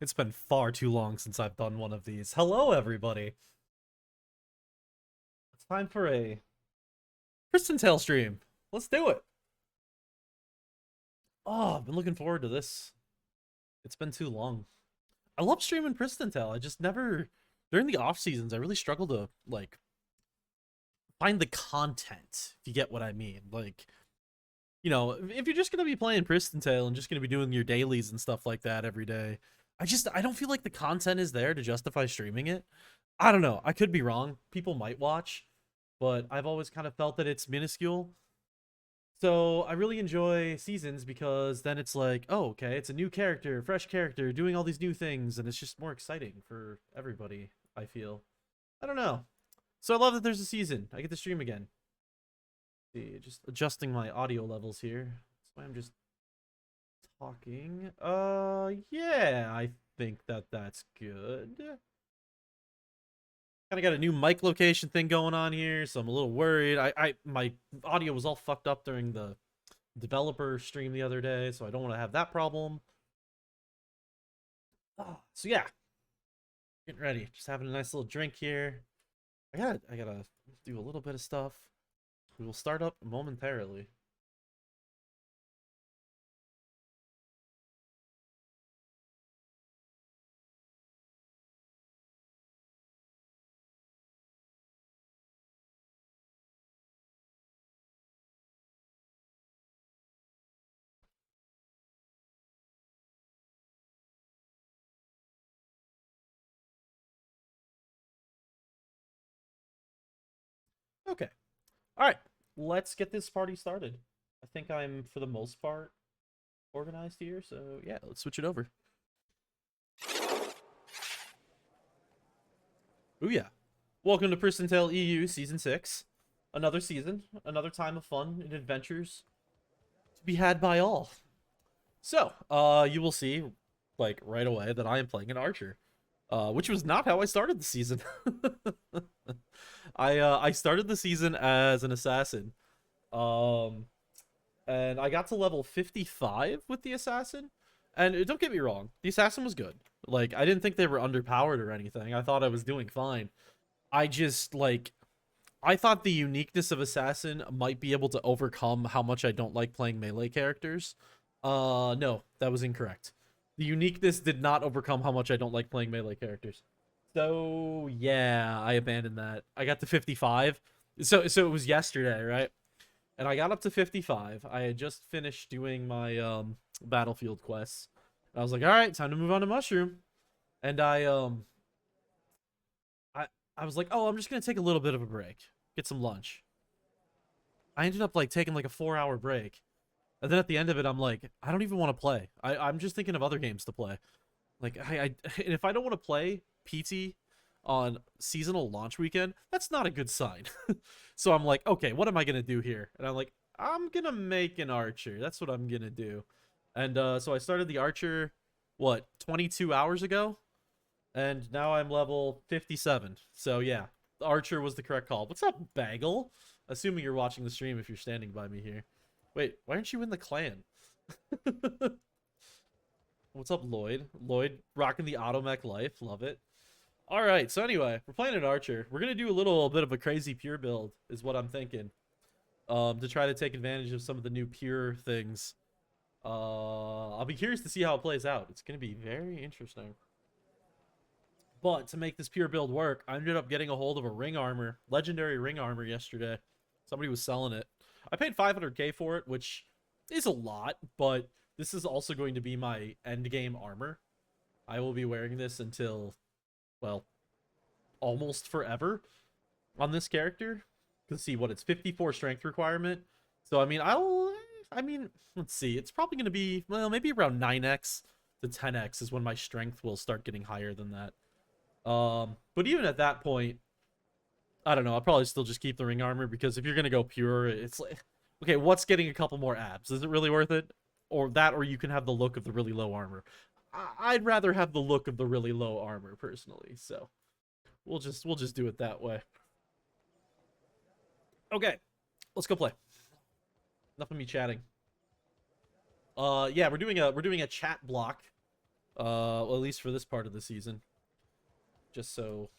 It's been far too long since I've done one of these. Hello, everybody. It's time for a Pristontale stream. Let's do it. Oh, I've been looking forward to this. It's been too long. I love streaming Pristontale. I just never, during the off seasons, I really struggle to, like, find the content, if you get what I mean. Like, you know, if you're just going to be playing Pristontale and just going to be doing your dailies and stuff like that every day, I don't feel like the content is there to justify streaming it. I don't know. I could be wrong. People might watch, but I've always kind of felt that it's minuscule. So I really enjoy seasons because then it's like, oh, okay, it's a new character, fresh character, doing all these new things, and it's just more exciting for everybody, I feel. I don't know. So I love that there's a season. I get to stream again. See, just adjusting my audio levels here. That's why I'm just talking. Yeah, I think that that's good. Kind of got a new mic location thing going on here, so I'm a little worried. My audio was all fucked up during the developer stream the other day, so I don't want to have that problem. So yeah, getting ready, just having a nice little drink here. I gotta do a little bit of stuff. We will start up momentarily. Okay. All right. Let's get this party started. I think I'm, for the most part, organized here. So, yeah, let's switch it over. Ooh, yeah. Welcome to Pristontale EU Season 6. Another season, another time of fun and adventures to be had by all. So, you will see, like, right away that I am playing an archer. Which was not how I started the season. I started the season as an assassin. Um, and I got to level 55 with the assassin. And don't get me wrong, the assassin was good. Like, I didn't think they were underpowered or anything. I thought I was doing fine. I just, like, I thought the uniqueness of assassin might be able to overcome how much I don't like playing melee characters. No, that was incorrect. The uniqueness did not overcome how much I don't like playing melee characters. So yeah, I abandoned that. I got to 55. So it was yesterday, right? And I got up to 55. I had just finished doing my battlefield quests. And I was like, all right, time to move on to mushroom. And I was like, oh, I'm just gonna take a little bit of a break, get some lunch. I ended up like taking like a 4-hour break. And then at the end of it, I'm like, I don't even want to play. I'm just thinking of other games to play. Like, and if I don't want to play PT on seasonal launch weekend, that's not a good sign. So I'm like, okay, what am I going to do here? And I'm like, I'm going to make an archer. That's what I'm going to do. And so I started the archer, what, 22 hours ago? And now I'm level 57. So yeah, the archer was the correct call. What's up, Bagel? Assuming you're watching the stream if you're standing by me here. Wait, why aren't you in the clan? What's up, Lloyd? Lloyd rocking the automech life. Love it. All right, so anyway, we're playing an archer. We're going to do a little bit of a crazy pure build is what I'm thinking. To try to take advantage of some of the new pure things. I'll be curious to see how it plays out. It's going to be very interesting. But to make this pure build work, I ended up getting a hold of a ring armor, legendary ring armor yesterday. Somebody was selling it. I paid 500k for it, which is a lot, but this is also going to be my end game armor. I will be wearing this until, well, almost forever on this character. Let's see what it's 54 strength requirement. So I mean, let's see. It's probably going to be, well, maybe around 9x to 10x is when my strength will start getting higher than that. But even at that point, I don't know. I'll probably still just keep the ring armor because if you're gonna go pure, it's like, okay, what's getting a couple more abs? Is it really worth it? Or that, or you can have the look of the really low armor. I'd rather have the look of the really low armor personally. So we'll just do it that way. Okay, let's go play. Enough of me chatting. Yeah, we're doing a chat block. Well, at least for this part of the season. Just so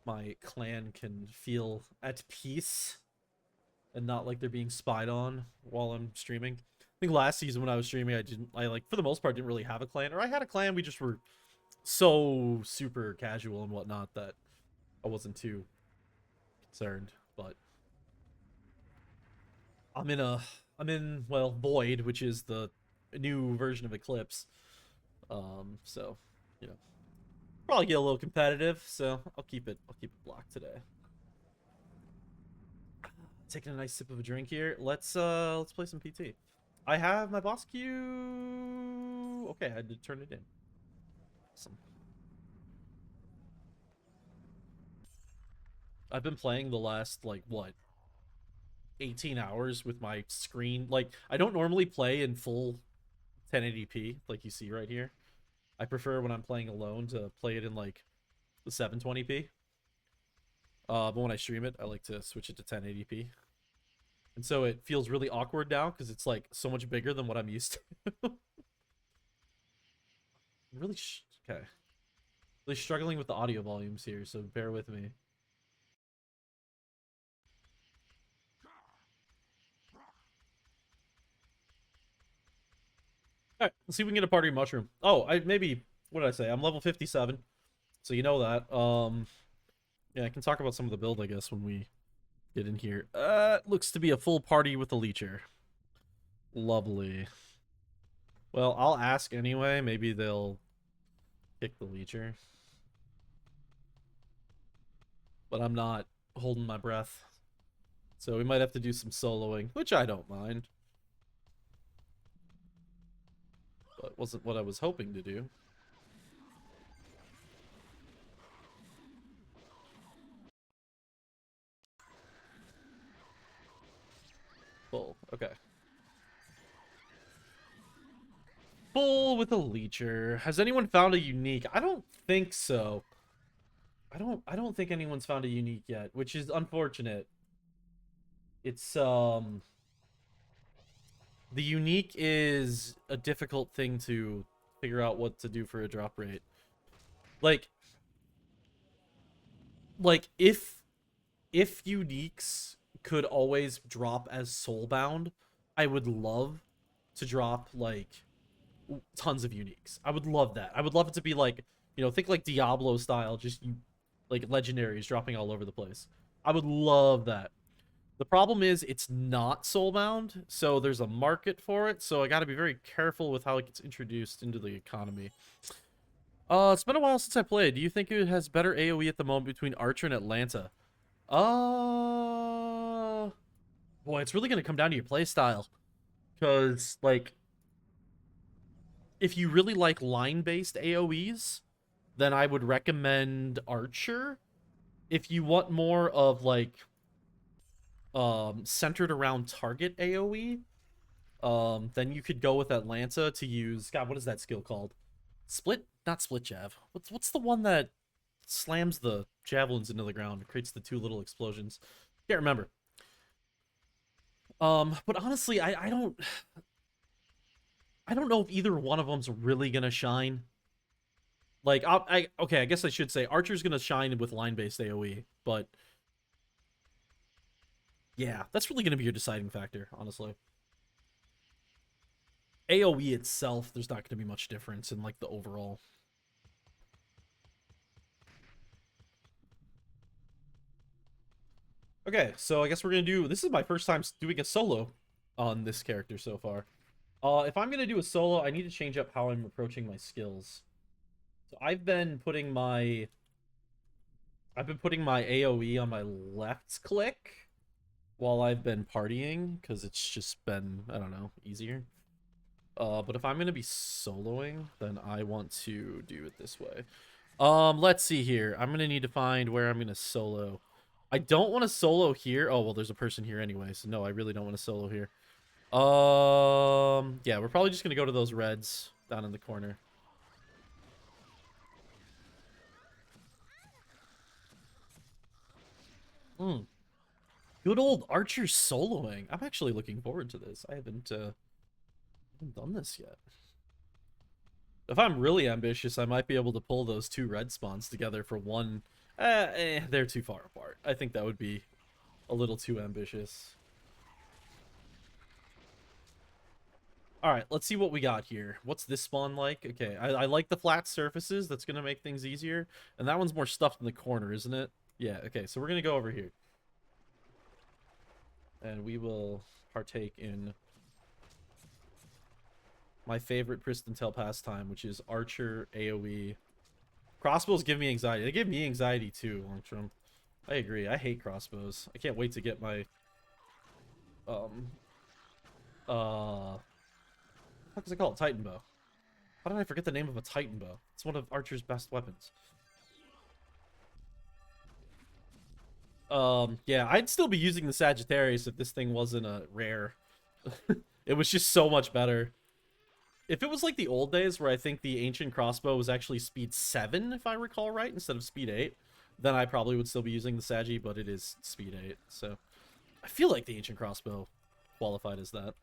my clan can feel at peace and not like they're being spied on while I'm streaming. I think last season when I was streaming, I like, for the most part, didn't really have a clan. Or I had a clan, we just were so super casual and whatnot that I wasn't too concerned. But I'm in, well, Void, which is the new version of Eclipse. So, you know, probably get a little competitive, so I'll keep it blocked today. Taking a nice sip of a drink here. Let's play some PT. I have my boss queue. Okay, I did turn it in. Awesome. I've been playing the last, like, what, 18 hours with my screen. Like, I don't normally play in full 1080p like you see right here. I prefer when I'm playing alone to play it in like the 720p. But when I stream it, I like to switch it to 1080p. And so it feels really awkward now because it's like so much bigger than what I'm used to. I'm really okay. Really struggling with the audio volumes here, so bear with me. All right, let's see if we can get a party mushroom. Oh, maybe, what did I say? I'm level 57, so you know that. Yeah, I can talk about some of the build, I guess, when we get in here. Looks to be a full party with a leecher. Lovely. Well, I'll ask anyway. Maybe they'll pick the leecher. But I'm not holding my breath. So we might have to do some soloing, which I don't mind. But wasn't what I was hoping to do. Full. Okay. Full with a leecher. Has anyone found a unique? I don't think so. I don't think anyone's found a unique yet, which is unfortunate. It's the unique is a difficult thing to figure out what to do for a drop rate. Like if uniques could always drop as soulbound, I would love to drop like tons of uniques. I would love that. I would love it to be like, think like Diablo style, just like legendaries dropping all over the place. I would love that. The problem is it's not soulbound, so there's a market for it, so I gotta be very careful with how it gets introduced into the economy. It's been a while since I played. Do you think it has better AoE at the moment between Archer and Atlanta? Boy, it's really gonna come down to your playstyle. Because, like, if you really like line-based AoEs, then I would recommend Archer. If you want more of, like, centered around target AoE, then you could go with Atlanta to use, God, what is that skill called? Split? Not split jav. What's the one that slams the javelins into the ground and creates the two little explosions? Can't remember. But honestly, I don't know if either one of them's really gonna shine. Like, okay, I guess I should say Archer's gonna shine with line-based AoE, but yeah, that's really gonna be your deciding factor, honestly. AoE itself, there's not gonna be much difference in like the overall. Okay, so I guess we're gonna do. This is my first time doing a solo on this character so far. If I'm gonna do a solo, I need to change up how I'm approaching my skills. So I've been putting my AoE on my left click while I've been partying, because it's just been, I don't know, easier. But if I'm gonna be soloing, then I want to do it this way. Let's see here. I'm gonna need to find where I'm gonna solo. I don't want to solo here. Oh, well, there's a person here anyway, so no, I really don't want to solo here. Yeah, we're probably just gonna go to those reds down in the corner. Good old Archer soloing. I'm actually looking forward to this. I haven't done this yet. If I'm really ambitious, I might be able to pull those two red spawns together for one. They're too far apart. I think that would be a little too ambitious. All right, let's see what we got here. What's this spawn like? Okay, I like the flat surfaces. That's going to make things easier. And that one's more stuffed in the corner, isn't it? Yeah, okay, so we're going to go over here. And we will partake in my favorite Pristontale pastime, which is Archer AoE. Crossbows give me anxiety. They give me anxiety too, Longtrum. I agree. I hate crossbows. I can't wait to get my what is it called? Titan bow. How did I forget the name of a Titan bow? It's one of Archer's best weapons. Yeah, I'd still be using the Sagittarius if this thing wasn't a rare. It was just so much better. If it was like the old days where I think the ancient crossbow was actually speed 7, if I recall right, instead of speed 8, then I probably would still be using the Sagi, but it is speed 8, so I feel like the ancient crossbow qualified as that.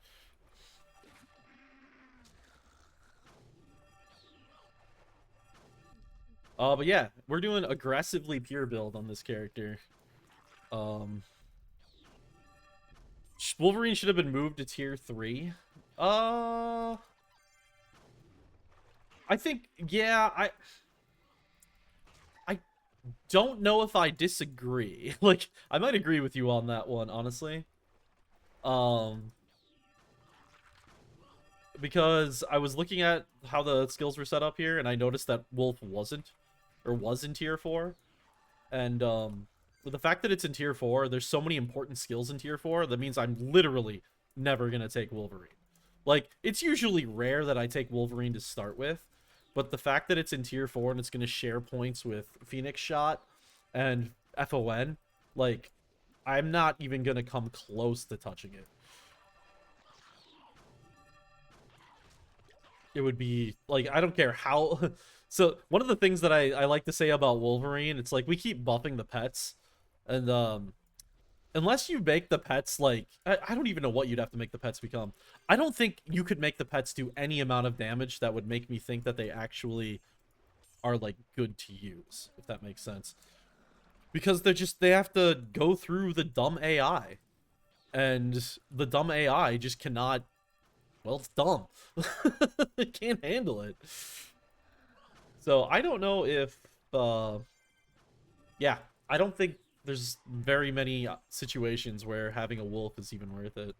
But yeah, we're doing aggressively pure build on this character. Wolverine should have been moved to tier 3. I think, yeah, I don't know if I disagree. Like, I might agree with you on that one, honestly. Because I was looking at how the skills were set up here, and I noticed that Wolf wasn't, or was in tier 4. And, with the fact that it's in tier 4, there's so many important skills in tier 4, that means I'm literally never gonna take Wolverine. Like, it's usually rare that I take Wolverine to start with, but the fact that it's in tier 4 and it's gonna share points with Phoenix Shot and FON, like, I'm not even gonna come close to touching it. It would be, like, I don't care how... So, one of the things that I like to say about Wolverine, it's like, we keep buffing the pets, and, unless you make the pets, like... I don't even know what you'd have to make the pets become. I don't think you could make the pets do any amount of damage that would make me think that they actually are, like, good to use, if that makes sense. Because they have to go through the dumb AI. And the dumb AI just cannot... Well, it's dumb. It can't handle it. So, I don't know if... Yeah, I don't think there's very many situations where having a wolf is even worth it.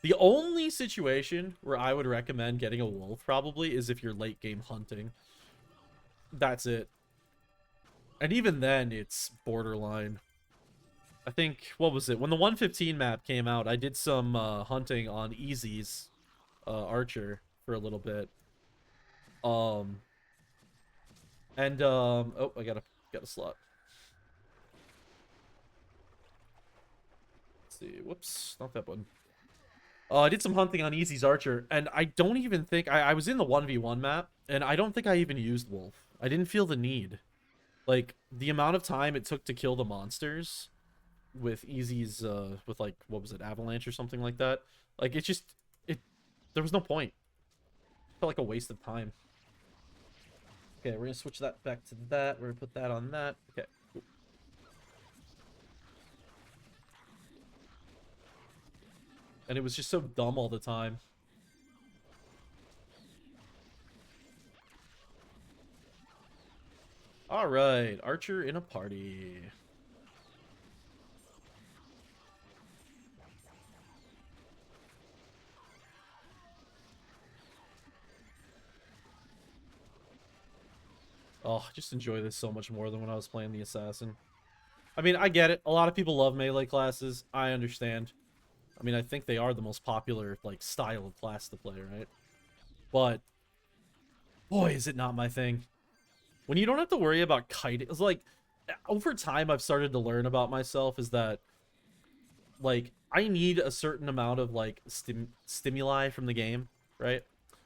The only situation where I would recommend getting a wolf probably is if you're late game hunting. That's it. And even then, it's borderline. I think, what was it? When the 115 map came out, I did some hunting on Easy's Archer for a little bit. Oh, I got a slot. Let's see. Whoops, not that one. I did some hunting on Easy's Archer, and I don't even think... I was in the 1v1 map, and I don't think I even used Wolf. I didn't feel the need. Like, the amount of time it took to kill the monsters with Easy's, with, like, what was it, Avalanche or something like that? Like, it just... There was no point. It felt like a waste of time. Okay, we're gonna switch that back to that. We're gonna put that on that. Okay, cool. And it was just so dumb all the time. All right, Archer in a party. Oh, I just enjoy this so much more than when I was playing the Assassin. I mean, I get it. A lot of people love melee classes. I understand. I mean, I think they are the most popular, like, style of class to play, right? But, boy, is it not my thing. When you don't have to worry about kiting... It's like, over time, I've started to learn about myself is that, like, I need a certain amount of, like, stimuli from the game, right?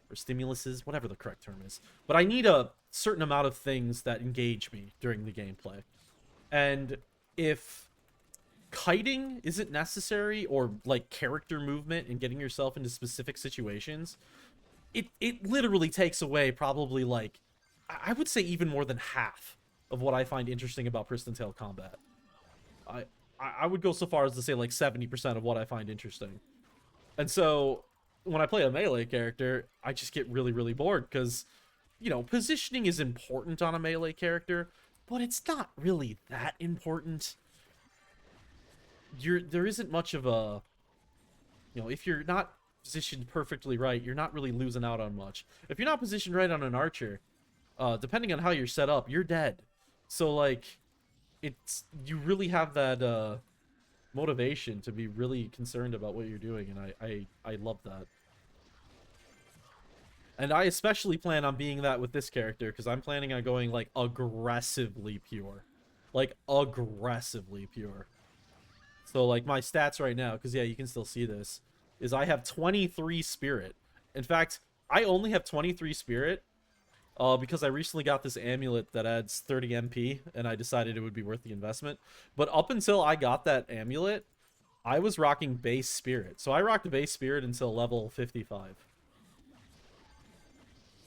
Or stimuluses, whatever the correct term is. But I need a certain amount of things that engage me during the gameplay. And if kiting isn't necessary, or, like, character movement and getting yourself into specific situations, it literally takes away probably like, I would say even more than half of what I find interesting about Pristontale combat. I I would go so far as to say like 70% of what I find interesting. And so when I play a melee character, I just get really, really bored because, you know, positioning is important on a melee character, but it's not really that important. There isn't much of a, you know, if you're not positioned perfectly right, you're not really losing out on much. If you're not positioned right on an archer, depending on how you're set up, you're dead. So like, you really have that motivation to be really concerned about what you're doing, and I love that. And I especially plan on being that with this character because I'm planning on going like aggressively pure, like aggressively pure. So like my stats right now, because yeah, you can still see this, is I have 23 spirit. In fact, I only have 23 spirit because I recently got this amulet that adds 30 MP, and I decided it would be worth the investment. But up until I got that amulet, I was rocking base spirit. So I rocked base spirit until level 55.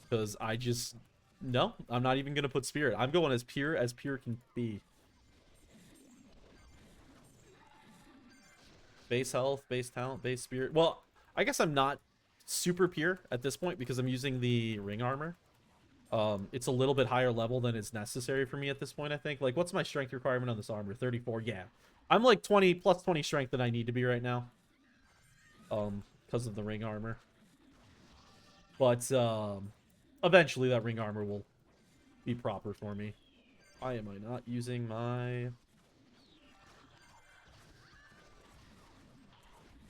Because I just... No, I'm not even going to put spirit. I'm going as pure can be. Base health, base talent, base spirit. Well, I guess I'm not super pure at this point because I'm using the ring armor. It's a little bit higher level than is necessary for me at this point, I think. Like, what's my strength requirement on this armor? 34, yeah. I'm like 20, plus 20 strength that I need to be right now. Because of the ring armor. But, eventually that ring armor will be proper for me. Why am I not using my...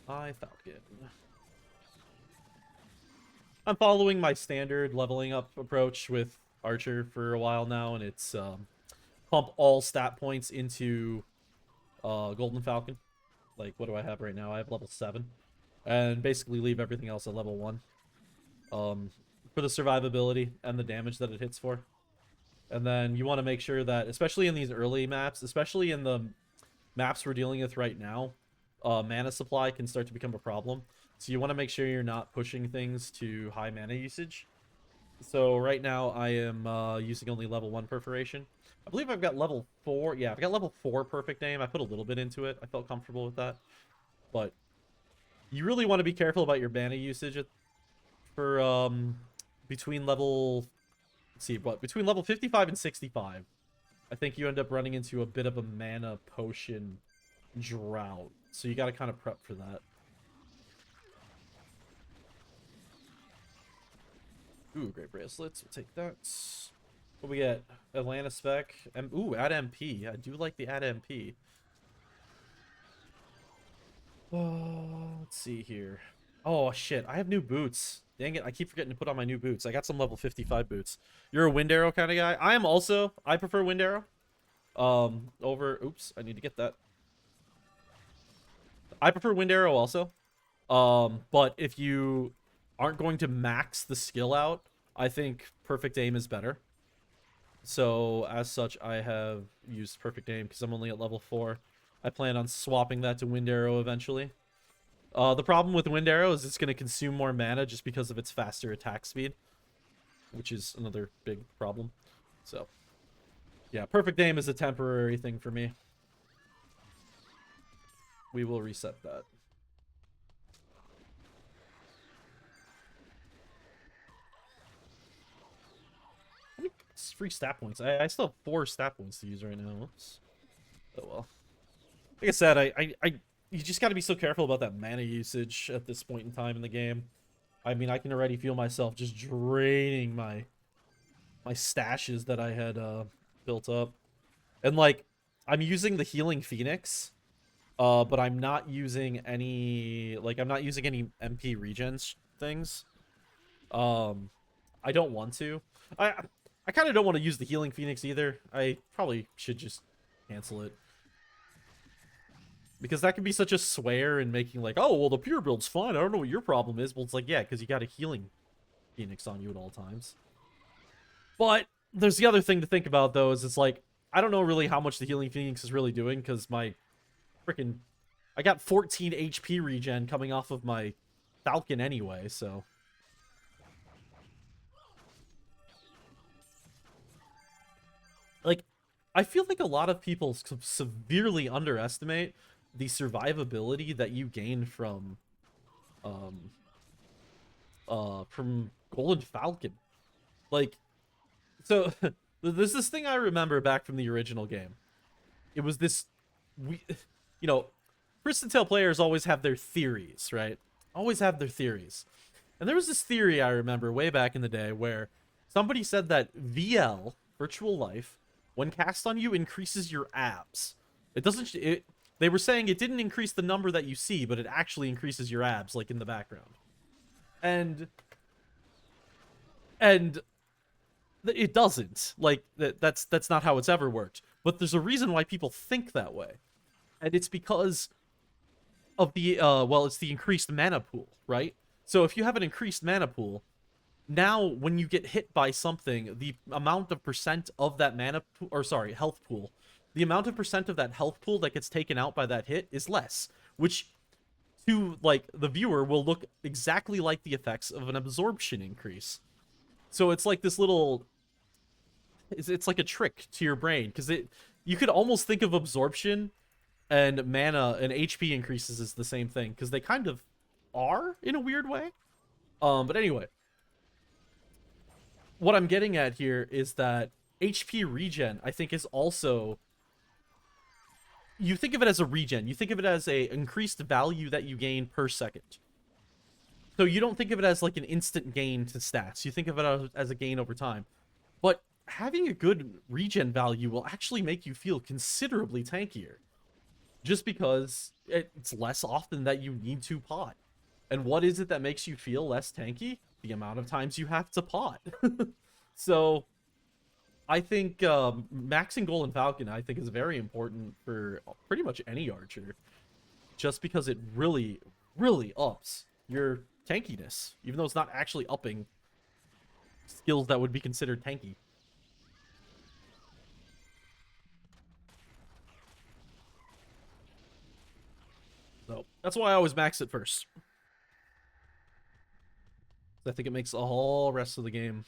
Falcon. I'm following my standard leveling up approach with Archer for a while now, and it's pump all stat points into Golden Falcon. Like, what do I have right now? I have level 7. And basically leave everything else at level 1. For the survivability and the damage that it hits for. And then you want to make sure that, especially in these early maps, especially in the maps we're dealing with right now, mana supply can start to become a problem. So you want to make sure you're not pushing things to high mana usage. So right now I am using only level 1 perforation. I believe I've got level 4. Yeah, I've got level 4 perfect aim. I put a little bit into it. I felt comfortable with that. But you really want to be careful about your mana usage for between level... Let's see, what? Between level 55 and 65. I think you end up running into a bit of a mana potion drought. So you got to kind of prep for that. Ooh, great bracelets. We'll take that. What we get? Atlanta spec. Ooh, add MP. I do like the add MP. Let's see here. Oh, shit. I have new boots. Dang it. I keep forgetting to put on my new boots. I got some level 55 boots. You're a wind arrow kind of guy? I am also. I prefer wind arrow. Over... Oops. I need to get that. I prefer wind arrow also. But if you aren't going to max the skill out, I think perfect aim is better. So as such, I have used perfect aim because I'm only at level 4. I plan on swapping that to wind arrow eventually. The problem with wind arrow is it's going to consume more mana just because of its faster attack speed, which is another big problem. So yeah, perfect aim is a temporary thing for me. We will reset that. It's free stat points. I still have 4 stat points to use right now. Whoops. Oh well. Like I said, you just got to be so careful about that mana usage at this point in time in the game. I mean, I can already feel myself just draining my stashes that I had built up. And like, I'm using the Healing Phoenix. But I'm not using any, like, I'm not using any MP regens things. I don't want to. I kind of don't want to use the Healing Phoenix either. I probably should just cancel it. Because that can be such a swear in making like, oh, well, the pure build's fine. I don't know what your problem is. Well, it's like, yeah, because you got a Healing Phoenix on you at all times. But there's the other thing to think about, though, is it's like, I don't know really how much the Healing Phoenix is really doing because my... Freaking, I got 14 HP regen coming off of my Falcon anyway, so I feel like a lot of people severely underestimate the survivability that you gain um from Golden Falcon. Like, so there's this thing I remember back from the original game. It was this, we, you know, Pristontale players always have their theories, right? Always have their theories. And there was this theory I remember way back in the day where somebody said that VL, Virtual Life, when cast on you, increases your abs. It doesn't. They were saying it didn't increase the number that you see, but it actually increases your abs, like in the background. And and it doesn't. Like that's not how it's ever worked. But there's a reason why people think that way, and it's because of the well, it's the increased mana pool, right? So if you have an increased mana pool, now when you get hit by something, the amount of percent of that mana pool, or sorry, health pool, the amount of percent of that health pool that gets taken out by that hit is less, which to like the viewer will look exactly like the effects of an absorption increase. So it's like this little, it's like a trick to your brain, because you could almost think of absorption and mana and HP increases as the same thing, because they kind of are in a weird way. But anyway, what I'm getting at here is that HP regen, I think, is also, you think of it as a regen. You think of it as a increased value that you gain per second. So you don't think of it as like an instant gain to stats. You think of it as a gain over time. But having a good regen value will actually make you feel considerably tankier, just because it's less often that you need to pot. And what is it that makes you feel less tanky? The amount of times you have to pot. So I think maxing Golden Falcon, I think, is very important for pretty much any archer, just because it really, really ups your tankiness, even though it's not actually upping skills that would be considered tanky. So that's why I always max it first. I think it makes the whole rest of the game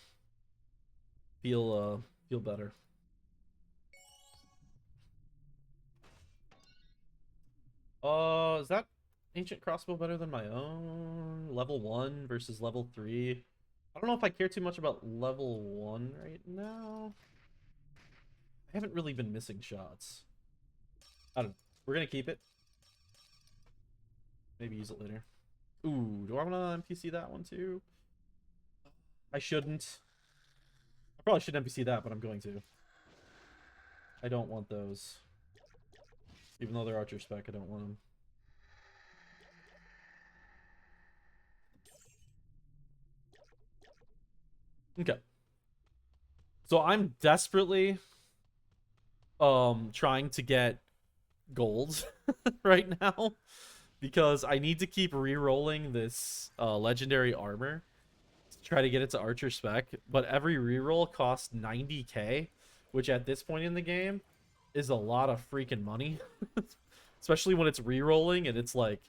feel better. Is that ancient crossbow better than my own? Level 1 versus level 3. I don't know if I care too much about level 1 right now. I haven't really been missing shots. I don't. We're gonna keep it. Maybe use it later. Ooh, do I want to NPC that one too? I shouldn't. I probably should NPC that, but I'm going to. I don't want those. Even though they're archer spec, I don't want them. Okay. So I'm desperately trying to get gold right now, because I need to keep re-rolling this legendary armor to try to get it to archer spec, but every reroll costs 90k, which at this point in the game is a lot of freaking money. Especially when it's re-rolling and it's like,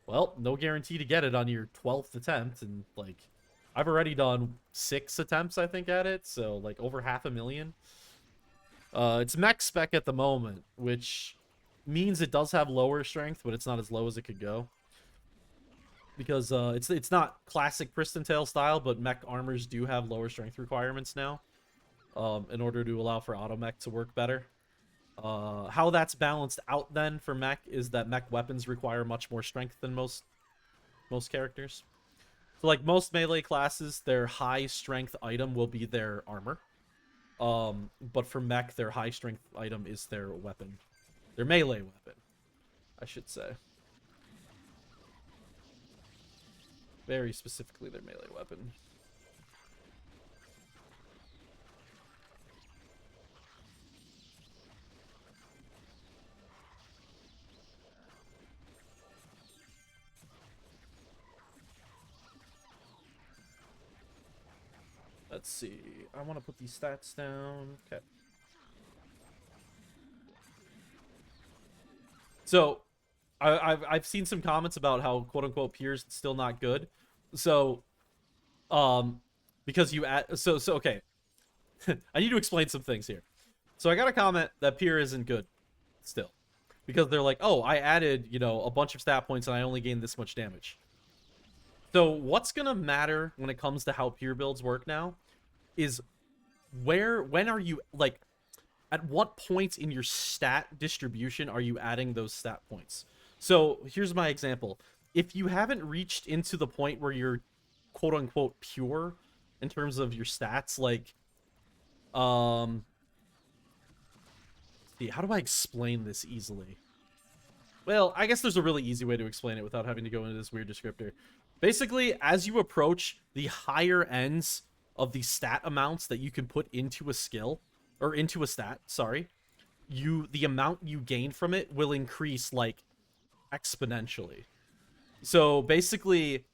well, no guarantee to get it on your 12th attempt, and like I've already done 6 attempts, I think, at it, so like over 500,000. It's mech spec at the moment, which means it does have lower strength, but it's not as low as it could go. Because it's not classic Pristontale style, but mech armors do have lower strength requirements now, in order to allow for auto mech to work better. How that's balanced out then for mech is that mech weapons require much more strength than most characters. So like most melee classes, their high strength item will be their armor. But for mech, their high strength item is their weapon. Their melee weapon, I should say. Very specifically their melee weapon. Let's see. I want to put these stats down. Okay. So, I've seen some comments about how quote unquote Pier's still not good. So, because you add so okay. I need to explain some things here. So I got a comment that pure isn't good still. Because they're like, oh, I added, you know, a bunch of stat points and I only gained this much damage. So what's going to matter when it comes to how pure builds work now is when are you, like, at what point in your stat distribution are you adding those stat points? So here's my example. If you haven't reached into the point where you're quote unquote pure in terms of your stats, like, see, how do I explain this easily? Well, I guess there's a really easy way to explain it without having to go into this weird descriptor. Basically, as you approach the higher ends of the stat amounts that you can put into a skill, or into a stat, sorry, the amount you gain from it will increase, like, exponentially. So basically,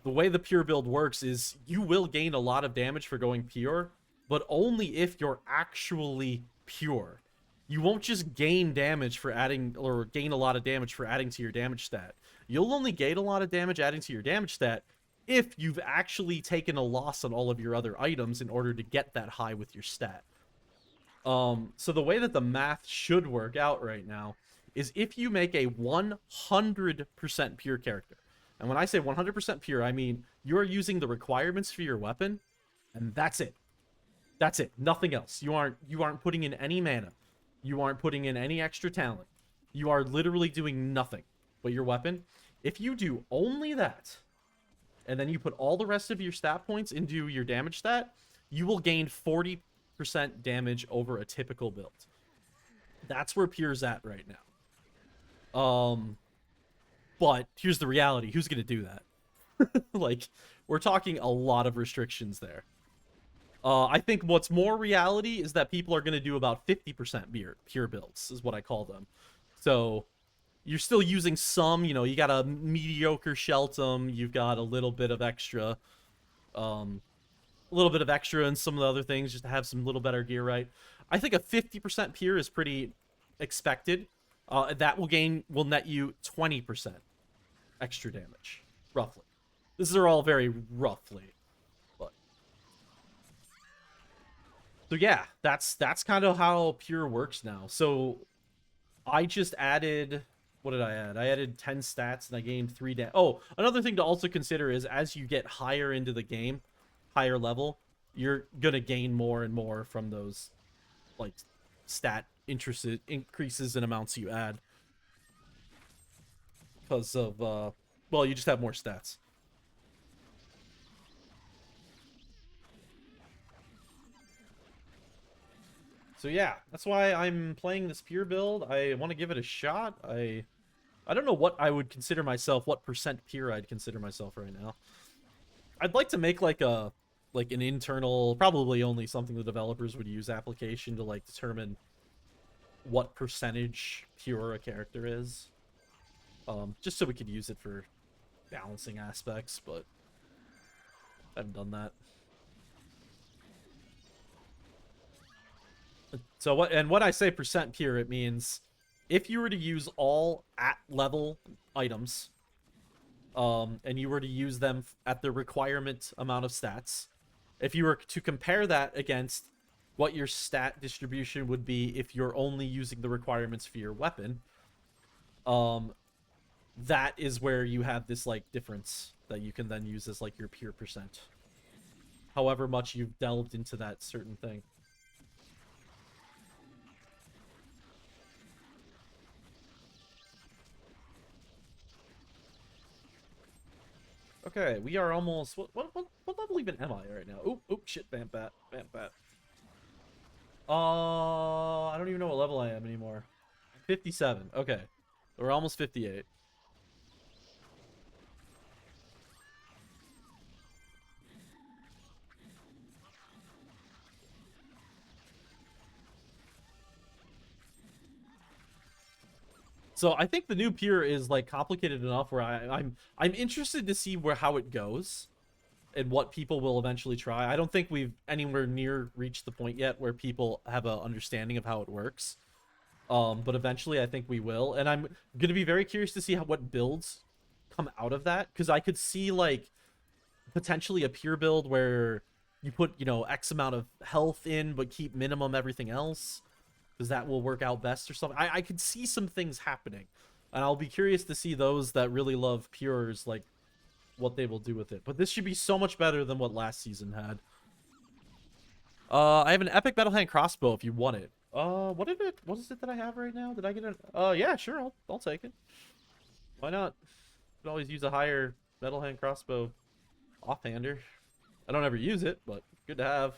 the way the pure build works is you will gain a lot of damage for going pure, but only if you're actually pure. You won't just gain damage for adding, or gain a lot of damage for adding to your damage stat. You'll only gain a lot of damage adding to your damage stat if you've actually taken a loss on all of your other items in order to get that high with your stat. So the way that the math should work out right now is if you make a 100% pure character. And when I say 100% pure, I mean you're using the requirements for your weapon, and that's it. That's it. Nothing else. You aren't putting in any mana. You aren't putting in any extra talent. You are literally doing nothing but your weapon. If you do only that, and then you put all the rest of your stat points into your damage stat, you will gain 40% damage over a typical build. That's where pure's at right now. But here's the reality. Who's going to do that? Like, we're talking a lot of restrictions there. I think what's more reality is that people are going to do about 50% pure builds, is what I call them. So you're still using some, you know, you got a mediocre Sheltum, you've got a little bit of extra, and some of the other things just to have some little better gear, right? I think a 50% pure is pretty expected. That will net you 20% extra damage, roughly. These are all very roughly. So yeah, that's kind of how pure works now. So I just added, what did I add? I added 10 stats and I gained 3 damage. Oh, another thing to also consider is as you get higher into the game, higher level, you're gonna gain more and more from those, like, stat increases in amounts you add. Because of, well, you just have more stats. So yeah, that's why I'm playing this pure build. I want to give it a shot. I don't know what I would consider myself, what percent pure I'd consider myself right now. I'd like to make like an internal, probably only something the developers would use application to like determine what percentage pure a character is. Just so we could use it for balancing aspects, but I haven't done that. So when I say percent pure, it means if you were to use all at level items, and you were to use them at the requirement amount of stats, if you were to compare that against what your stat distribution would be if you're only using the requirements for your weapon, that is where you have this like difference that you can then use as like your pure percent. However much you've delved into that certain thing. Okay, we are almost... What level even am I right now? Oop, shit, vamp bat. I don't even know what level I am anymore. 57, okay. We're almost 58. So I think the new pure is like complicated enough where I'm interested to see how it goes and what people will eventually try. I don't think we've anywhere near reached the point yet where people have an understanding of how it works. But eventually I think we will, and I'm gonna be very curious to see what builds come out of that, because I could see like potentially a pure build where you put, you know, X amount of health in, but keep minimum everything else, because that will work out best or something. I could see some things happening, and I'll be curious to see those that really love pures, like, what they will do with it. But this should be so much better than what last season had. I have an epic metal hand crossbow if you want it. What is it that I have right now? Did I get it? Yeah, sure, I'll take it. Why not? Could always use a higher metal hand crossbow offhander. I don't ever use it, but good to have.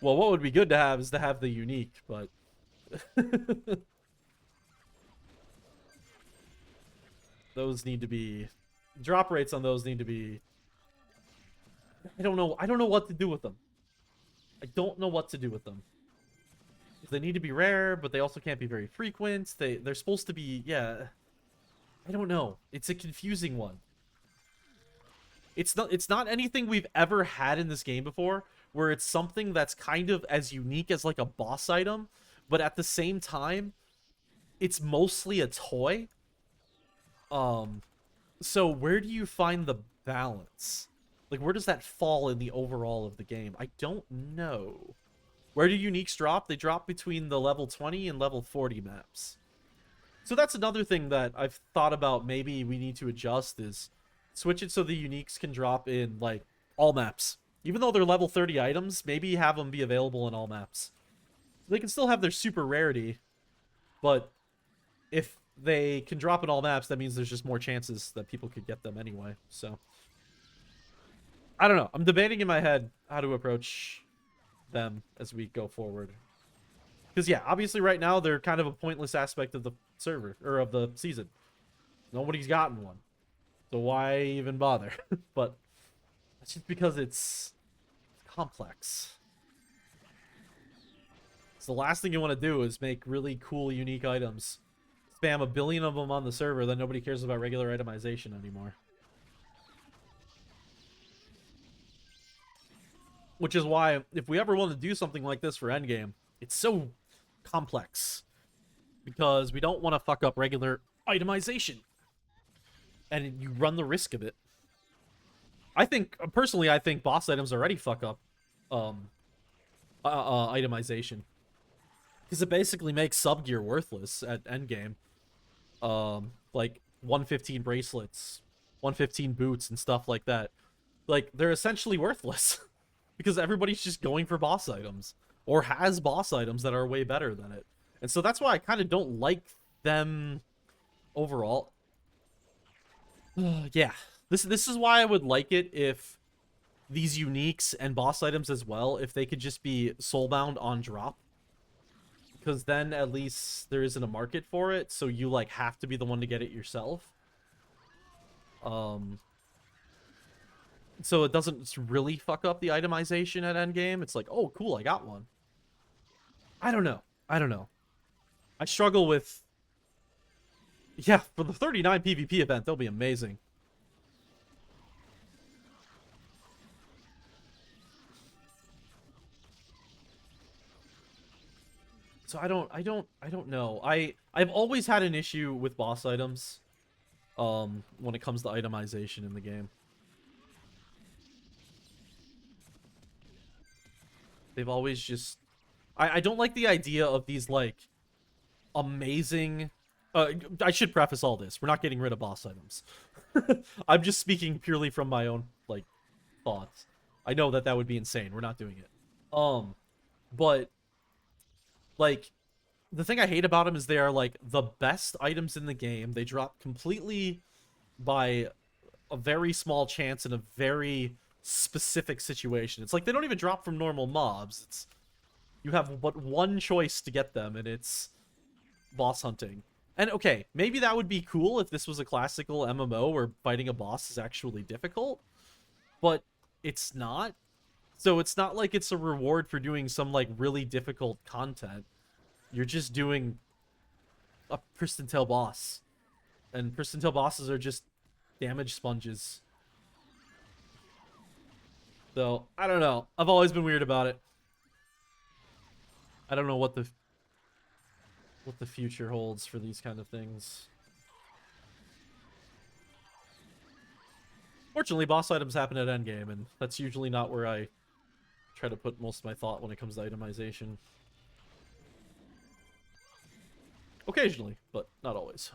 Well, what would be good to have is to have the unique, but those need to be, drop rates on those need to be, I don't know what to do with them. I don't know what to do with them. They need to be rare, but they also can't be very frequent. They're supposed to be, yeah. I don't know. It's a confusing one. It's not anything we've ever had in this game before, where it's something that's kind of as unique as like a boss item, but at the same time, it's mostly a toy. So where do you find the balance? Like, where does that fall in the overall of the game? I don't know. Where do uniques drop? They drop between the level 20 and level 40 maps. So that's another thing that I've thought about maybe we need to adjust, is switch it so the uniques can drop in, like, all maps. Even though they're level 30 items, maybe have them be available in all maps. They can still have their super rarity, but if they can drop in all maps, that means there's just more chances that people could get them anyway. So I don't know. I'm debating in my head how to approach them as we go forward. Because, yeah, obviously right now they're kind of a pointless aspect of the server, or of the season. Nobody's gotten one. So why even bother? But that's just because it's complex. So the last thing you want to do is make really cool, unique items. Spam a billion of them on the server, then nobody cares about regular itemization anymore. Which is why, if we ever want to do something like this for endgame, it's so complex. Because we don't want to fuck up regular itemization. And you run the risk of it. Personally, I think boss items already fuck up itemization. Because it basically makes sub-gear worthless at endgame. Like 115 bracelets, 115 boots, and stuff like that. Like, they're essentially worthless. Because everybody's just going for boss items. Or has boss items that are way better than it. And so that's why I kind of don't like them overall. Yeah. This is why I would like it if these uniques and boss items as well, if they could just be soulbound on drop. Because then at least there isn't a market for it, so you, like, have to be the one to get it yourself. So it doesn't really fuck up the itemization at endgame. It's like, oh, cool, I got one. I don't know. I struggle with... Yeah, for the 39 PvP event, they'll be amazing. So I don't know. I've always had an issue with boss items when it comes to itemization in the game. They've always just... I don't like the idea of these, like, amazing... I should preface all this. We're not getting rid of boss items. I'm just speaking purely from my own, like, thoughts. I know that would be insane. We're not doing it. But, like, the thing I hate about them is they are, like, the best items in the game. They drop completely by a very small chance in a very specific situation. It's like they don't even drop from normal mobs. It's... You have but one choice to get them, and it's boss hunting. And okay, maybe that would be cool if this was a classical MMO where fighting a boss is actually difficult, but it's not. So it's not like it's a reward for doing some, like, really difficult content. You're just doing a Pristontale boss. And Pristontale bosses are just damage sponges. So, I don't know. I've always been weird about it. I don't know what the future holds for these kind of things. Fortunately, boss items happen at endgame, and that's usually not where I try to put most of my thought when it comes to itemization. Occasionally, but not always.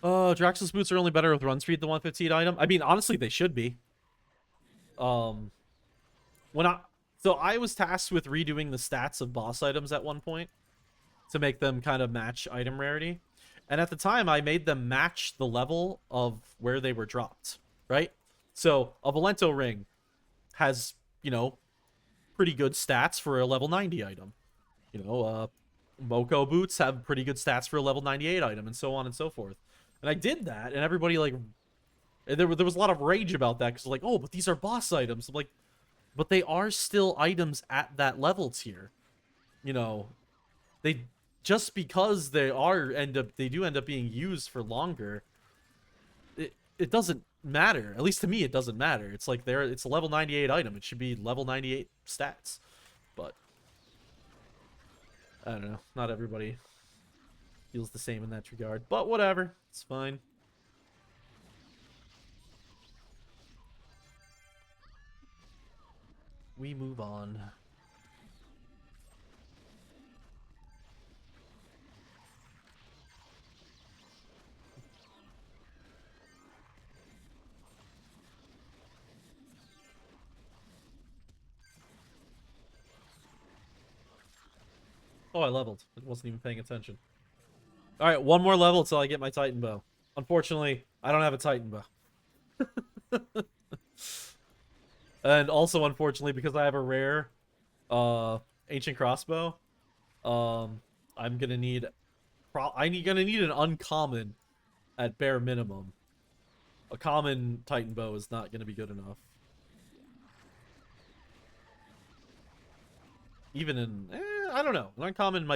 Draxus boots are only better with run speed than 115 item. I mean, honestly, they should be. Um, when I so I was tasked with redoing the stats of boss items at one point to make them kind of match item rarity, and at the time I made them match the level of where they were dropped. Right. So a Valento ring has, you know, pretty good stats for a level 90 item. You know, Moko boots have pretty good stats for a level 98 item, and so on and so forth. And I did that, and everybody, like, there was a lot of rage about that, because, like, oh, but these are boss items. I'm like, but they are still items at that level tier. You know, they, just because they do end up being used for longer, it doesn't matter. At least to me, it doesn't matter. It's like it's a level 98 item. It should be level 98 stats. But I don't know. Not everybody feels the same in that regard. But whatever. It's fine. We move on. Oh, I leveled. I wasn't even paying attention. All right, one more level until I get my Titan bow. Unfortunately, I don't have a Titan bow. And also, unfortunately, because I have a rare ancient crossbow, I'm gonna need gonna need an uncommon at bare minimum. A common Titan bow is not gonna be good enough. Even in I don't know. An uncommon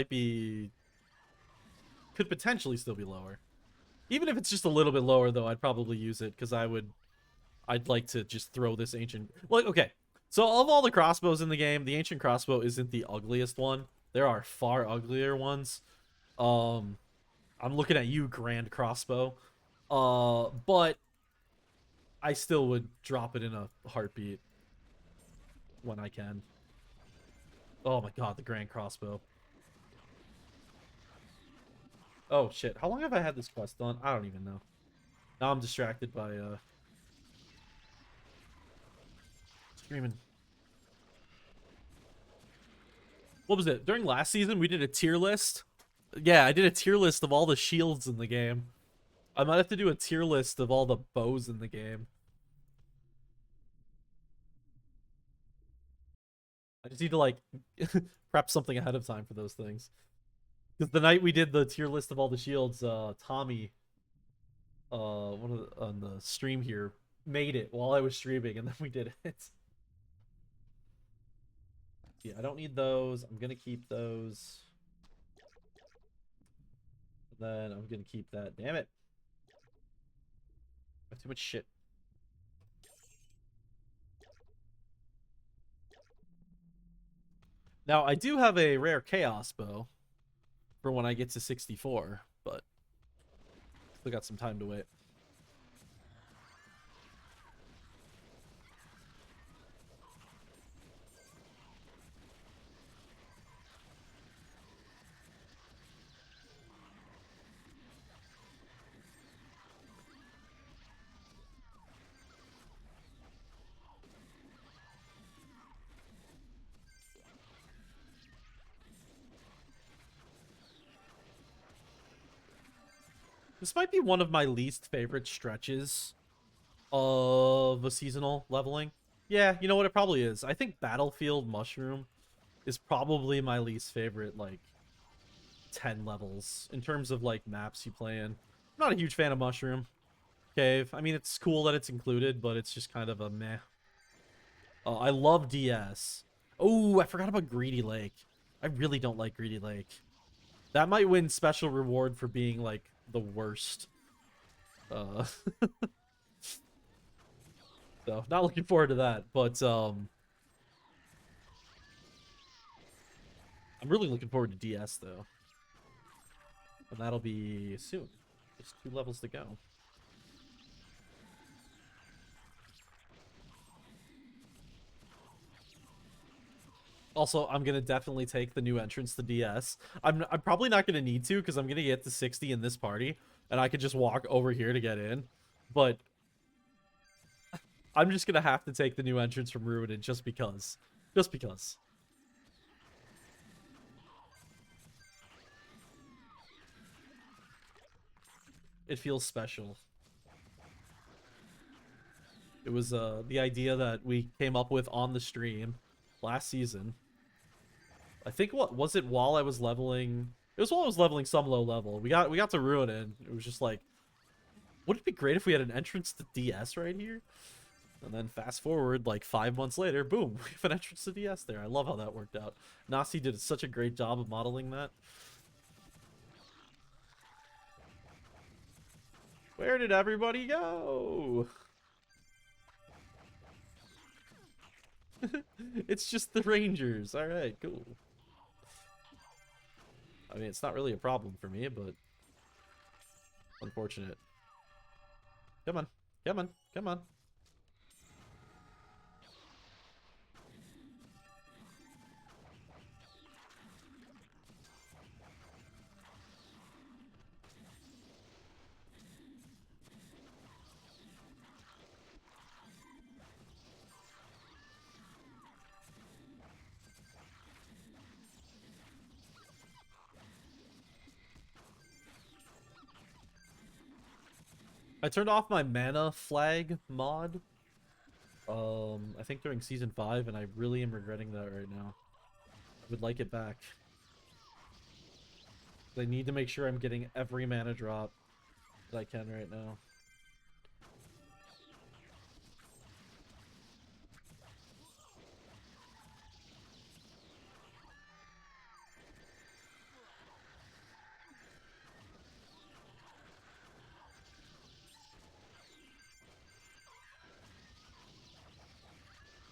could potentially still be lower. Even if it's just a little bit lower, though, I'd probably use it because I'd like to just throw this ancient. Like, okay, so of all the crossbows in the game, the ancient crossbow isn't the ugliest one. There are far uglier ones. I'm looking at you, Grand Crossbow. But I still would drop it in a heartbeat when I can. Oh my god, the Grand Crossbow. Oh shit, how long have I had this quest done? I don't even know. Now I'm distracted by screaming. What was it? During last season, we did a tier list. Yeah, I did a tier list of all the shields in the game. I might have to do a tier list of all the bows in the game. I just need to, like, prep something ahead of time for those things. Because the night we did the tier list of all the shields, Tommy, on the stream here, made it while I was streaming, and then we did it. Yeah, I don't need those. I'm gonna keep those. And then I'm gonna keep that. Damn it. I have too much shit. Now, I do have a rare Chaos bow for when I get to 64, but still got some time to wait. This might be one of my least favorite stretches of a seasonal leveling. Yeah, you know what? It probably is. I think Battlefield Mushroom is probably my least favorite, like, 10 levels in terms of, like, maps you play in. I'm not a huge fan of Mushroom Cave. I mean, it's cool that it's included, but it's just kind of a meh. I love DS. Oh, I forgot about Greedy Lake. I really don't like Greedy Lake. That might win special reward for being, like, the worst. So, not looking forward to that, but, I'm really looking forward to DS, though. And that'll be soon. Just 2 levels to go. Also, I'm gonna definitely take the new entrance to DS. I'm probably not gonna need to because I'm gonna get to 60 in this party, and I could just walk over here to get in. But I'm just gonna have to take the new entrance from Ruined just because. Just because. It feels special. It was the idea that we came up with on the stream last season. I think what was it while I was leveling? It was while I was leveling some low level. We got to Ruin it. It was just like, wouldn't it be great if we had an entrance to DS right here? And then fast forward like 5 months later, boom, we have an entrance to DS there. I love how that worked out. Nasi did such a great job of modeling that. Where did everybody go? It's just the Rangers. All right, cool. I mean, it's not really a problem for me, but unfortunate. Come on, come on, come on. I turned off my mana flag mod. I think during season 5, and I really am regretting that right now. I would like it back. I need to make sure I'm getting every mana drop that I can right now.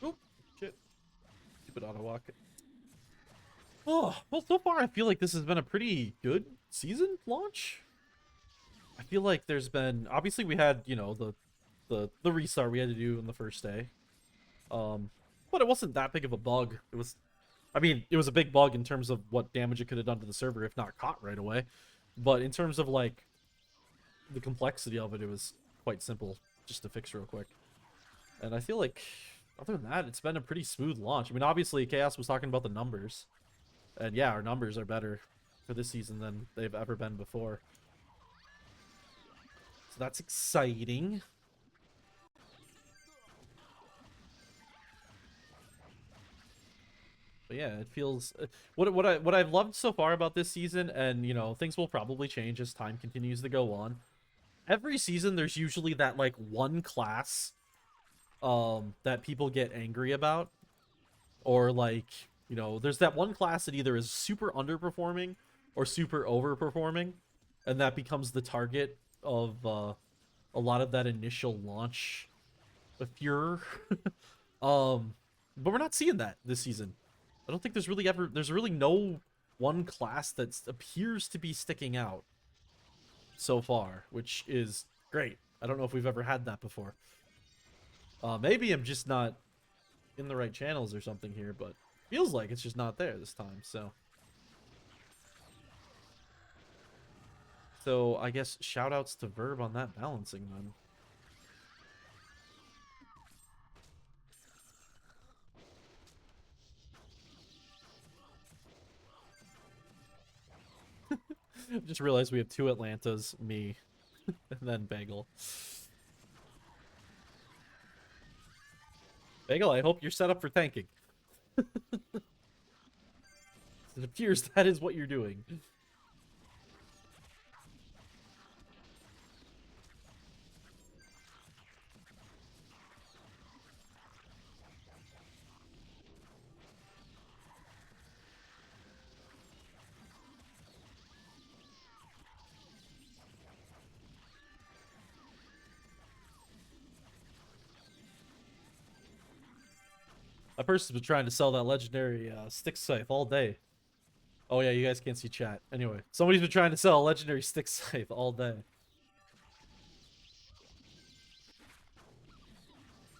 Oop, shit. Stupid auto walk. Oh, well, so far I feel like this has been a pretty good season launch. I feel like there's been, obviously we had, you know, the restart we had to do on the first day. But it wasn't that big of a bug. It was, I mean, it was a big bug in terms of what damage it could have done to the server if not caught right away. But in terms of, like, the complexity of it, it was quite simple just to fix real quick. And I feel like, other than that, it's been a pretty smooth launch. I mean, obviously, Chaos was talking about the numbers. And yeah, our numbers are better for this season than they've ever been before. So that's exciting. But yeah, it feels what I've loved so far about this season, and you know, things will probably change as time continues to go on. Every season there's usually that like one class that people get angry about, or like, you know, there's that one class that either is super underperforming or super overperforming, and that becomes the target of a lot of that initial launch furor. But we're not seeing that this season. I don't think there's really no one class that appears to be sticking out so far, which is great. I don't know if we've ever had that before. Maybe I'm just not in the right channels or something here, but feels like it's just not there this time, so. So I guess shout outs to Verb on that balancing then. Just realized we have 2 Atlantas, me, and then Bagel. Bagel, I hope you're set up for tanking. It appears that is what you're doing. That person's been trying to sell that legendary stick scythe all day. Oh yeah, you guys can't see chat. Anyway, somebody's been trying to sell a legendary stick scythe all day.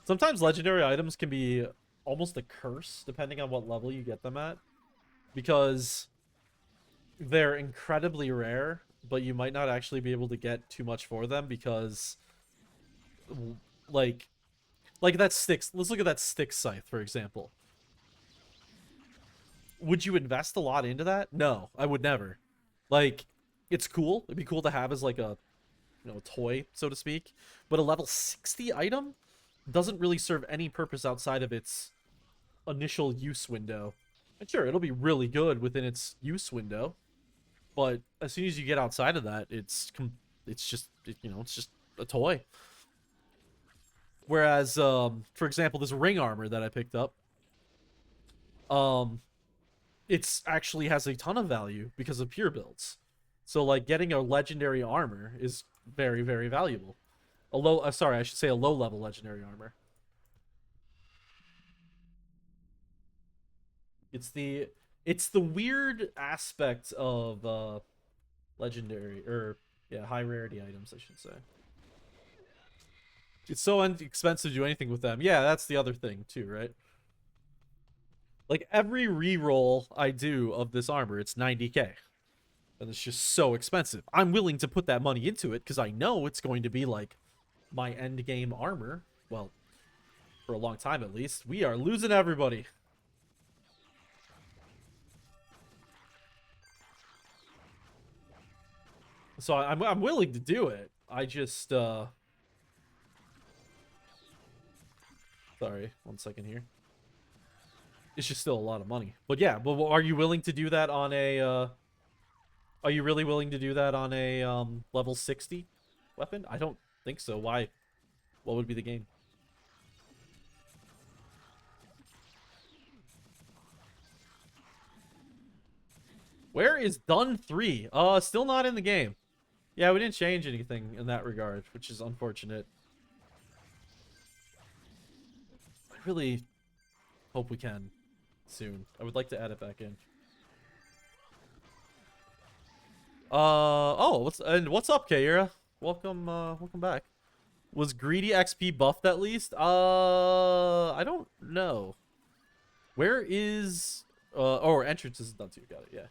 Sometimes legendary items can be almost a curse, depending on what level you get them at. Because they're incredibly rare, but you might not actually be able to get too much for them because, like, that sticks. Let's look at that stick scythe, for example. Would you invest a lot into that? No, I would never. Like, it's cool. It'd be cool to have as like a, a toy, so to speak. But a level 60 item doesn't really serve any purpose outside of its initial use window. And sure, it'll be really good within its use window, but as soon as you get outside of that, it's just it's just a toy. Whereas, for example, this ring armor that I picked up, um, it's actually has a ton of value because of pure builds. So like getting a legendary armor is very, very valuable. A low, sorry, I should say a low level legendary armor. It's the weird aspect of legendary, or yeah, high rarity items, I should say. It's so inexpensive to do anything with them. Yeah, that's the other thing too, right? Like every reroll I do of this armor, it's 90k. And it's just so expensive. I'm willing to put that money into it because I know it's going to be like my end game armor. Well, for a long time at least. We are losing everybody. So I'm willing to do it. I just sorry, 1 second here. It's just still a lot of money. But yeah, but are you willing to do that on a are you really willing to do that on a level 60 weapon? I don't think so. Why? What would be the game? Where is Dun 3? Still not in the game. Yeah, we didn't change anything in that regard, which is unfortunate. I really hope we can soon. I would like to add it back in. Oh, what's up, Kaira? Welcome back. Was greedy XP buffed at least? I don't know. Where is oh, entrance is done too. Got it. Yeah.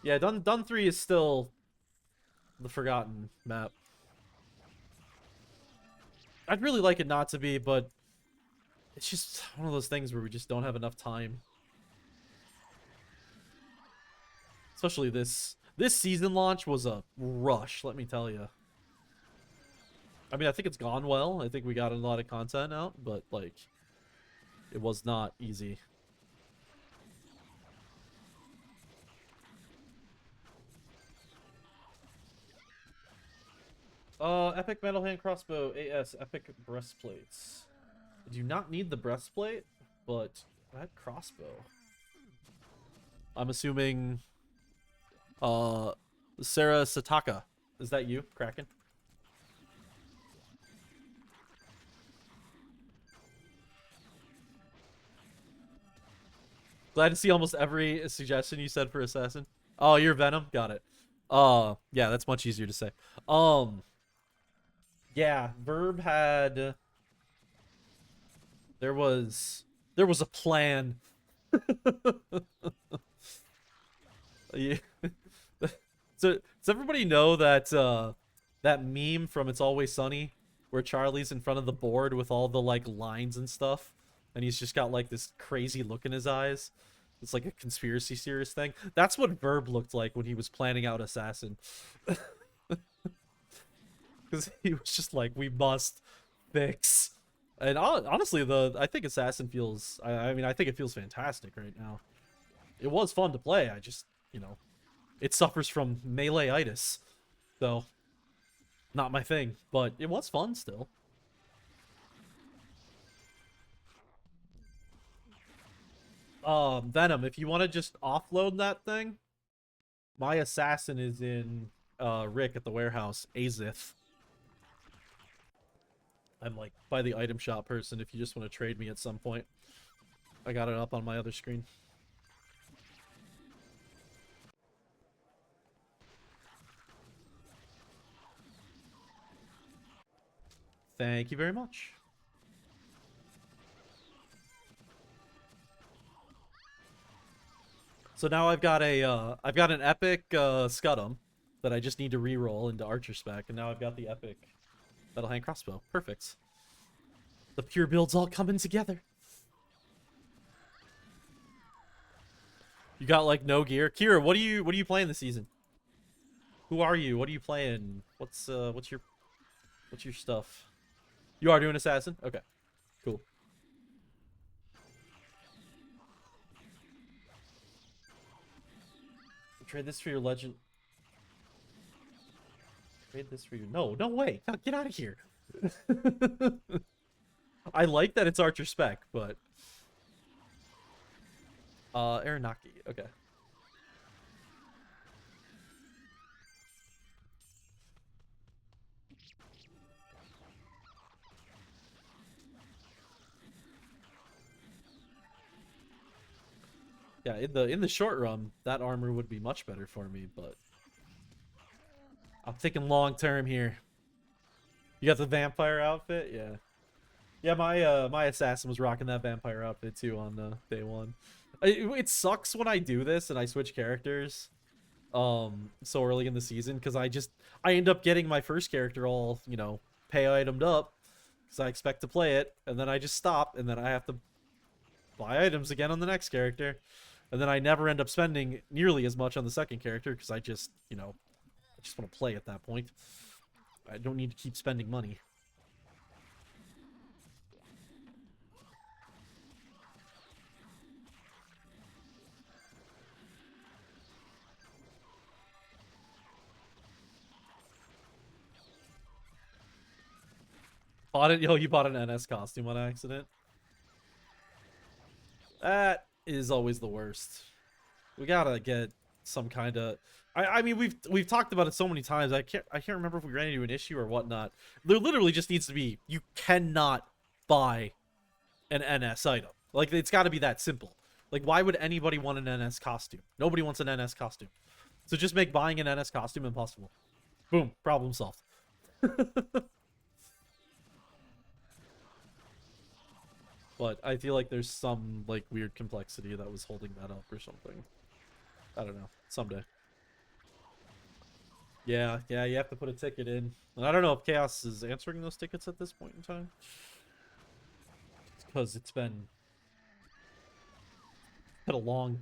Yeah, done 3 is still the forgotten map. I'd really like it not to be, but it's just one of those things where we just don't have enough time. Especially this season launch was a rush, let me tell you. I mean, I think it's gone well. I think we got a lot of content out, but like it was not easy. Epic metal hand crossbow AS epic breastplates. I do not need the breastplate, but that crossbow. I'm assuming Sarah Sataka. Is that you, Kraken? Glad to see almost every suggestion you said for assassin. Oh, you're Venom? Got it. Yeah, that's much easier to say. Yeah, Verb had there was a plan. Yeah. So does everybody know that that meme from It's Always Sunny where Charlie's in front of the board with all the like lines and stuff and he's just got like this crazy look in his eyes? It's like a conspiracy theorist thing. That's what Verb looked like when he was planning out Assassin. Because he was just like, we must fix. And honestly, I think Assassin feels. I mean, I think it feels fantastic right now. It was fun to play. I just, it suffers from melee-itis, so not my thing. But it was fun still. Venom, if you want to just offload that thing, my assassin is in Rick at the warehouse, Azith. I'm like by the item shop person if you just want to trade me at some point. I got it up on my other screen. Thank you very much. So now I've got an epic Scudum that I just need to re-roll into Archer spec, and now I've got the epic Metal Hand Crossbow. Perfect. The pure build's all coming together. You got like no gear. Kira, what are you playing this season? Who are you? What are you playing? What's your stuff? You are doing assassin? Okay. Cool. Trade this for your legend. Trade this for you. No way. No, get out of here. I like that it's Archer spec, but Aranaki. Okay. Yeah, in the short run, that armor would be much better for me, but I'm thinking long term here. You got the vampire outfit? Yeah. Yeah, my assassin was rocking that vampire outfit too on day one. It sucks when I do this and I switch characters so early in the season, because I end up getting my first character all, you know, pay itemed up because I expect to play it, and then I just stop, and then I have to buy items again on the next character, and then I never end up spending nearly as much on the second character because I just, you know, I just want to play at that point. I don't need to keep spending money. Bought it. Yo, you bought an NS costume on accident. That is always the worst. We gotta get some kind of. I mean, we've talked about it so many times. I can't remember if we ran into an issue or whatnot. There literally just needs to be, you cannot buy an NS item. Like, it's got to be that simple. Like, why would anybody want an NS costume? Nobody wants an NS costume. So just make buying an NS costume impossible. Boom, problem solved. But I feel like there's some, like, weird complexity that was holding that up or something. I don't know. Someday. Yeah, you have to put a ticket in. And I don't know if Chaos is answering those tickets at this point in time. Because it's been a long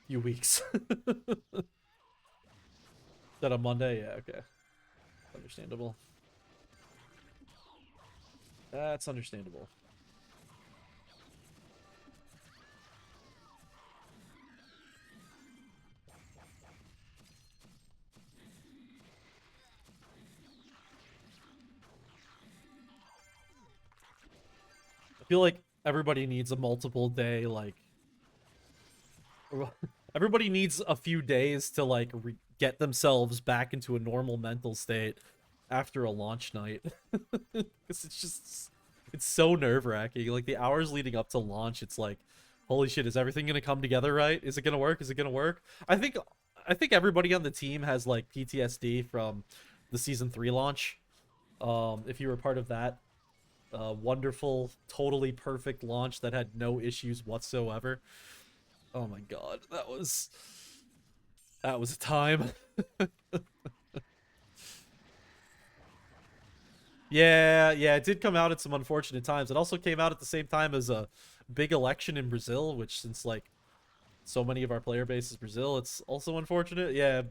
few weeks. Is that on Monday? Yeah, okay. Understandable. That's understandable. I feel like everybody needs a multiple day, like... Everybody needs a few days to, like, get themselves back into a normal mental state after a launch night. Because it's just... It's so nerve-wracking. Like, the hours leading up to launch, it's like, holy shit, is everything gonna come together right? Is it gonna work? Is it gonna work? I think everybody on the team has, like, PTSD from the Season 3 launch. If you were part of that wonderful, totally perfect launch that had no issues whatsoever. Oh my god, that was a time. Yeah, it did come out at some unfortunate times. It also came out at the same time as a big election in Brazil, which, since, like, so many of our player base is Brazil, it's also unfortunate. Yeah,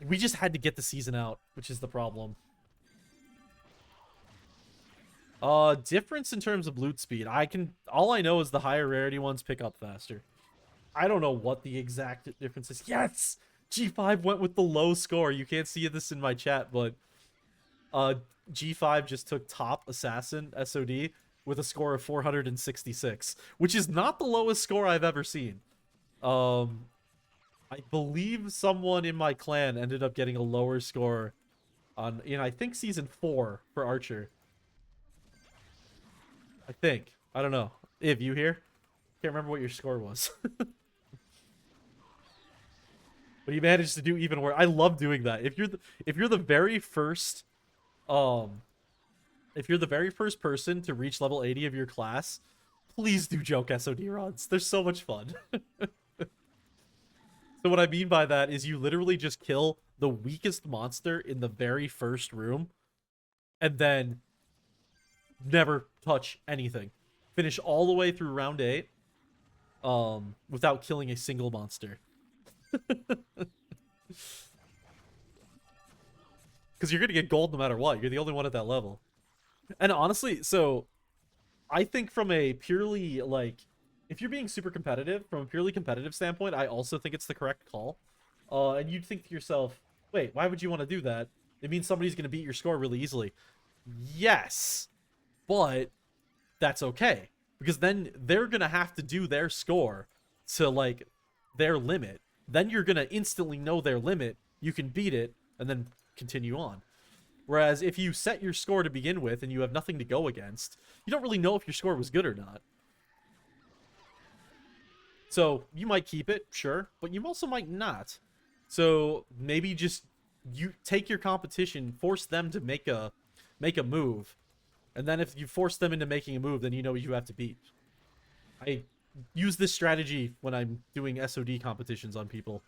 we just had to get the season out, which is the problem. Difference in terms of loot speed. All I know is the higher rarity ones pick up faster. I don't know what the exact difference is. Yes! G5 went with the low score. You can't see this in my chat, but G5 just took top assassin SOD with a score of 466, which is not the lowest score I've ever seen. I believe someone in my clan ended up getting a lower score on, I think season 4 for Archer. I think. I don't know. If you here? Can't remember what your score was. But you managed to do even worse. I love doing that. If you're the very first if you're the very first person to reach level 80 of your class, please do joke SOD runs. They're so much fun. So what I mean by that is you literally just kill the weakest monster in the very first room and then never touch anything. Finish all the way through round 8 without killing a single monster. Because you're going to get gold no matter what. You're the only one at that level. And honestly, so I think from a purely, like, if you're being super competitive, from a purely competitive standpoint, I also think it's the correct call. And you'd think to yourself, wait, why would you want to do that? It means somebody's going to beat your score really easily. Yes, but that's okay. Because then they're going to have to do their score to, like, their limit. Then you're going to instantly know their limit. You can beat it, and then continue on. Whereas if you set your score to begin with and you have nothing to go against, you don't really know if your score was good or not. So you might keep it, sure, but you also might not. So maybe just you take your competition, force them to make a move, and then if you force them into making a move, then you know you have to beat. I use this strategy when I'm doing SOD competitions on people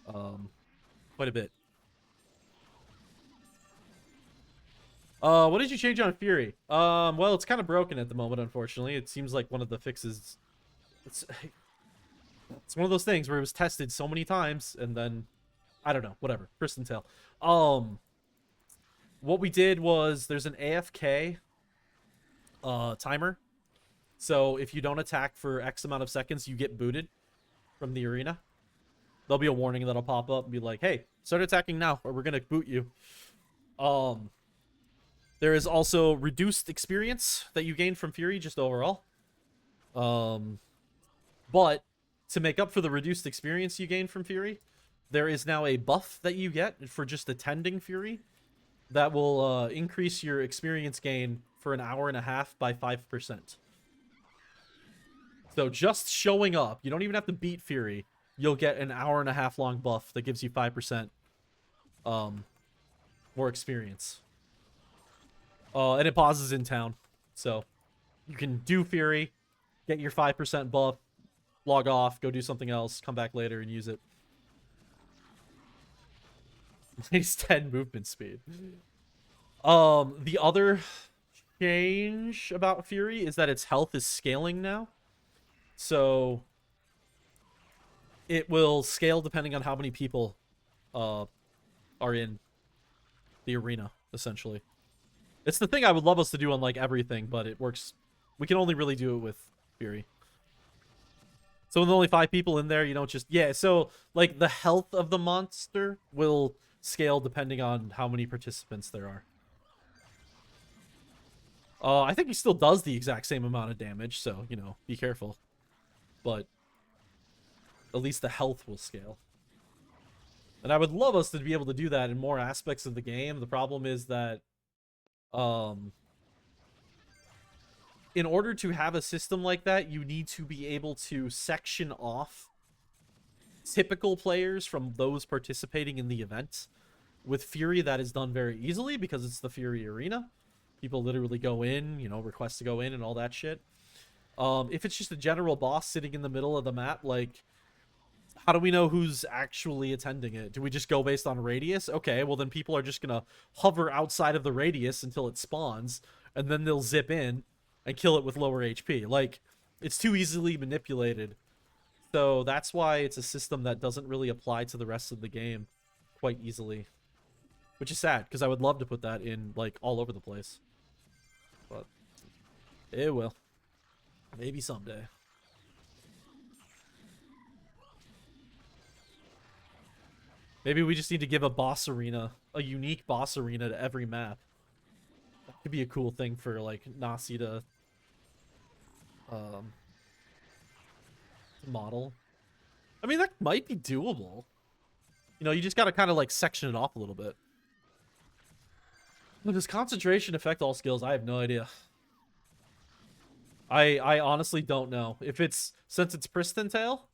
quite a bit. What did you change on Fury? Well, it's kind of broken at the moment, unfortunately. It seems like one of the fixes... It's one of those things where it was tested so many times, and then... I don't know, whatever. Pristontale. What we did was, there's an AFK timer. So, if you don't attack for X amount of seconds, you get booted from the arena. There'll be a warning that'll pop up and be like, hey, start attacking now, or we're gonna boot you. There is also reduced experience that you gain from Fury, just overall. But to make up for the reduced experience you gain from Fury, there is now a buff that you get for just attending Fury that will increase your experience gain for an hour and a half by 5%. So just showing up, you don't even have to beat Fury, you'll get an hour and a half long buff that gives you 5% more experience. And it pauses in town. So you can do Fury, get your 5% buff, log off, go do something else, come back later and use it. It's 10 movement speed. The other change about Fury is that its health is scaling now. So it will scale depending on how many people are in the arena, essentially. It's the thing I would love us to do on, like, everything, but it works. We can only really do it with Fury. So with only 5 people in there, you don't just... Yeah, so, like, the health of the monster will scale depending on how many participants there are. I think he still does the exact same amount of damage, so, you know, be careful. But at least the health will scale. And I would love us to be able to do that in more aspects of the game. The problem is that in order to have a system like that, you need to be able to section off typical players from those participating in the event. With Fury, that is done very easily because it's the Fury Arena. People literally go in, you know, request to go in and all that shit. If it's just a general boss sitting in the middle of the map, like, how do we know who's actually attending it? Do we just go based on radius? Okay, well then people are just gonna hover outside of the radius until it spawns, and then they'll zip in and kill it with lower HP. Like, it's too easily manipulated. So that's why it's a system that doesn't really apply to the rest of the game quite easily. Which is sad, because I would love to put that in, like, all over the place. But it will. Maybe someday. Maybe we just need to give a boss arena, a unique boss arena to every map. That could be a cool thing for, like, Nasi to model. I mean, that might be doable. You know, you just gotta kind of, like, section it off a little bit. Does concentration affect all skills? I have no idea. I honestly don't know. If it's... Since it's Pristontale,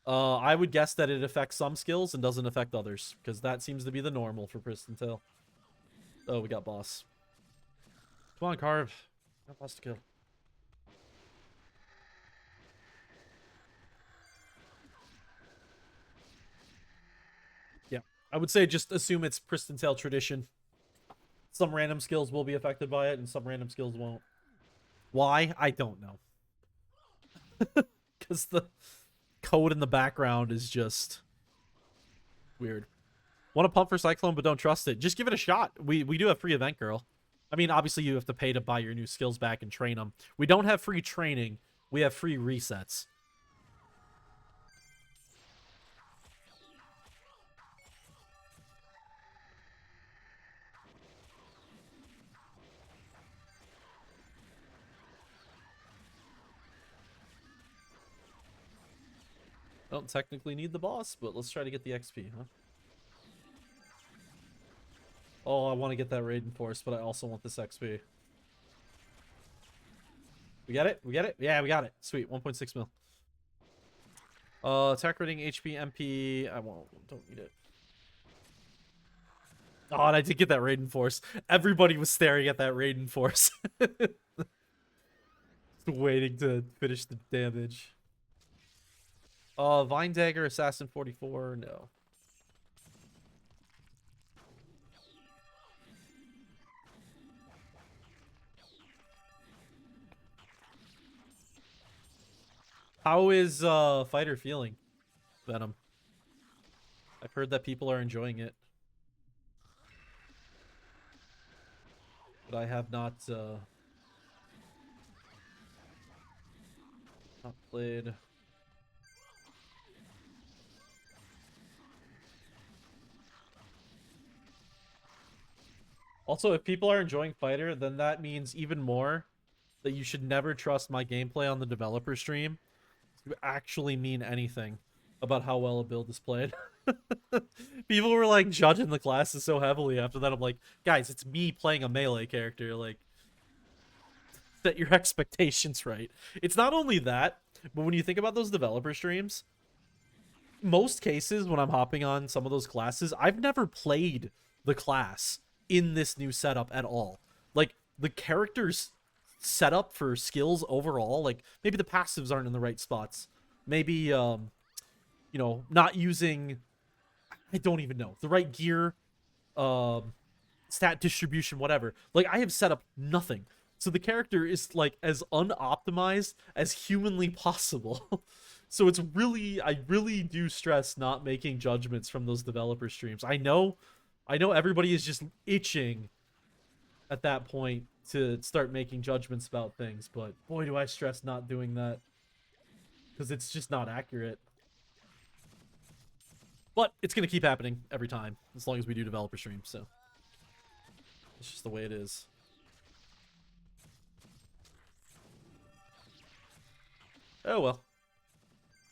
I would guess that it affects some skills and doesn't affect others. Because that seems to be the normal for Pristontale. Oh, we got boss. Come on, Carve. Not lost to kill. Yeah. I would say just assume it's Pristontale tradition. Some random skills will be affected by it, and some random skills won't. Why? I don't know. Because the code in the background is just weird. Want to pump for Cyclone, but don't trust it. Just give it a shot. We do have free event, girl. I mean, obviously you have to pay to buy your new skills back and train them. We don't have free training. We have free resets. Don't technically need the boss, but let's try to get the XP, huh? Oh, I want to get that Raiden Force, but I also want this XP. We get it? We get it? Yeah, we got it. Sweet, 1.6 mil. Attack rating, HP, MP. I won't. Don't need it. Oh, and I did get that Raiden Force. Everybody was staring at that Raiden Force. Waiting to finish the damage. Vine Dagger, Assassin 44. No. How is Fighter feeling, Venom? I've heard that people are enjoying it, but I have not played. Also, if people are enjoying Fighter, then that means even more that you should never trust my gameplay on the developer stream to actually mean anything about how well a build is played. People were like judging the classes so heavily after that. I'm like, guys, it's me playing a melee character. Like, set your expectations right. It's not only that, but when you think about those developer streams, most cases when I'm hopping on some of those classes, I've never played the class in this new setup at all. Like, the characters setup for skills overall, like maybe the passives aren't in the right spots, maybe you know, not using, I don't even know, the right gear, stat distribution, whatever. Like, I have set up nothing, so the character is like as unoptimized as humanly possible. So it's really, I really do stress not making judgments from those developer streams. I know everybody is just itching at that point to start making judgments about things, but boy, do I stress not doing that, because it's just not accurate. But it's going to keep happening every time, as long as we do developer streams, so it's just the way it is. Oh well.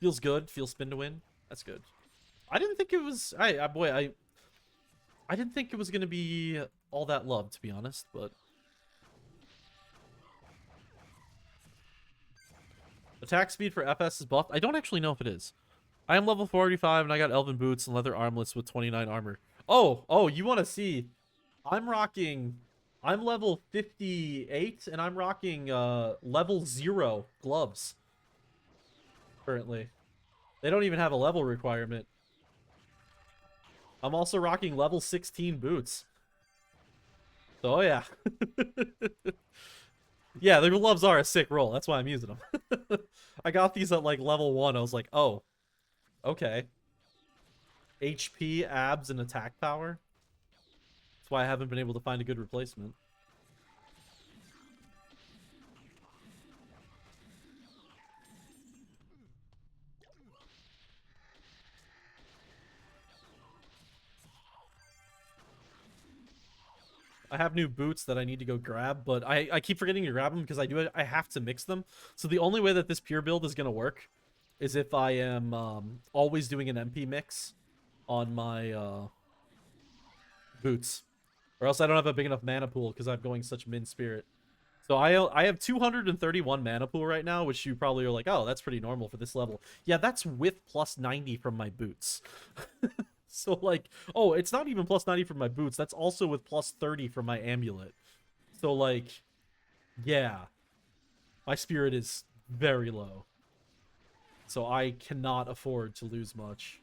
Feels good. Feels spin to win. That's good. I didn't think it was... I didn't think it was going to be all that loved, to be honest, but... Attack speed for FS is buffed. I don't actually know if it is. I am level 45 and I got elven boots and leather armlets with 29 armor. Oh, you want to see? I'm level 58 and I'm rocking level 0 gloves. Currently. They don't even have a level requirement. I'm also rocking level 16 boots. So, oh yeah. Yeah, the gloves are a sick roll. That's why I'm using them. I got these at like level 1. I was like, oh, okay. HP, abs, and attack power. That's why I haven't been able to find a good replacement. I have new boots that I need to go grab, but I keep forgetting to grab them because I have to mix them. So the only way that this pure build is going to work is if I am always doing an MP mix on my boots. Or else I don't have a big enough mana pool because I'm going such min spirit. So I have 231 mana pool right now, which you probably are like, oh, that's pretty normal for this level. Yeah, that's with plus 90 from my boots. So, like, oh, it's not even plus 90 from my boots. That's also with plus 30 from my amulet. So, like, Yeah. My spirit is very low. So I cannot afford to lose much.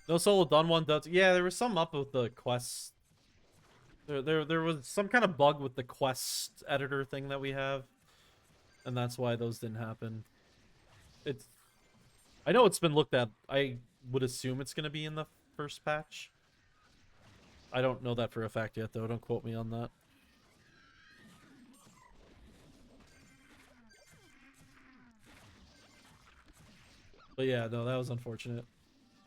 No solo done one does. Yeah, there was some up with the quest. There was some kind of bug with the quest editor thing that we have, and that's why those didn't happen. It's I know it's been looked at. I would assume it's gonna be in the first patch. I don't know that for a fact yet, though. Don't quote me on that. But yeah, no, that was unfortunate.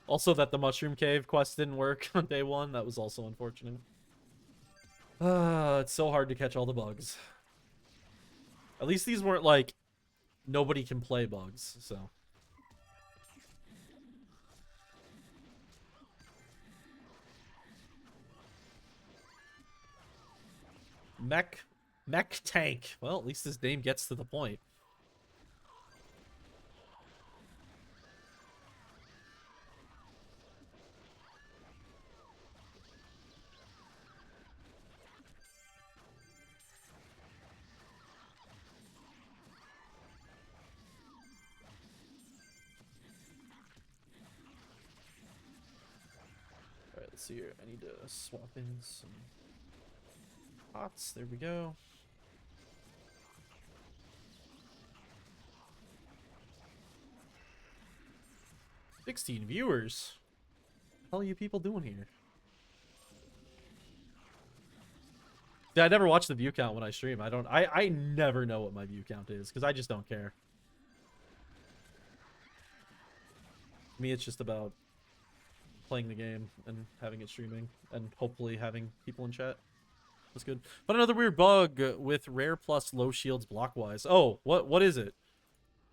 Also, that the Mushroom Cave quest didn't work on day one. That was also unfortunate. It's so hard to catch all the bugs. At least these weren't like nobody can play bugs, so. Mech tank. Well, at least his name gets to the point. Alright, let's see here. I need to swap in some pots. There we go. $16 viewers. What the hell are you people doing here? Yeah, I never watch the view count when I stream. I never know what my view count is because I just don't care. To me, it's just about playing the game and having it streaming and hopefully having people in chat. That's good. But another weird bug with rare plus low shields blockwise. Oh, what is it?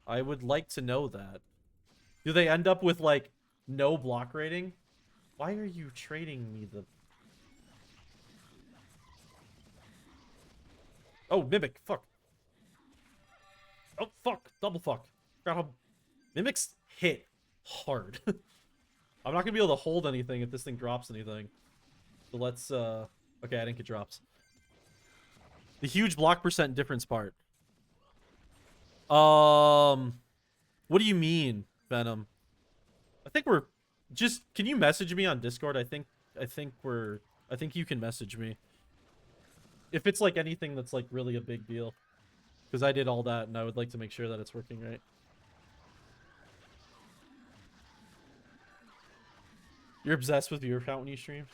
I would like to know that. Do they end up with like no block rating? Why are you trading me the... Oh, Mimic. Fuck. Oh, fuck. Double fuck. Forgot how... Mimics hit hard. I'm not gonna be able to hold anything if this thing drops anything. So let's, okay, I didn't get drops. The huge block percent difference part. What do you mean, Venom? I think we're... Just, can you message me on Discord? I think you can message me. If it's like anything that's like really a big deal. Because I did all that and I would like to make sure that it's working right. You're obsessed with viewer count when you stream?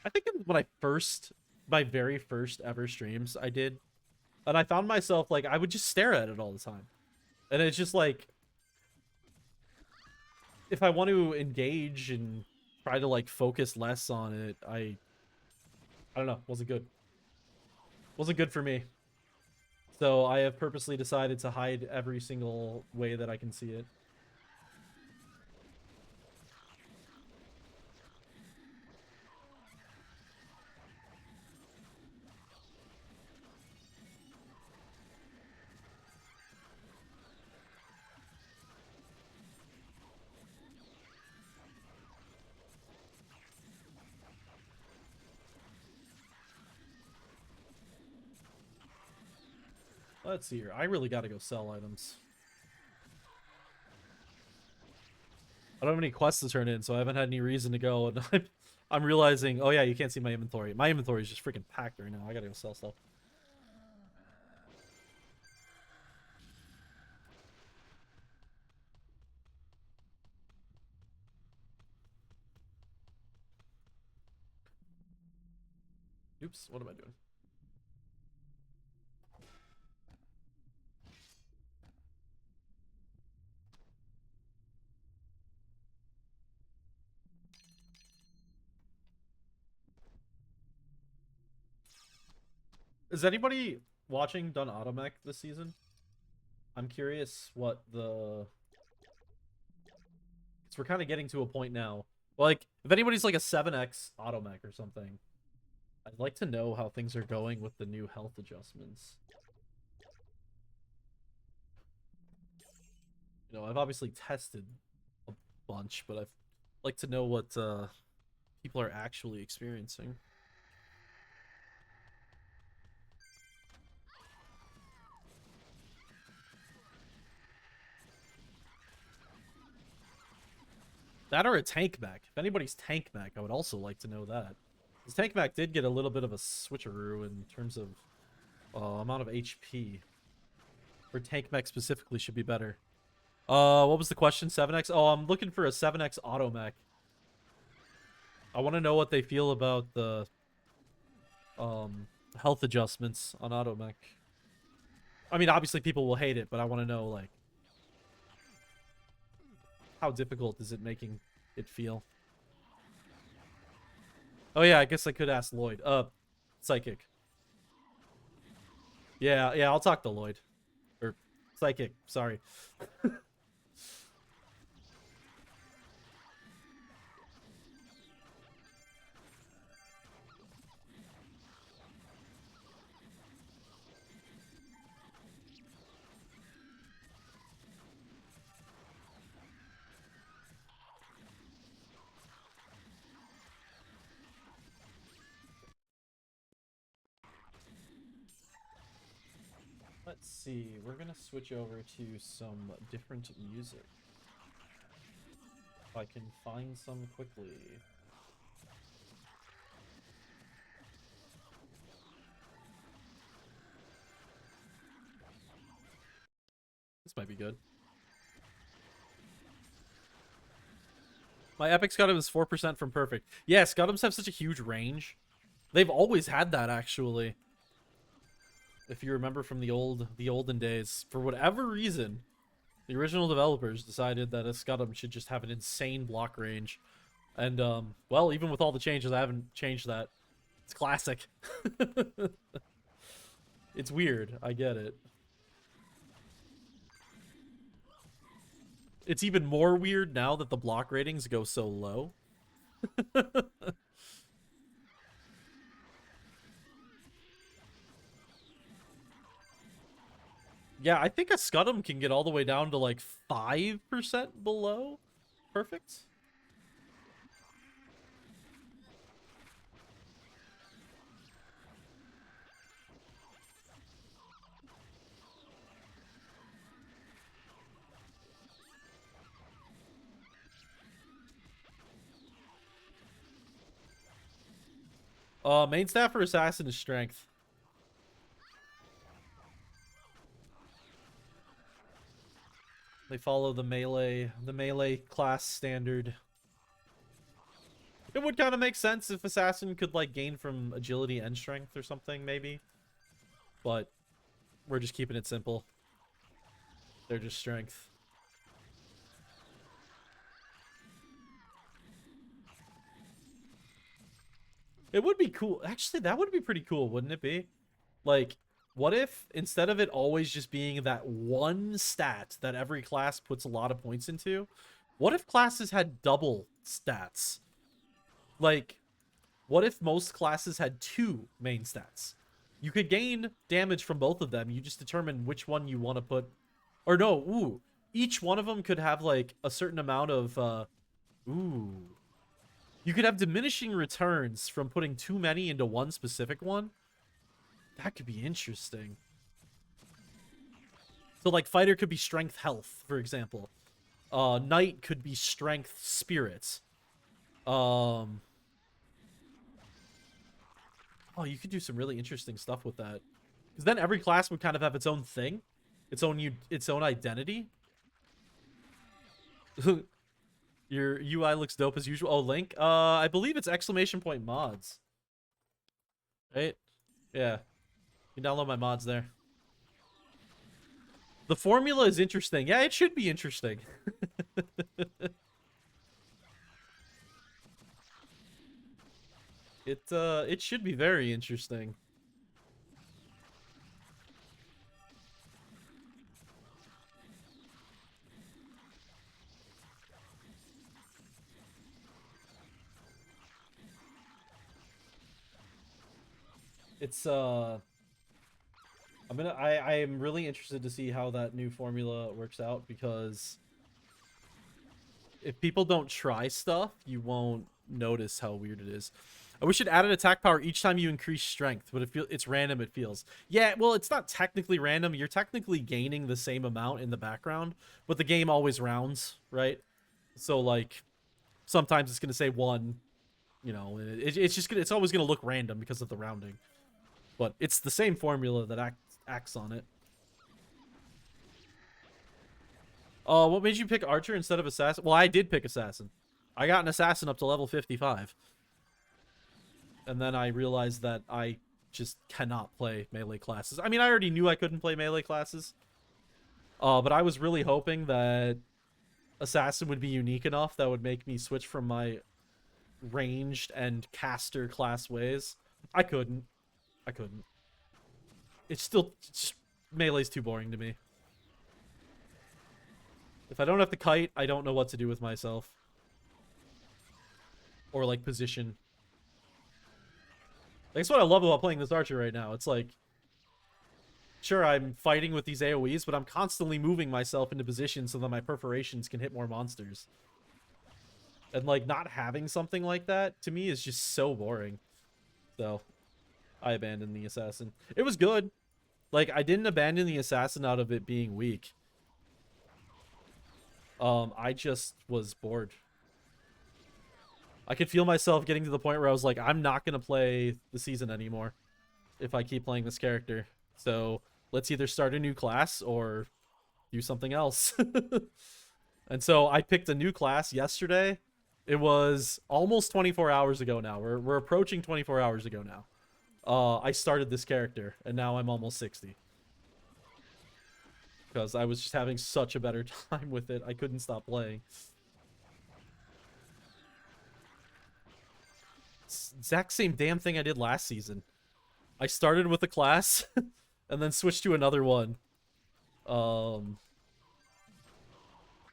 I think when my very first ever streams I did, and I found myself like, I would just stare at it all the time. And it's just like, if I want to engage and try to like focus less on it, I don't know, wasn't good. Wasn't good for me. So I have purposely decided to hide every single way that I can see it. Let's see here. I really got to go sell items. I don't have any quests to turn in, so I haven't had any reason to go. And I'm realizing, oh yeah, you can't see my inventory. My inventory is just freaking packed right now. I gotta go sell stuff. Oops, what am I doing? Is anybody watching done automech this season. I'm curious what the... So we're kind of getting to a point now. Like, if anybody's like a 7x automech or something, I'd like to know how things are going with the new health adjustments. You know, I've obviously tested a bunch, but I'd like to know what people are actually experiencing. That or a tank mech. If anybody's tank mech, I would also like to know that. This tank mech did get a little bit of a switcheroo in terms of amount of HP. For tank mech specifically should be better. What was the question? 7x? Oh, I'm looking for a 7x auto mech. I want to know what they feel about the health adjustments on auto mech. I mean, obviously people will hate it, but I want to know, like, how difficult is it making it feel? Oh yeah, I guess I could ask Lloyd. Psychic. Yeah, I'll talk to Lloyd. Or Psychic, sorry. Let's see, we're gonna switch over to some different music. If I can find some quickly. This might be good. My epic Scudum is 4% from perfect. Yeah, Scudums have such a huge range. They've always had that, actually. If you remember from the olden days. For whatever reason, the original developers decided that a Scudum should just have an insane block range. And, well, even with all the changes, I haven't changed that. It's classic. It's weird. I get it. It's even more weird now that the block ratings go so low. Yeah, I think a Scudum can get all the way down to like 5% below perfect. Main staff for assassin is strength. They follow the melee class standard. It would kind of make sense if assassin could like gain from agility and strength or something, maybe. But we're just keeping it simple. They're just strength. It would be cool. Actually, that would be pretty cool, wouldn't it be? Like, what if instead of it always just being that one stat that every class puts a lot of points into, what if classes had double stats? Like, what if most classes had two main stats? You could gain damage from both of them. You just determine which one you want to put. Or no, ooh. Each one of them could have, like, a certain amount of, ooh. You could have diminishing returns from putting too many into one specific one. That could be interesting. So, like, fighter could be strength health, for example. Knight could be strength spirits. Oh, you could do some really interesting stuff with that. Because then every class would kind of have its own thing. Its own identity. Your UI looks dope as usual. Oh, Link? I believe it's exclamation point mods. Right? Yeah. You can download my mods there. The formula is interesting. Yeah, it should be interesting. It should be very interesting. It's I am really interested to see how that new formula works out, because if people don't try stuff, you won't notice how weird it is. I wish it added attack power each time you increase strength, but it's random, it feels. Yeah, well, it's not technically random. You're technically gaining the same amount in the background, but the game always rounds, right? So, like, sometimes it's going to say 1, you know, it's always going to look random because of the rounding. But it's the same formula that acts on it. What made you pick Archer instead of Assassin? Well, I did pick Assassin. I got an Assassin up to level 55. And then I realized that I just cannot play melee classes. I mean, I already knew I couldn't play melee classes. But I was really hoping that Assassin would be unique enough that would make me switch from my ranged and caster class ways. I couldn't. It's just melee's too boring to me. If I don't have to kite, I don't know what to do with myself. Or, like, position. That's what I love about playing this Archer right now. It's like, sure, I'm fighting with these AoEs, but I'm constantly moving myself into position so that my perforations can hit more monsters. And, like, not having something like that, to me, is just so boring. So, I abandoned the Assassin. It was good. Like, I didn't abandon the Assassin out of it being weak. I just was bored. I could feel myself getting to the point where I was like, I'm not going to play the season anymore if I keep playing this character. So let's either start a new class or do something else. And so I picked a new class yesterday. It was almost 24 hours ago now. We're approaching 24 hours ago now. I started this character, and now I'm almost 60. Because I was just having such a better time with it. I couldn't stop playing. Exact same damn thing I did last season. I started with a class and then switched to another one.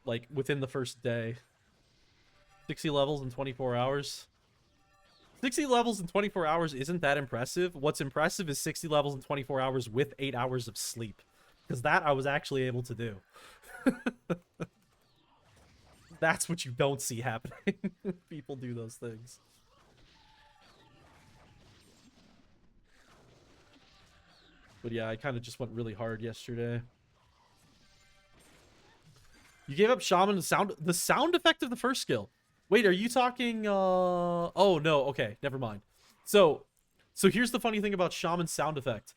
Like within the first day. 60 levels in 24 hours. 60 levels in 24 hours isn't that impressive. What's impressive is 60 levels in 24 hours with 8 hours of sleep. Because that I was actually able to do. That's what you don't see happening. People do those things. But yeah, I kind of just went really hard yesterday. You gave up Shaman the sound effect of the first skill. Wait, are you talking oh no, okay, never mind. So here's the funny thing about Shaman's sound effect.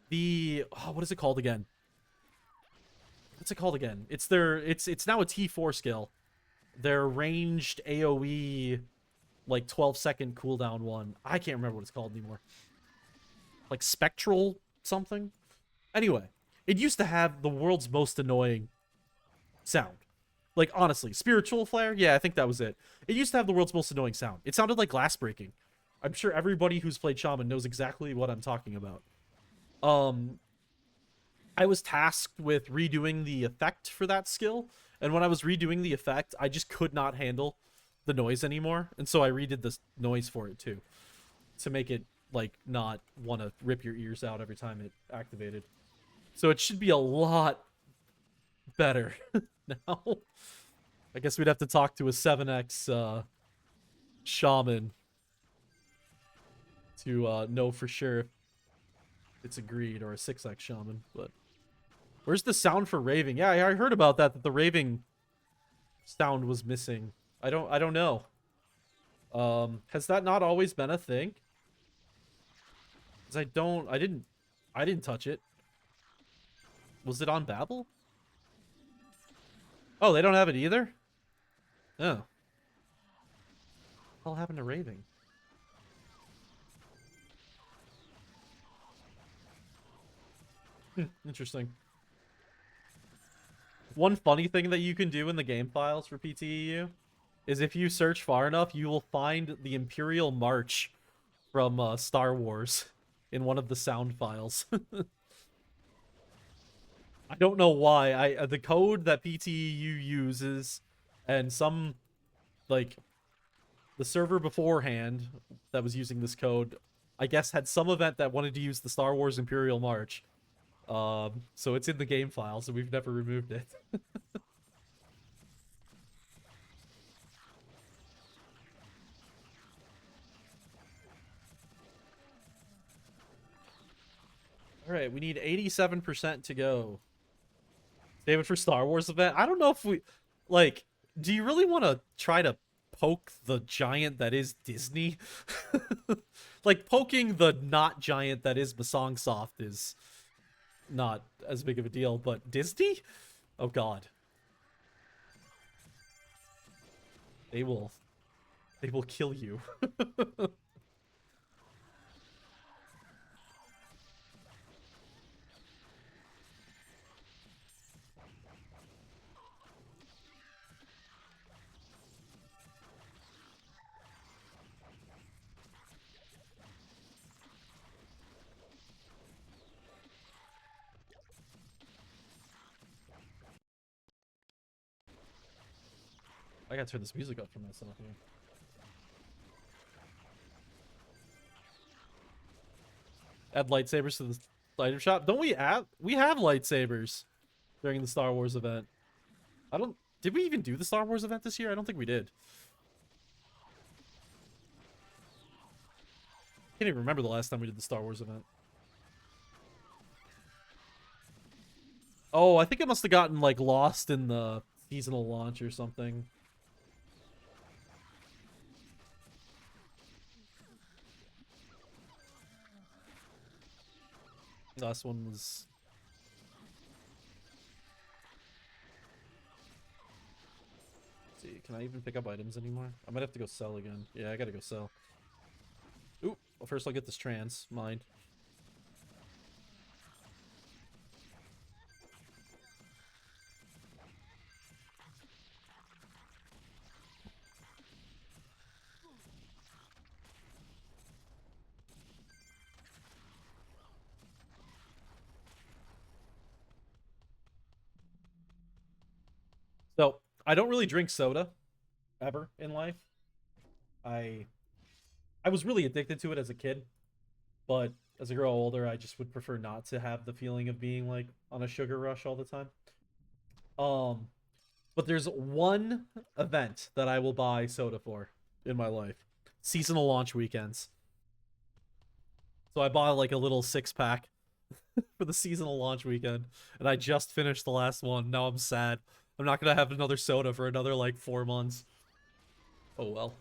What is it called again? What's it called again? It's now a T4 skill. Their ranged AoE like 12-second cooldown one. I can't remember what it's called anymore. Like spectral something. Anyway, it used to have the world's most annoying sound. Like, honestly, spiritual flare? Yeah, I think that was it. It used to have the world's most annoying sound. It sounded like glass breaking. I'm sure everybody who's played Shaman knows exactly what I'm talking about. I was tasked with redoing the effect for that skill, and when I was redoing the effect, I just could not handle the noise anymore, and so I redid the noise for it too, to make it like not want to rip your ears out every time it activated. So it should be a lot better now. I guess we'd have to talk to a 7x shaman to know for sure if it's agreed, or a 6x shaman. But where's the sound for raving? Yeah, I heard about that the raving sound was missing. I don't know. Has that not always been a thing? Because I didn't touch it. Was it on Babel? Oh, they don't have it either? Oh. What the hell happened to raving? Interesting. One funny thing that you can do in the game files for PTEU is if you search far enough, you will find the Imperial March from Star Wars in one of the sound files. I don't know why. The code that PTEU uses, and like the server beforehand that was using this code I guess, had some event that wanted to use the Star Wars Imperial March. So it's in the game file, so we've never removed it. All right, we need 87% to go. Save it for Star Wars event. I don't know if we, like, do you really want to try to poke the giant that is Disney? Like, poking the not giant that is Masong Soft is not as big of a deal, but Disney? Oh god. They will kill you. I gotta turn this music up for myself here. Add lightsabers to the item shop. Don't we have lightsabers during the Star Wars event? I don't, did we even do the Star Wars event this year? I don't think we did. Can't even remember the last time we did the Star Wars event. Oh, I think it must have gotten like lost in the seasonal launch or something. Last one was... Let's see, can I even pick up items anymore? I might have to go sell again. Yeah, I gotta go sell. Ooh, well, first I'll get this trans. Mind. So, I don't really drink soda ever in life. I I was really addicted to it as a kid, but as I grow older, I just would prefer not to have the feeling of being like on a sugar rush all the time. Um, but there's one event that I will buy soda for in my life. Seasonal launch weekends. So I bought like a little 6-pack for the seasonal launch weekend, and I just finished the last one. Now I'm sad. I'm not gonna have another soda for another like 4 months. Oh well.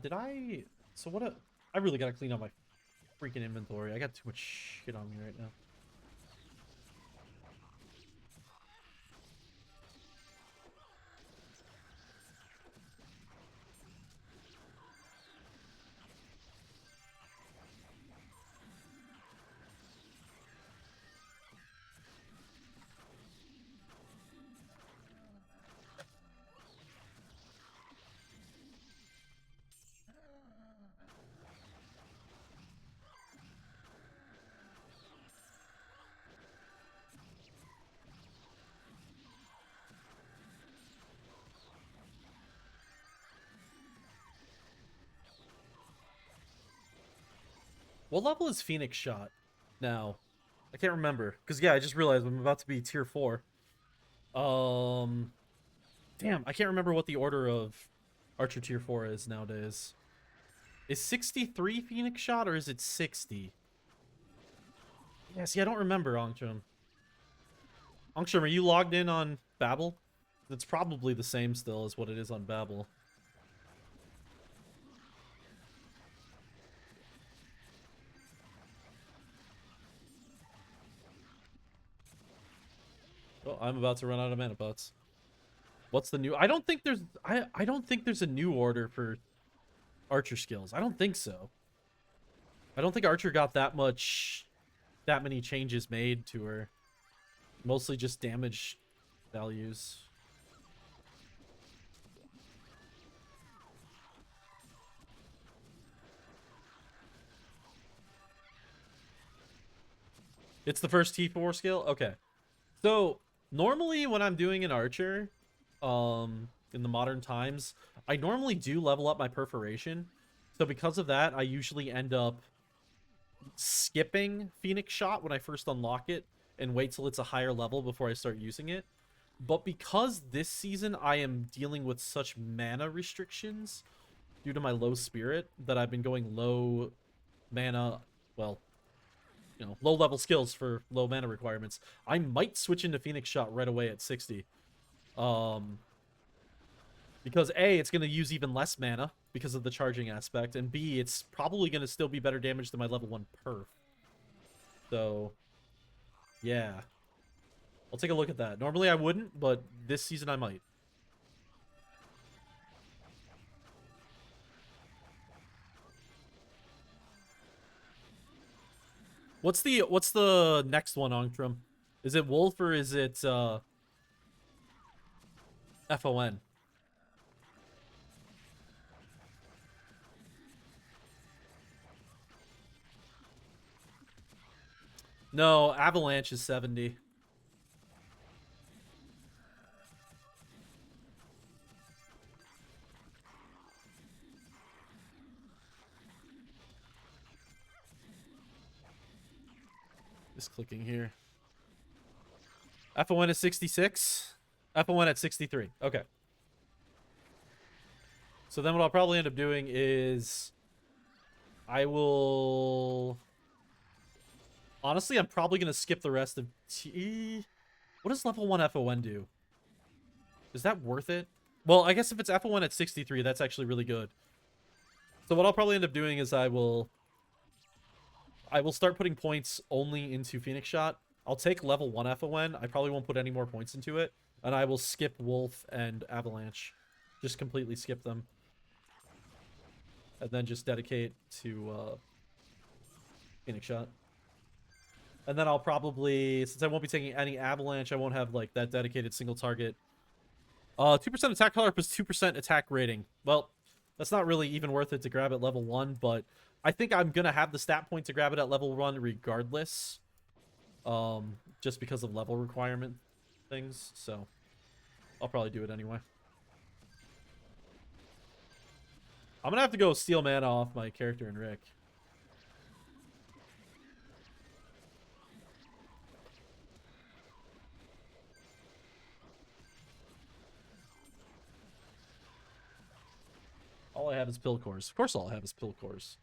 Did I... So what a... I really gotta clean up my freaking inventory. I got too much shit on me right now. What level is Phoenix shot now? I can't remember. Because, yeah, I just realized I'm about to be tier 4. Um... Damn, I can't remember what the order of Archer tier 4 is nowadays. Is 63 Phoenix shot or is it 60? Yeah, see, I don't remember, Angstrom. Angstrom, are you logged in on Babel? It's probably the same still as what it is on Babel. Oh, I'm about to run out of mana pots. What's the new... I don't think there's... I don't think there's a new order for Archer skills. I don't think so. I don't think Archer got that many changes made to her. Mostly just damage values. It's the first T4 skill? Okay. So, normally when I'm doing an archer, in the modern times, I normally do level up my perforation. So because of that, I usually end up skipping Phoenix Shot when I first unlock it and wait till it's a higher level before I start using it. But because this season I am dealing with such mana restrictions due to my low spirit that I've been going low mana, well, you know, low level skills for low mana requirements, I might switch into Phoenix Shot right away at 60. Because A, it's going to use even less mana because of the charging aspect, and B, it's probably going to still be better damage than my level 1 perf. So, yeah. I'll take a look at that. Normally I wouldn't, but this season I might. What's the next one, Ongtrum? Is it Wolf or is it FON? No, Avalanche is 70. Just clicking here. FON is 66. FON at 63. Okay. So then what I'll probably end up doing is I will... Honestly, I'm probably going to skip the rest of T... What does level 1 FON do? Is that worth it? Well, I guess if it's FON at 63, that's actually really good. So what I'll probably end up doing is I will start putting points only into Phoenix Shot. I'll take level 1 FON. I probably won't put any more points into it. And I will skip Wolf and Avalanche. Just completely skip them. And then just dedicate to Phoenix Shot. And then I'll probably, since I won't be taking any Avalanche, I won't have like that dedicated single target. 2% attack color plus 2% attack rating. Well, that's not really even worth it to grab at level 1, but I think I'm going to have the stat point to grab it at level 1 regardless. Just because of level requirement things, so I'll probably do it anyway. I'm going to have to go steal mana off my character and Rick. All I have is pill cores. Of course all I have is pill cores.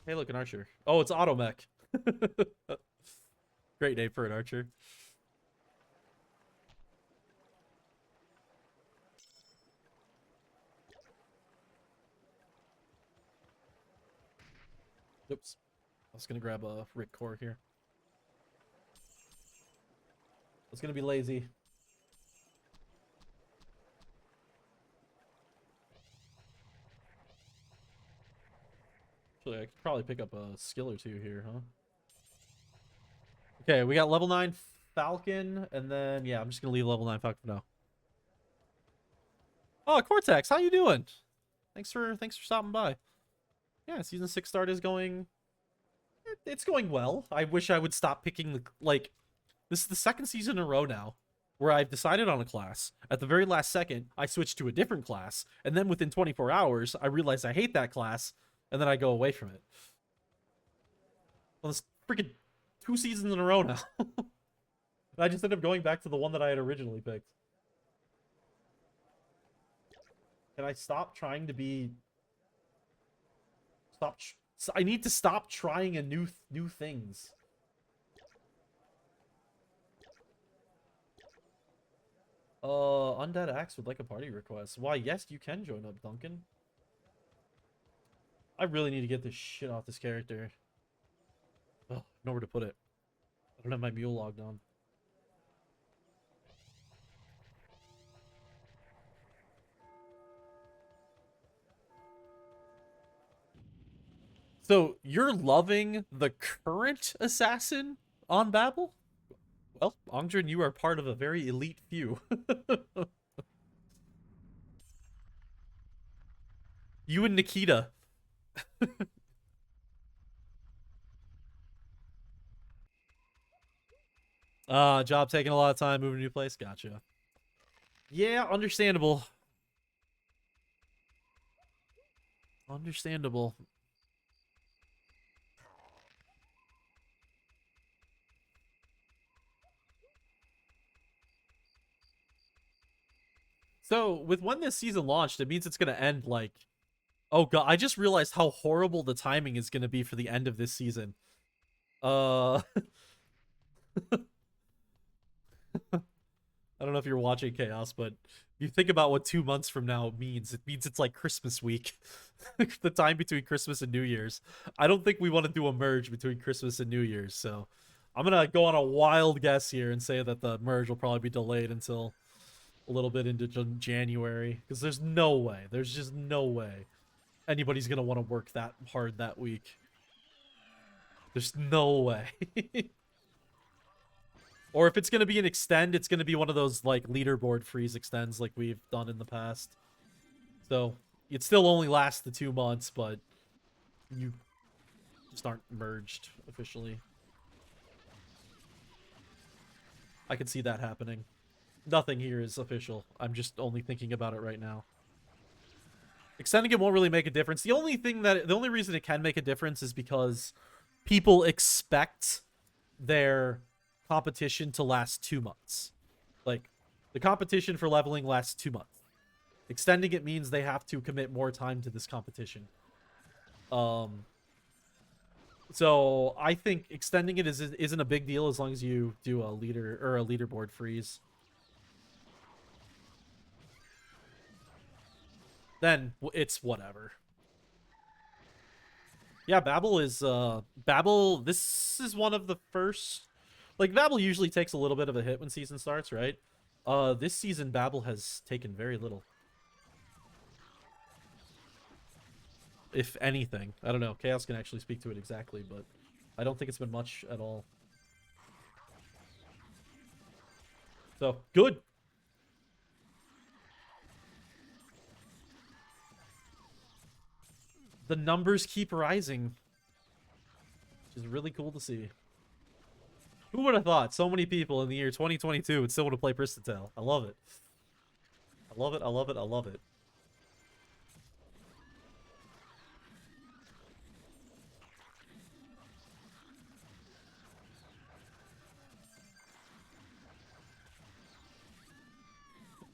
Hey, look, an archer. Oh, it's auto mech. Great name for an archer. Oops. I was going to grab a Rick core here. I was going to be lazy. Actually, I could probably pick up a skill or two here, huh? Okay, we got level 9 Falcon, and then, yeah, I'm just going to leave level 9 Falcon for now. Oh, Cortex, how you doing? Thanks for stopping by. Yeah, season 6 start is going... It's going well. I wish I would stop picking the... Like, this is the second season in a row now where I've decided on a class. At the very last second, I switched to a different class, and then within 24 hours, I realized I hate that class, and then I go away from it. Well, it's freaking 2 seasons in a row now. I just ended up going back to the one that I had originally picked. Can I stop trying to be... I need to stop trying a new things. Undead Axe would like a party request. Why, yes, you can join up, Duncan. I really need to get this shit off this character. Oh, nowhere to put it. I don't have my mule logged on. So you're loving the current assassin on Babel? Well, Ongdrin, you are part of a very elite few. You and Nikita. Job taking a lot of time, moving to a new place. Gotcha. Yeah, understandable. Understandable. So, with when this season launched, it means it's going to end like... Oh god, I just realized how horrible the timing is going to be for the end of this season. Uh... I don't know if you're watching Chaos, but you think about what 2 months from now means. It means it's like Christmas week. The time between Christmas and New Year's. I don't think we want to do a merge between Christmas and New Year's, so I'm gonna go on a wild guess here and say that the merge will probably be delayed until a little bit into January. Because there's just no way anybody's gonna want to work that hard that week. There's no way. Or if it's going to be an extend, it's going to be one of those, like, leaderboard freeze extends like we've done in the past. So, it still only lasts the 2 months, but you just aren't merged officially. I can see that happening. Nothing here is official. I'm just only thinking about it right now. Extending it won't really make a difference. The only reason it can make a difference is because people expect their competition to last 2 months. Like, the competition for leveling lasts 2 months. Extending it means they have to commit more time to this competition. So I think extending it isn't a big deal as long as you do a leaderboard freeze. Then it's whatever. Yeah, Babel, this is one of the first... Like, Babel usually takes a little bit of a hit when season starts, right? This season, Babel has taken very little. If anything. I don't know. Chaos can actually speak to it exactly, but I don't think it's been much at all. So, good. The numbers keep rising. Which is really cool to see. Who would have thought so many people in the year 2022 would still want to play Pristontale? I love it. I love it, I love it, I love it.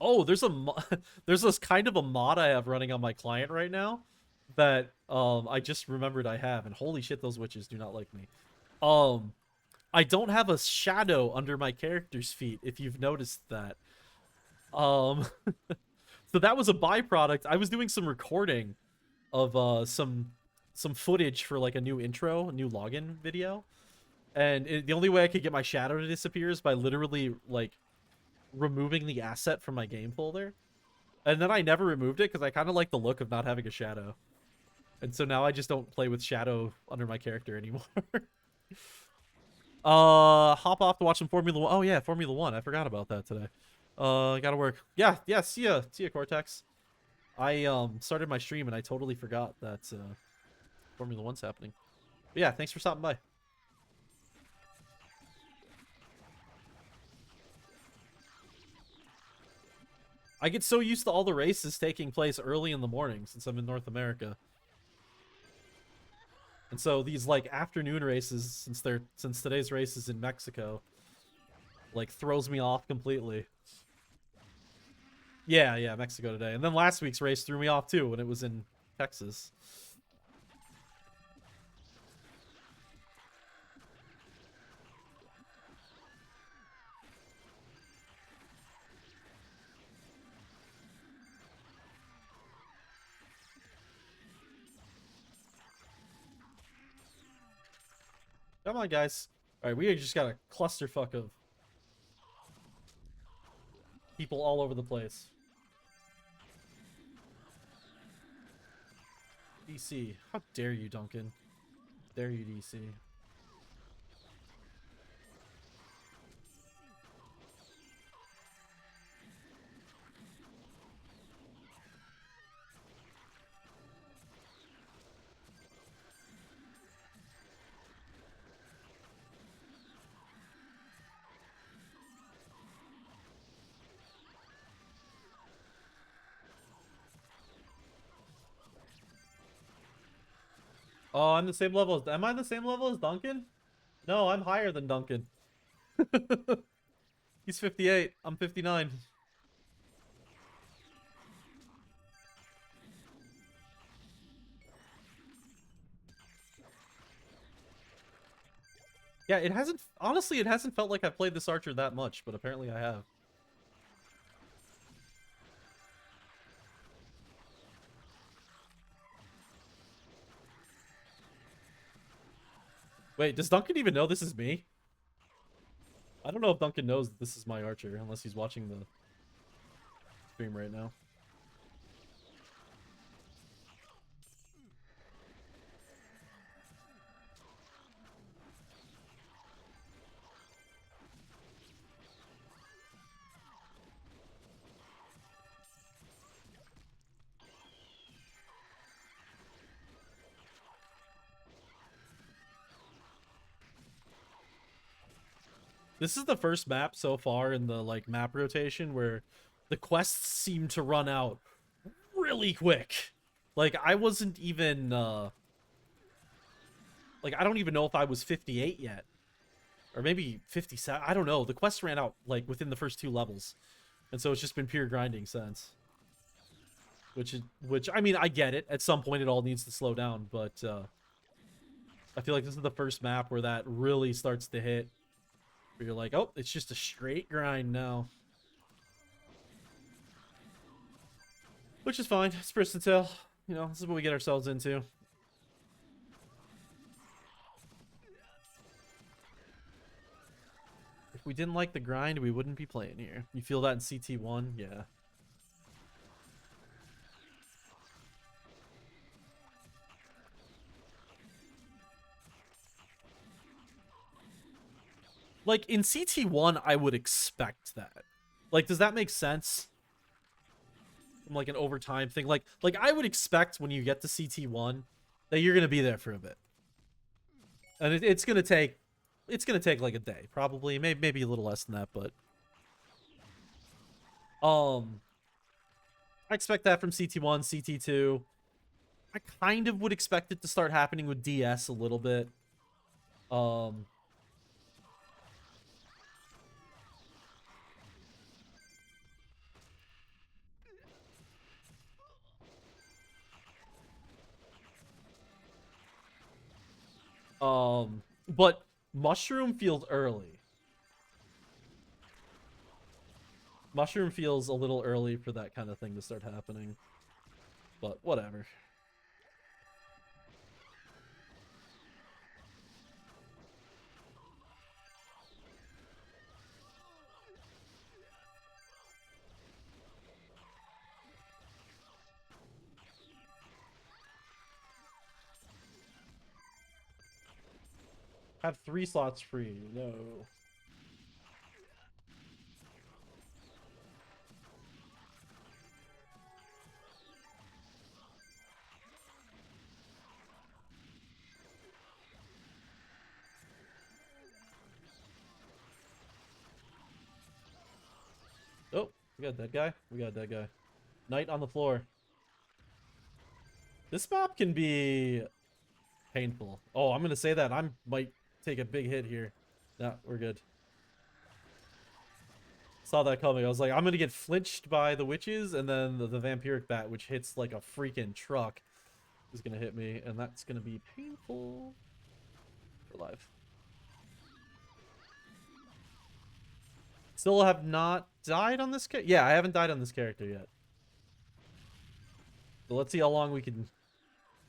Oh, there's this kind of a mod I have running on my client right now that I just remembered I have, and holy shit, those witches do not like me. I don't have a shadow under my character's feet, if you've noticed that. So that was a byproduct. I was doing some recording of some footage for like a new intro, a new login video, and the only way I could get my shadow to disappear is by literally like removing the asset from my game folder. And then I never removed it because I kind of like the look of not having a shadow. And so now I just don't play with shadow under my character anymore. Hop off to watch some Formula 1. Oh yeah, Formula 1. I forgot about that today. Gotta work. Yeah, see ya, Cortex. I started my stream and I totally forgot that Formula 1's happening. But yeah, thanks for stopping by. I get so used to all the races taking place early in the morning since I'm in North America. And so these like afternoon races, since today's race is in Mexico, like throws me off completely. Yeah, Mexico today. And then last week's race threw me off too when it was in Texas. Come on, guys. All right, we just got a clusterfuck of people all over the place. DC, how dare you, Duncan? dare you, DC? Oh, I'm the same level as... Am I the same level as Duncan? No, I'm higher than Duncan. He's 58. I'm 59. Yeah, it hasn't... Honestly, it hasn't felt like I've played this archer that much, but apparently I have. Wait, does Duncan even know this is me? I don't know if Duncan knows that this is my archer, unless he's watching the stream right now. This is the first map so far in the, like, map rotation where the quests seem to run out really quick. Like, I wasn't even, like, I don't even know if I was 58 yet. Or maybe 57. I don't know. The quest ran out, like, within the first 2 levels. And so it's just been pure grinding since. Which, I mean, I get it. At some point, it all needs to slow down. But, I feel like this is the first map where that really starts to hit. Where you're like, oh, it's just a straight grind now. Which is fine. It's Pristontale. You know, this is what we get ourselves into. If we didn't like the grind, we wouldn't be playing here. You feel that in CT1? Yeah. Like, in CT1, I would expect that. Like, does that make sense? From, like, an overtime thing. Like I would expect when you get to CT1 that you're going to be there for a bit. And it's going to take... It's going to take, like, a day. Probably. Maybe a little less than that, but... I expect that from CT1, CT2. I kind of would expect it to start happening with DS a little bit. But Mushroom feels early. Mushroom feels a little early for that kind of thing to start happening. But whatever. Have 3 slots free. No. Oh, we got that guy. We got that guy. Knight on the floor. This map can be painful. Oh, I'm going to say that. I might take a big hit here. Nah, we're good. Saw that coming. I was like, I'm going to get flinched by the witches, and then the vampiric bat, which hits like a freaking truck, is going to hit me, and that's going to be painful. We're live. Still have not died on this character? Yeah, I haven't died on this character yet. So let's see how long we can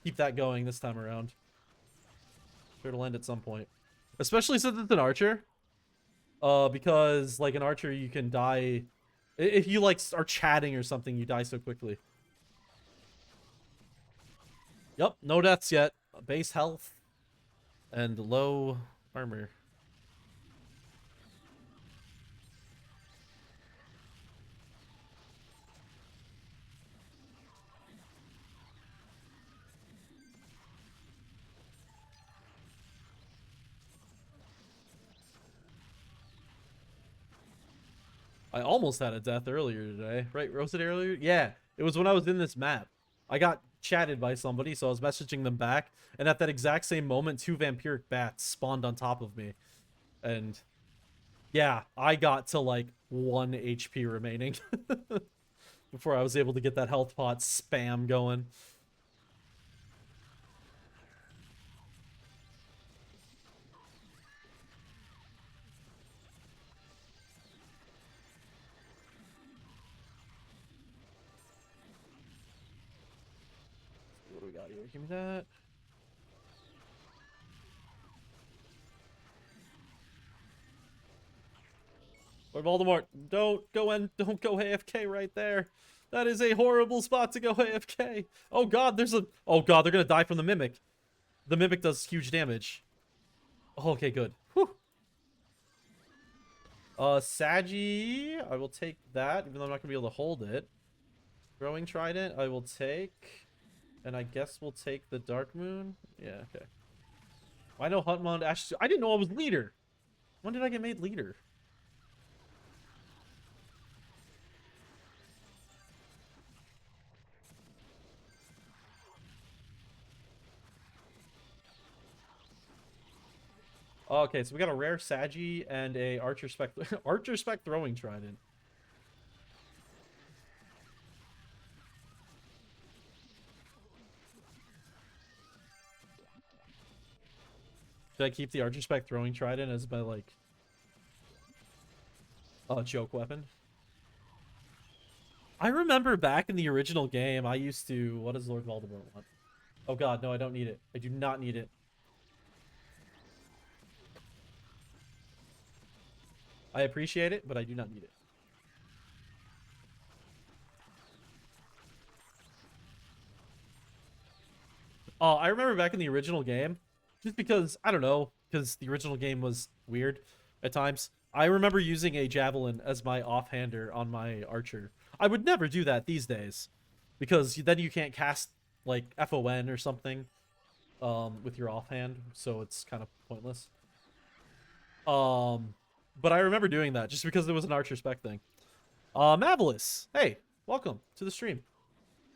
keep that going this time around. Sure, it'll end at some point. Especially since it's an archer. Because, like, an archer, you can die... If you, like, are chatting or something, you die so quickly. Yep, no deaths yet. Base health. And low armor. I almost had a death earlier today. Right, was it earlier? Yeah, it was when I was in this map. I got chatted by somebody, so I was messaging them back, and at that exact same moment, 2 vampiric bats spawned on top of me. And yeah, I got to like 1 HP remaining before I was able to get that health pot spam going. What do we got here? Give me that. Lord Voldemort, don't go AFK right there. That is a horrible spot to go AFK. Oh god, oh god, they're gonna die from the Mimic. The Mimic does huge damage. Oh, okay, good. Whew. Sagi, I will take that, even though I'm not gonna be able to hold it. Throwing Trident, I will take. And I guess we'll take the Dark Moon. Yeah, okay. I know Huntmond Ash. I didn't know I was leader. When did I get made leader? Okay, so we got a rare Sagi and a Archer Spec Archer Spec Throwing Trident. Should I keep the Archer Spec Throwing Trident as my like joke weapon? I remember back in the original game, I used to. What does Lord Voldemort want? Oh god, no, I don't need it. I do not need it. I appreciate it, but I do not need it. Oh, I remember back in the original game, just because, I don't know, because the original game was weird at times. I remember using a javelin as my offhander on my archer. I would never do that these days, because then you can't cast, like, FON or something with your offhand, so it's kind of pointless. But I remember doing that, just because it was an archer spec thing. Mavelis, hey, welcome to the stream.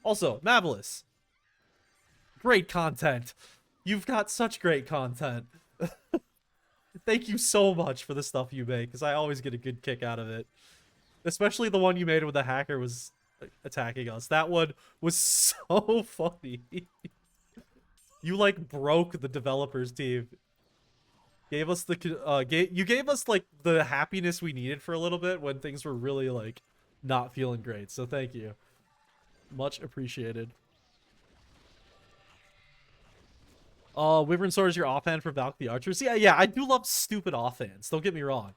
Also, Mavelis, great content. You've got such great content. Thank you so much for the stuff you make, because I always get a good kick out of it. Especially the one you made when the hacker was attacking us. That one was so funny. You like broke the developers team. Gave us the you gave us like the happiness we needed for a little bit when things were really like not feeling great. So thank you. Much appreciated. Wyvern Sword is your offhand for Valk the Archers. Yeah, I do love stupid offhands. Don't get me wrong.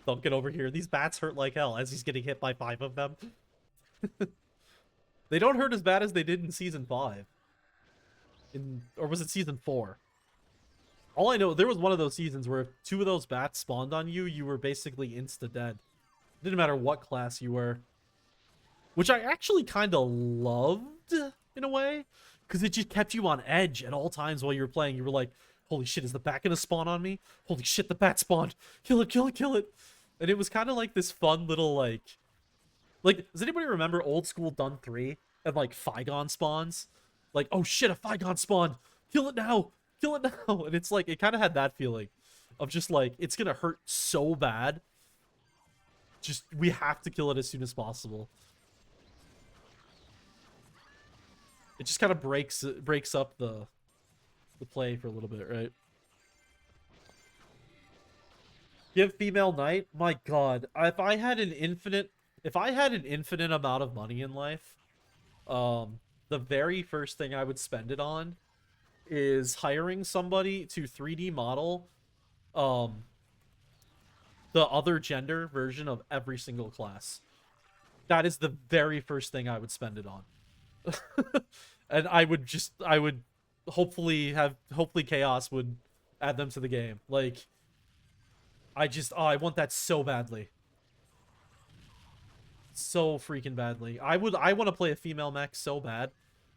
Don't get over here. These bats hurt like hell as he's getting hit by 5 of them. They don't hurt as bad as they did in Season 5. Or was it Season 4? All I know, there was one of those seasons where if 2 of those bats spawned on you, you were basically insta-dead. Didn't matter what class you were. Which I actually kind of loved, in a way. Because it just kept you on edge at all times while you were playing. You were like, holy shit, is the bat gonna spawn on me? Holy shit, the bat spawned. Kill it, kill it, kill it. And it was kind of like this fun little, like, does anybody remember old school Dun 3 and, like, Flygon spawns? Like, oh shit, a Flygon spawned. Kill it now. Kill it now. And it's like, it kind of had that feeling of just like, it's gonna hurt so bad. Just, we have to kill it as soon as possible. It just kind of breaks up the play for a little bit, right? Give female knight? My god. If I had an infinite amount of money in life, the very first thing I would spend it on is hiring somebody to 3D model the other gender version of every single class. That is the very first thing I would spend it on. And I would hopefully Chaos would add them to the game. Like, I want that so badly. So freaking badly. I want to play a female mech so bad.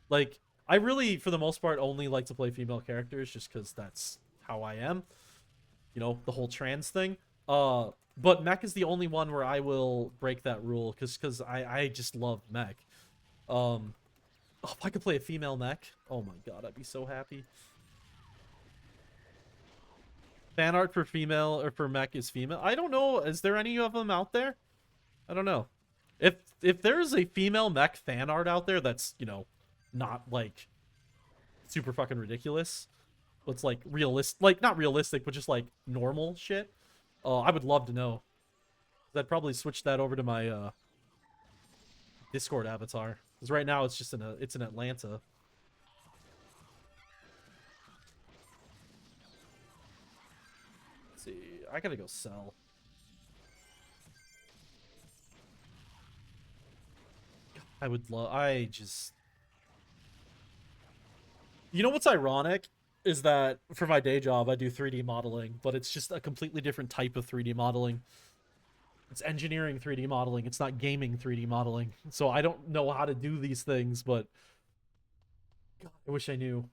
Like, I really, for the most part, only like to play female characters just because that's how I am. You know, the whole trans thing. But mech is the only one where I will break that rule because I just love mech. Um, oh, if I could play a female mech, oh my god, I'd be so happy. Fan art for female or for mech is female. I don't know. Is there any of them out there? I don't know. If there's a female mech fan art out there that's, you know, not like super fucking ridiculous, but it's like realistic, like not realistic, but just like normal shit, I would love to know. I'd probably switch that over to my Discord avatar because right now it's just in Atlanta. Let's see, I gotta go sell. I would love. I just. You know what's ironic is that for my day job I do 3D modeling, but it's just a completely different type of 3D modeling. It's engineering 3D modeling. It's not gaming 3D modeling. So I don't know how to do these things, but God, I wish I knew.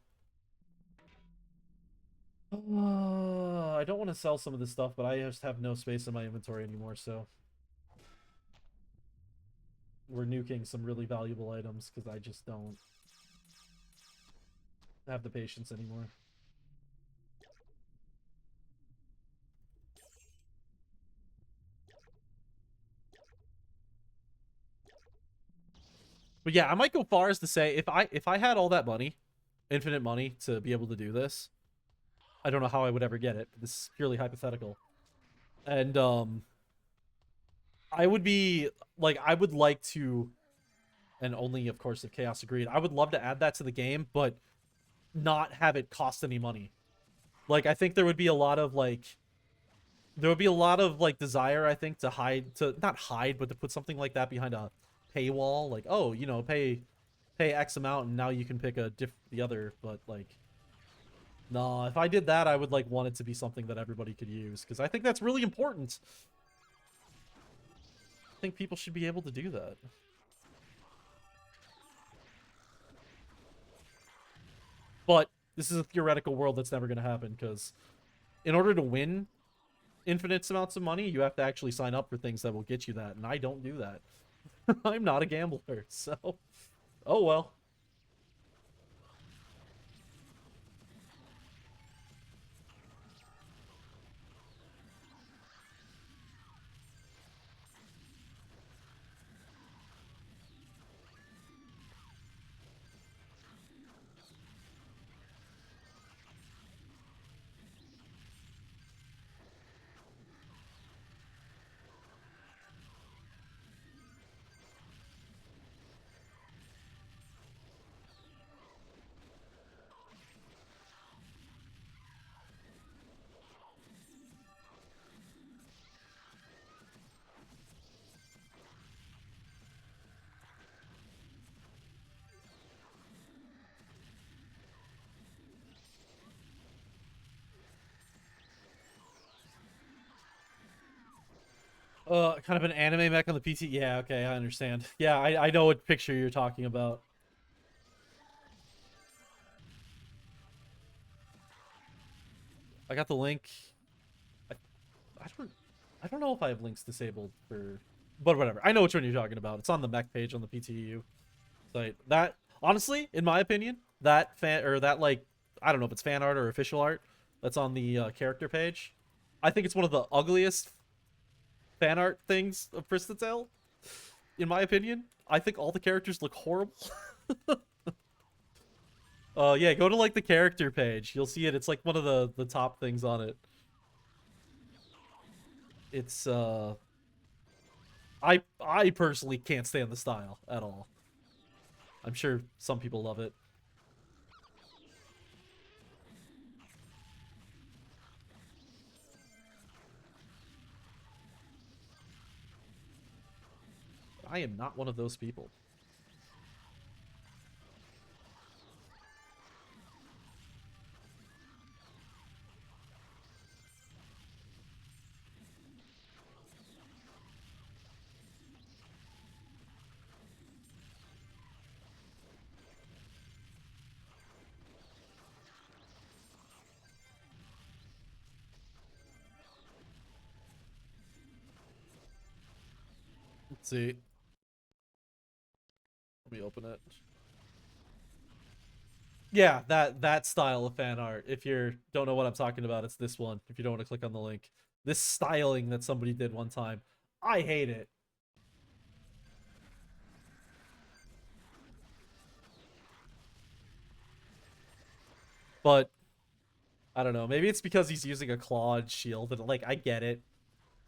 I don't want to sell some of this stuff, but I just have no space in my inventory anymore, so we're nuking some really valuable items because I just don't have the patience anymore. But yeah, I might go far as to say if I had all that money, infinite money to be able to do this, I don't know how I would ever get it. This is purely hypothetical. And I would be like I would like to, and only of course if Chaos agreed, I would love to add that to the game, but not have it cost any money. Like I think there would be a lot of like desire, I think, to hide, to not hide, but to put something like that behind a paywall, like, oh, you know, pay X amount and now you can pick the other. But like, no, if I did that, I would like want it to be something that everybody could use because I think that's really important. I think people should be able to do that. But this is a theoretical world that's never going to happen because in order to win infinite amounts of money, you have to actually sign up for things that will get you that, and I don't do that. I'm not a gambler, so oh well. Kind of an anime mech on the PC. Yeah, okay, I understand. Yeah, I know what picture you're talking about. I got the link. I, I don't know if I have links disabled for, but whatever. I know which one you're talking about. It's on the mech page on the PTU site. That honestly, in my opinion, that fan or that like I don't know if it's fan art or official art that's on the character page. I think it's one of the ugliest fan art things of Pristontale, in my opinion. I think all the characters look horrible. Yeah, go to like the character page. You'll see it. It's like one of the top things on it. It's I personally can't stand the style at all. I'm sure some people love it. I am not one of those people. See, let me open it. Yeah, that style of fan art. If you don't know what I'm talking about, it's this one. If you don't want to click on the link, this styling that somebody did one time, I hate it. But I don't know. Maybe it's because he's using a clawed shield, and like I get it.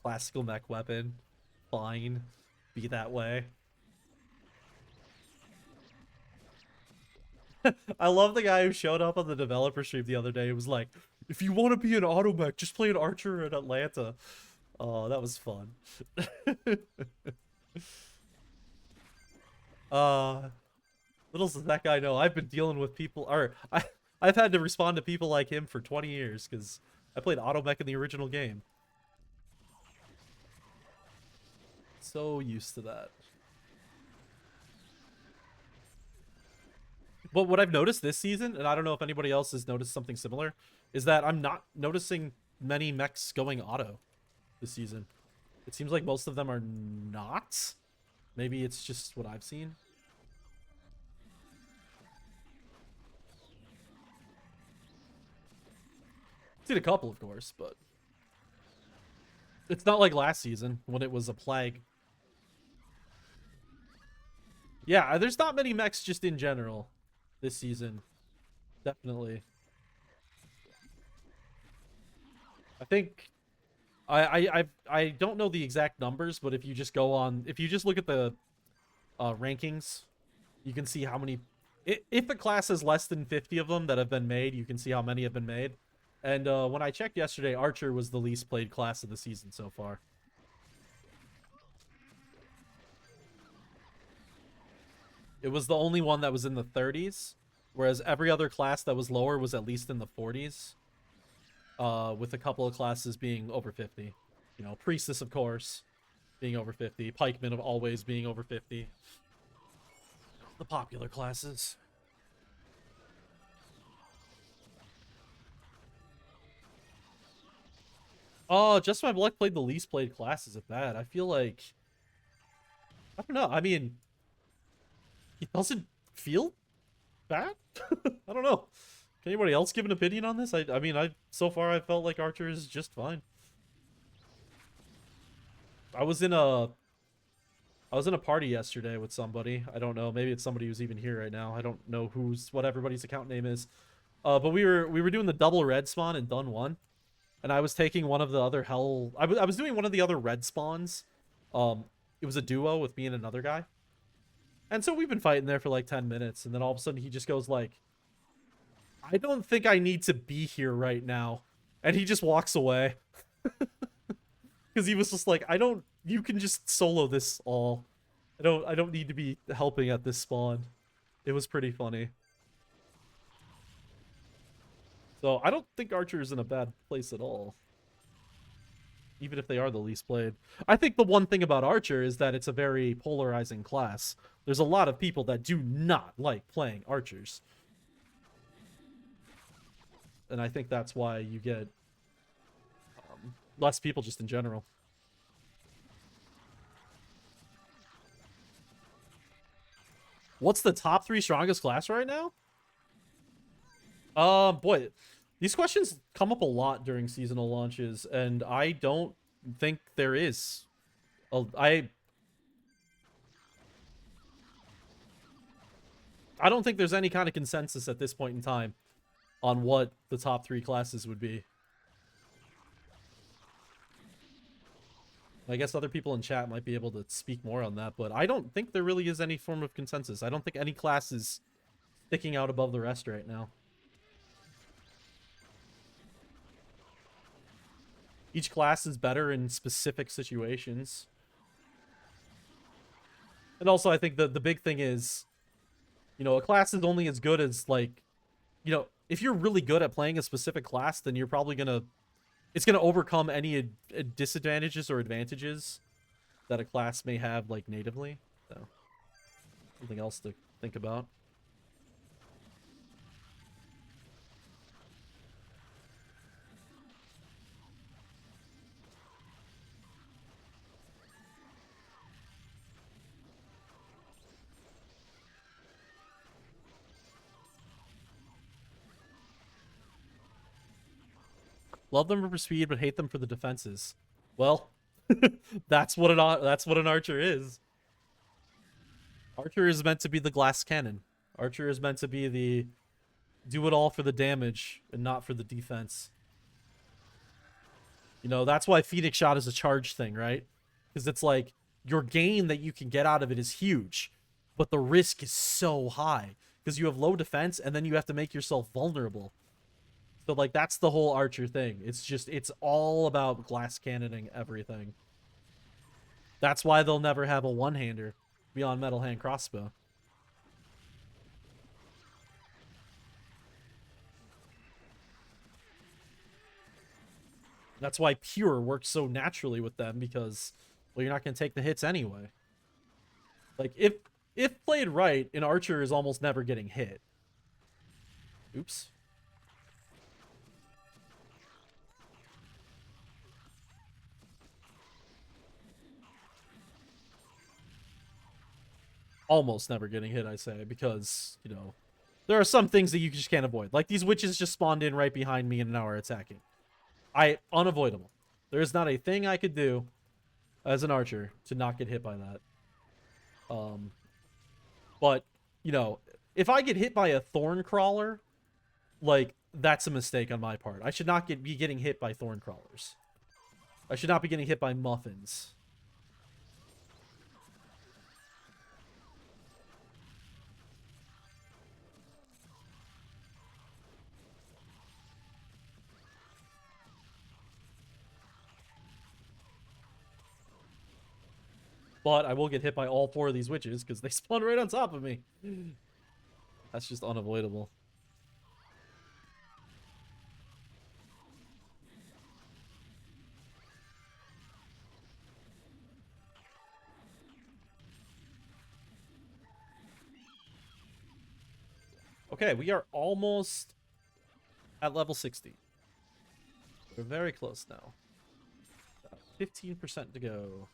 Classical mech weapon, fine, be that way. I love the guy who showed up on the developer stream the other day. It was like, if you want to be an auto mech, just play an archer in Atlanta. Oh, that was fun. uh, little does that guy know, I've been dealing with people, or I've had to respond to people like him for 20 years because I played auto mech in the original game. So used to that. But what I've noticed this season, and I don't know if anybody else has noticed something similar, is that I'm not noticing many mechs going auto this season. It seems like most of them are not. Maybe it's just what I've seen. Seen a couple, of course, but it's not like last season when it was a plague. Yeah, there's not many mechs just in general this season. Definitely. I think I don't know the exact numbers, but if you just go on, if you just look at the rankings, you can see how many. If a class has less than 50 of them that have been made, you can see how many have been made. And when I checked yesterday, Archer was the least played class of the season so far. It was the only one that was in the 30s, whereas every other class that was lower was at least in the 40s, with a couple of classes being over 50. You know, Priestess, of course, being over 50. Pikemen of always being over 50. The popular classes. Oh, Just My Luck played the least played classes at that. I feel like, I don't know. I mean, he doesn't feel bad. I don't know. Can anybody else give an opinion on this? I mean, so far I felt like Archer is just fine. I was in a party yesterday with somebody. I don't know. Maybe it's somebody who's even here right now. I don't know what everybody's account name is. But we were doing the double red spawn in Dun 1. And I was taking one of the other hell. I was doing one of the other red spawns. It was a duo with me and another guy. And so we've been fighting there for like 10 minutes. And then all of a sudden he just goes like, I don't think I need to be here right now. And he just walks away. Because he was just like, you can just solo this all. I don't need to be helping at this spawn. It was pretty funny. So I don't think Archer is in a bad place at all. Even if they are the least played. I think the one thing about Archer is that it's a very polarizing class. There's a lot of people that do not like playing Archers. And I think that's why you get less people just in general. What's the top 3 strongest class right now? Boy, these questions come up a lot during seasonal launches, and I don't think there is. I don't think there's any kind of consensus at this point in time on what the top 3 classes would be. I guess other people in chat might be able to speak more on that, but I don't think there really is any form of consensus. I don't think any class is sticking out above the rest right now. Each class is better in specific situations. And also, I think the big thing is, you know, a class is only as good as, like, you know, if you're really good at playing a specific class, then you're probably it's gonna overcome any disadvantages or advantages that a class may have, like, natively. So, something else to think about. Love them for speed, but hate them for the defenses. Well, that's what an archer is. Archer is meant to be the glass cannon. Archer is meant to be the do it all for the damage and not for the defense. You know, that's why Phoenix Shot is a charge thing, right? Because it's like your gain that you can get out of it is huge, but the risk is so high because you have low defense and then you have to make yourself vulnerable. So like that's the whole archer thing. It's all about glass cannoning everything. That's why they'll never have a one-hander beyond metal hand crossbow. That's why pure works so naturally with them because, well, you're not going to take the hits anyway. Like if played right, an archer is almost never getting hit. Oops. Almost never getting hit, I say, because, you know, there are some things that you just can't avoid. Like these witches just spawned in right behind me and now are attacking. Unavoidable. There is not a thing I could do as an archer to not get hit by that. But, you know, if I get hit by a thorn crawler, like, that's a mistake on my part. I should not be getting hit by thorn crawlers. I should not be getting hit by muffins. But I will get hit by all 4 of these witches because they spawn right on top of me. That's just unavoidable. Okay, we are almost at level 60. We're very close now. 15% to go.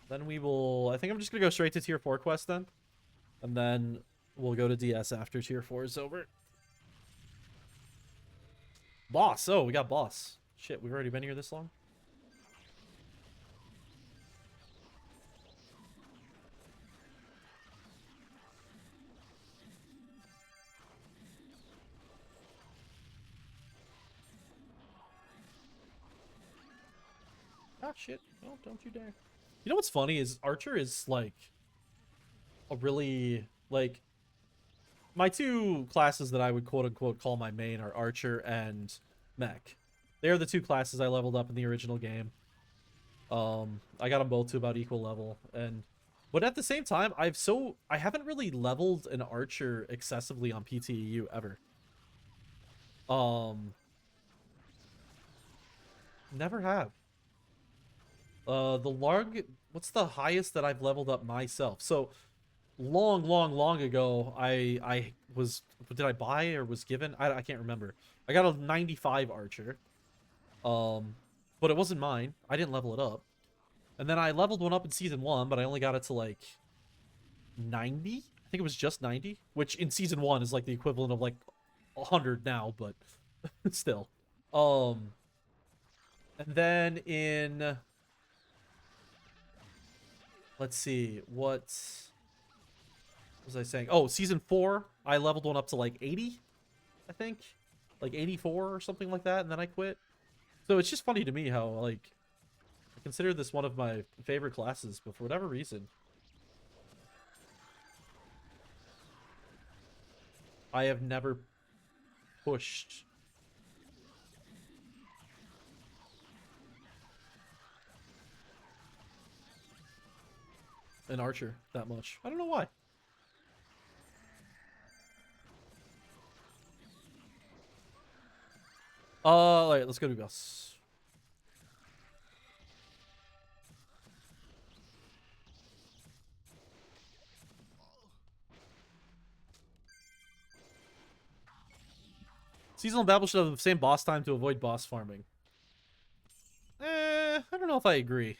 Then we will... I think I'm just going to go straight to tier 4 quest then. And then we'll go to DS after tier 4 is over. Boss. Oh, we got boss. Shit, we've already been here this long? Ah, shit. Oh, don't you dare. You know what's funny is Archer is, like, a really, like... My 2 classes that I would quote-unquote call my main are Archer and Mech. They are the 2 classes I leveled up in the original game. I got them both to about equal level. But at the same time, I haven't really leveled an Archer excessively on PTEU ever. Never have. What's the highest that I've leveled up myself? So long ago, did I buy or was given? I can't remember. I got a 95 Archer. But it wasn't mine. I didn't level it up. And then I leveled one up in season 1, but I only got it to like 90. I think it was just 90, which in season 1 is like the equivalent of like 100 now, but still. And then in, let's see, what was I saying? Oh, season 4, I leveled one up to like 80, I think, like 84 or something like that, and then I quit. So it's just funny to me how, like, I consider this one of my favorite classes, but for whatever reason, I have never pushed an Archer that much. I don't know why. Alright, let's go to Gus. Seasonal battle should have the same boss time to avoid boss farming. I don't know if I agree.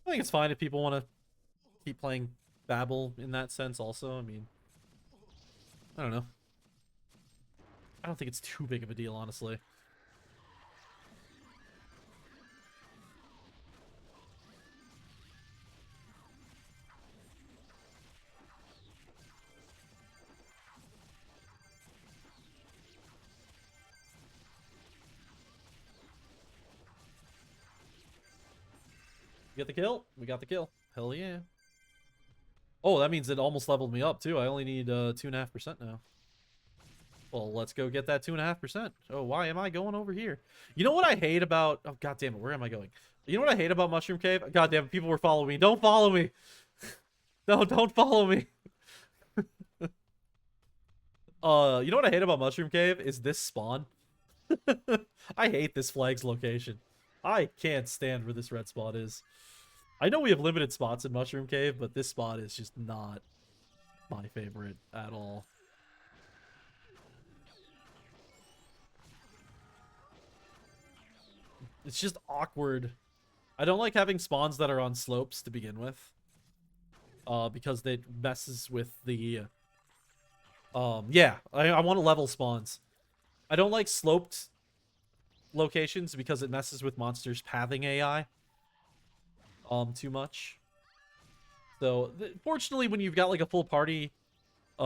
I think it's fine if people want to keep playing Babel in that sense also. I mean, I don't know. I don't think it's too big of a deal, honestly. Get the kill? We got the kill. Hell yeah. Oh, that means it almost leveled me up too. I only need 2.5% now. Well, let's go get that 2.5%. Oh, why am I going over here? You know what I hate about... Oh, god damn it. Where am I going? You know what I hate about Mushroom Cave? God damn it. People were following me. Don't follow me. No, don't follow me. You know what I hate about Mushroom Cave? Is this spawn. I hate this flag's location. I can't stand where this red spot is. I know we have limited spots in Mushroom Cave, but this spot is just not my favorite at all. It's just awkward. I don't like having spawns that are on slopes to begin with. Because it messes with the... yeah, I want to level spawns. I don't like sloped locations because it messes with monsters' pathing AI. Too much. So, fortunately, when you've got, like, a full party, you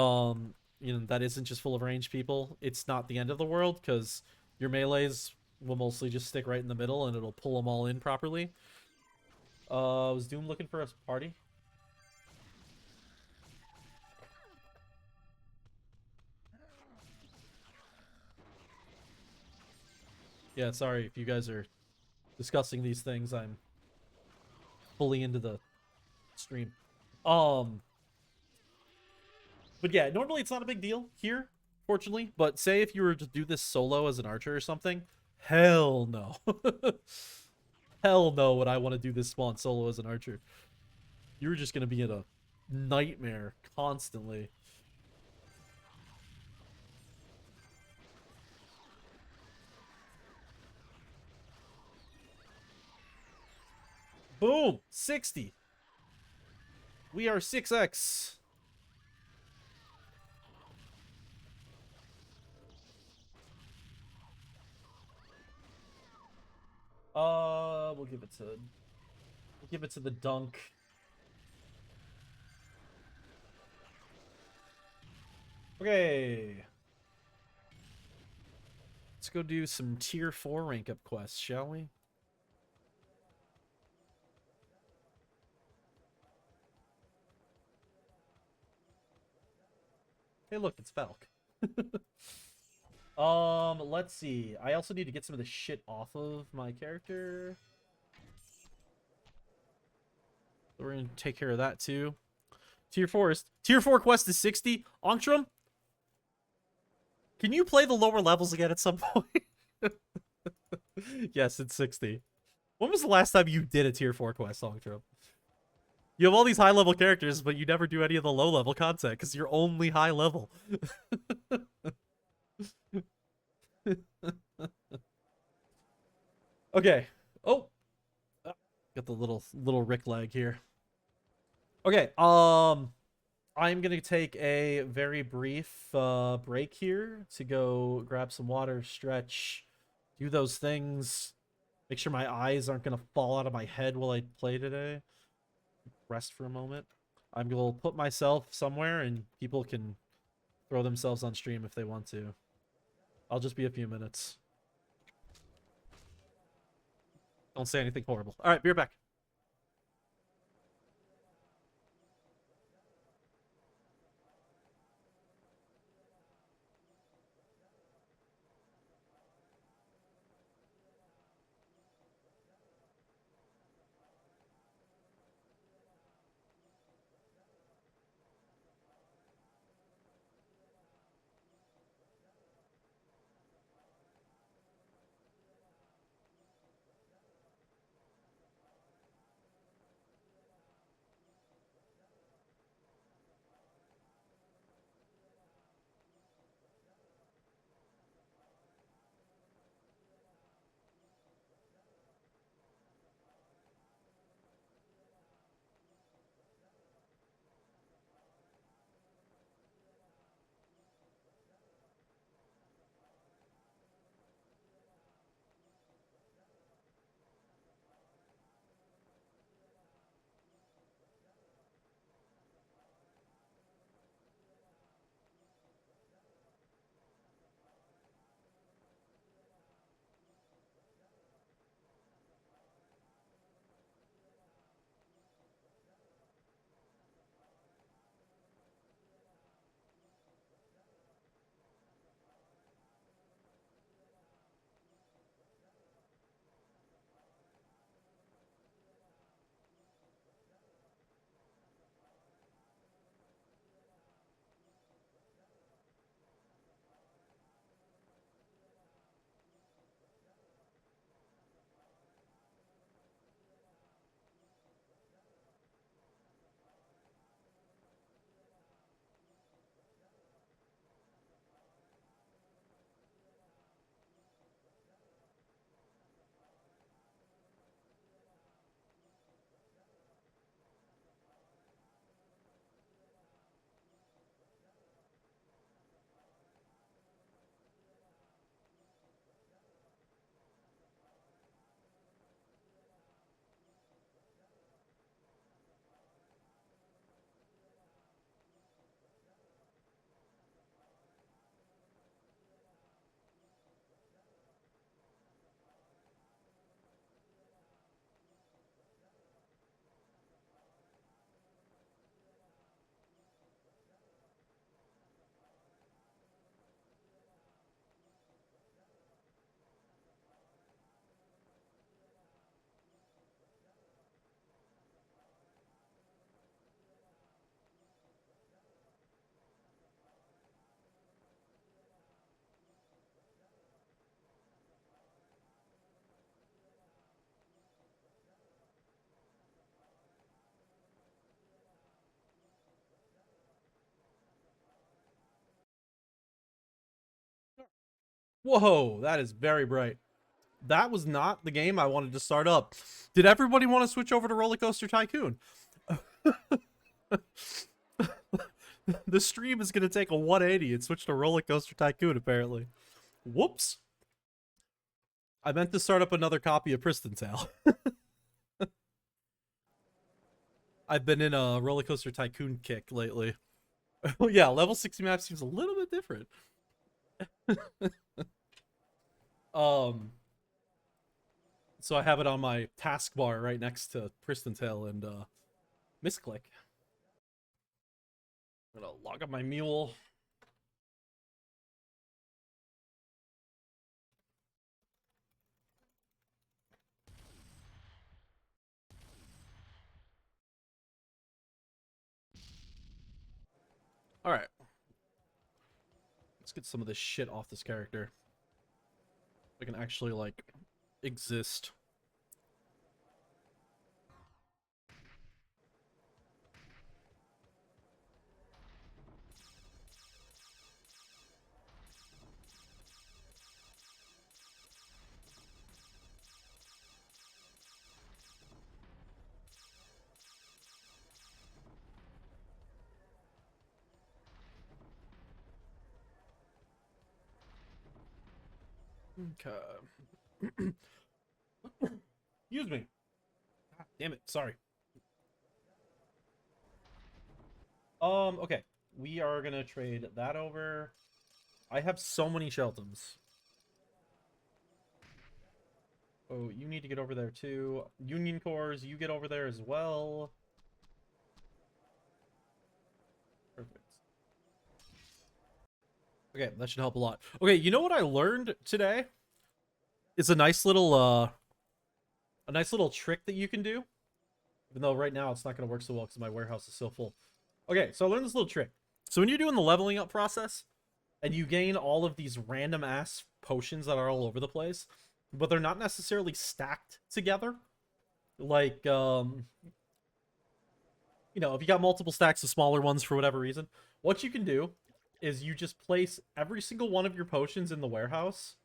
know, that isn't just full of ranged people, it's not the end of the world, because your melees will mostly just stick right in the middle, and it'll pull them all in properly. Was Doom looking for a party? Yeah, sorry if you guys are discussing these things. I'm fully into the stream. But yeah, normally it's not a big deal here, fortunately. But say if you were to do this solo as an archer or something, hell no. Hell no would I want to do this spawn solo as an archer. You're just going to be in a nightmare constantly. Boom! 60. We are 6x. We'll give it to the dunk. Okay. Let's go do some tier 4 rank up quests, shall we? Hey, look, it's Falk. Let's see. I also need to get some of the shit off of my character. So we're gonna take care of that too. Tier 4 quest is 60. Onctrum, can you play the lower levels again at some point? Yes, it's 60. When was the last time you did a tier 4 quest, Onctrum? You have all these high level characters, but you never do any of the low level content because you're only high level. Okay. Oh, got the little Rick lag here. Okay. I'm gonna take a very brief break here to go grab some water, stretch, do those things, make sure my eyes aren't gonna fall out of my head while I play today. Rest for a moment. I'm gonna put myself somewhere and people can throw themselves on stream if they want to. I'll just be a few minutes. Don't say anything horrible. All right, be right back. Whoa, that is very bright. That was not the game I wanted to start up. Did everybody want to switch over to Roller Coaster Tycoon? The stream is going to take a 180 and switch to Roller Coaster Tycoon, apparently. Whoops. I meant to start up another copy of Pristontale. I've been in a Roller Coaster Tycoon kick lately. Yeah, level 60 map seems a little bit different. So I have it on my taskbar right next to Pristontale and misclick. I'm gonna log up my mule. All right. Let's get some of this shit off this character. I can actually, like, exist. Okay. Excuse me. God damn it. Sorry. Okay. We are gonna trade that over. I have so many Sheltons. Oh, you need to get over there too. Union cores, you get over there as well. Perfect. Okay, that should help a lot. Okay, you know what I learned today? It's a nice little trick that you can do. Even though right now it's not gonna work so well because my warehouse is so full. Okay, so I learned this little trick. So when you're doing the leveling up process, and you gain all of these random ass potions that are all over the place, but they're not necessarily stacked together. Like, you know, if you got multiple stacks of smaller ones for whatever reason, what you can do is you just place every single one of your potions in the warehouse.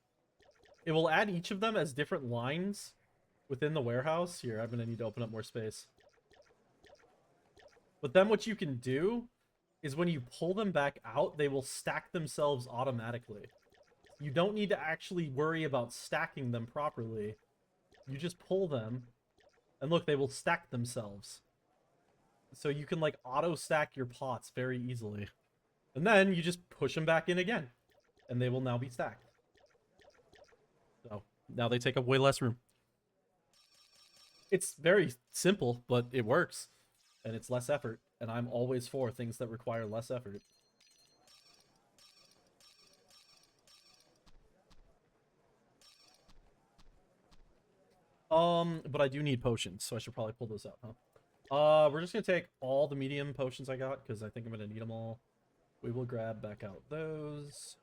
It will add each of them as different lines within the warehouse. Here, I'm gonna need to open up more space. But then what you can do is when you pull them back out, they will stack themselves automatically. You don't need to actually worry about stacking them properly. You just pull them, and look, they will stack themselves. So you can, like, auto-stack your pots very easily. And then you just push them back in again, and they will now be stacked. So now they take up way less room. It's very simple, but it works, and it's less effort. And I'm always for things that require less effort. But I do need potions, so I should probably pull those out, huh? We're just gonna take all the medium potions I got, because I think I'm gonna need them all. We will grab back out those.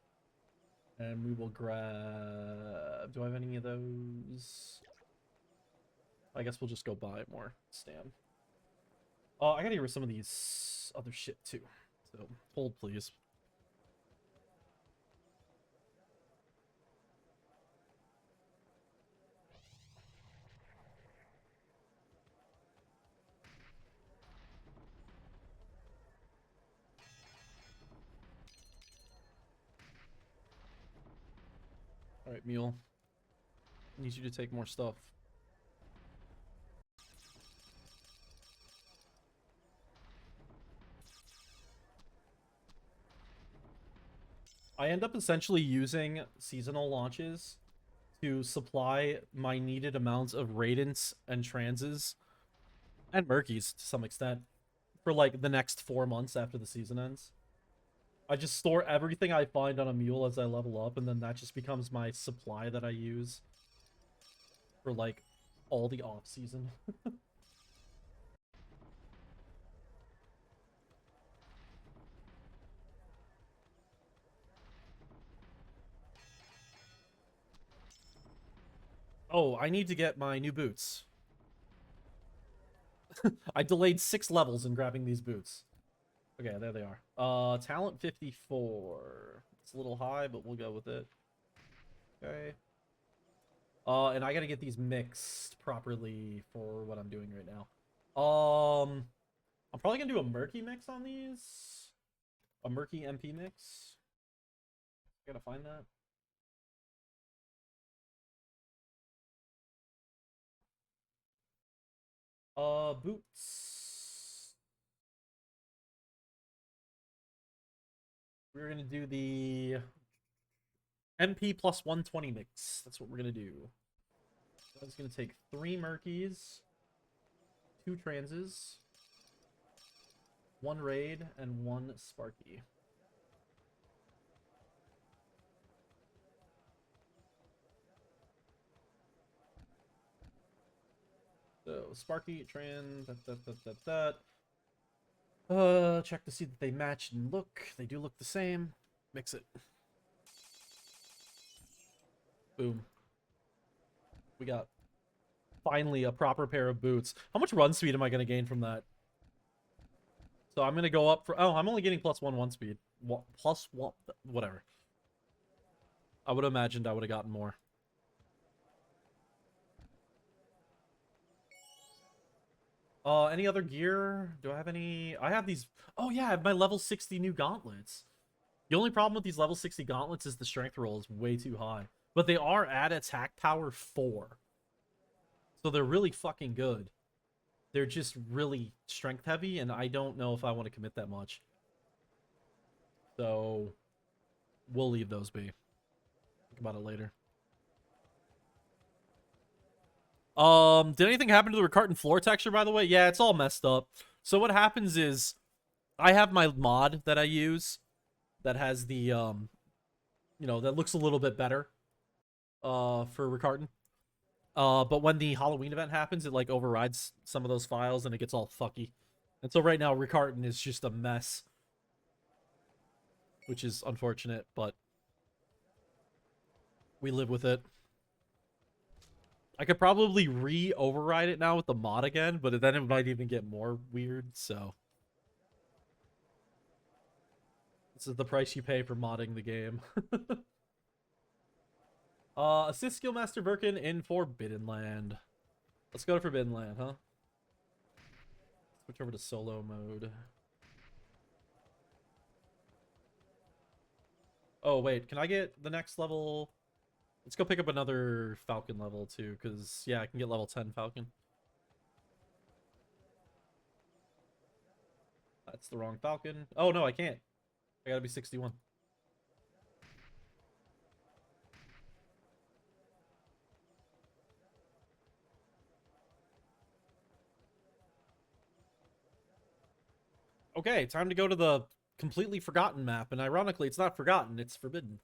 And we will grab... Do I have any of those? I guess we'll just go buy more. Stam. Oh, I gotta get rid of some of these other shit, too. So, hold, please. Alright, Mule. I need you to take more stuff. I end up essentially using seasonal launches to supply my needed amounts of Radiants and Transes, and Murkies to some extent, for like the next 4 months after the season ends. I just store everything I find on a mule as I level up, and then that just becomes my supply that I use for like all the off season. Oh, I need to get my new boots. I delayed 6 levels in grabbing these boots. Okay, there they are. Talent 54. It's a little high, but we'll go with it. Okay. And I gotta get these mixed properly for what I'm doing right now. I'm probably gonna do a murky mix on these. A murky MP mix. I gotta find that. Boots. We're gonna do the MP plus 120 mix. That's what we're gonna do. That's gonna take 3 murkies, 2 transes, 1 raid, and 1 sparky. So sparky, trans, check to see that they match and look. They do look the same. Mix it. Boom. We got finally a proper pair of boots. How much run speed am I going to gain from that? So I'm going to go up for... Oh, I'm only getting +1 speed. +1... Whatever. I would have imagined I would have gotten more. Any other gear? Do I have any... I have these... Oh, yeah, I have my level 60 new gauntlets. The only problem with these level 60 gauntlets is the strength roll is way too high. But they are at attack power 4. So they're really fucking good. They're just really strength heavy, and I don't know if I want to commit that much. So we'll leave those be. Think about it later. Did anything happen to the Ricarton floor texture, by the way? Yeah, it's all messed up. So what happens is I have my mod that I use that has the you know, that looks a little bit better for Ricarton. But when the Halloween event happens, it like overrides some of those files and it gets all fucky. And so right now Ricarton is just a mess, which is unfortunate, but we live with it. I could probably re-override it now with the mod again, but then it might even get more weird, so. This is the price you pay for modding the game. Assist Skillmaster Birkin in Forbidden Land. Let's go to Forbidden Land, huh? Switch over to solo mode. Oh, wait. Can I get the next level? Let's go pick up another Falcon level, too, because, yeah, I can get level 10 Falcon. That's the wrong Falcon. Oh, no, I can't. I gotta be 61. Okay, time to go to the completely forgotten map, and ironically, it's not forgotten, it's forbidden.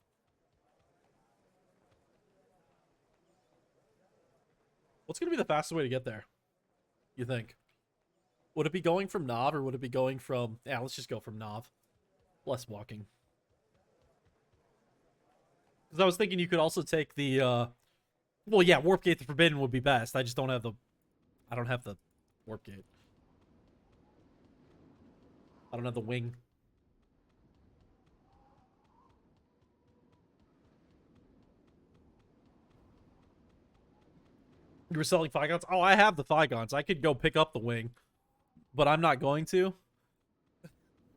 What's gonna be the fastest way to get there, you think? Would it be going from Nav, or would it be going from... Yeah, let's just go from Nav. Less walking. Because I was thinking you could also take the, well, yeah, Warp Gate to Forbidden would be best. I just don't have the... I don't have the Warp Gate. I don't have the wing. You were selling Phygons? Oh, I have the Phygons. I could go pick up the wing. But I'm not going to.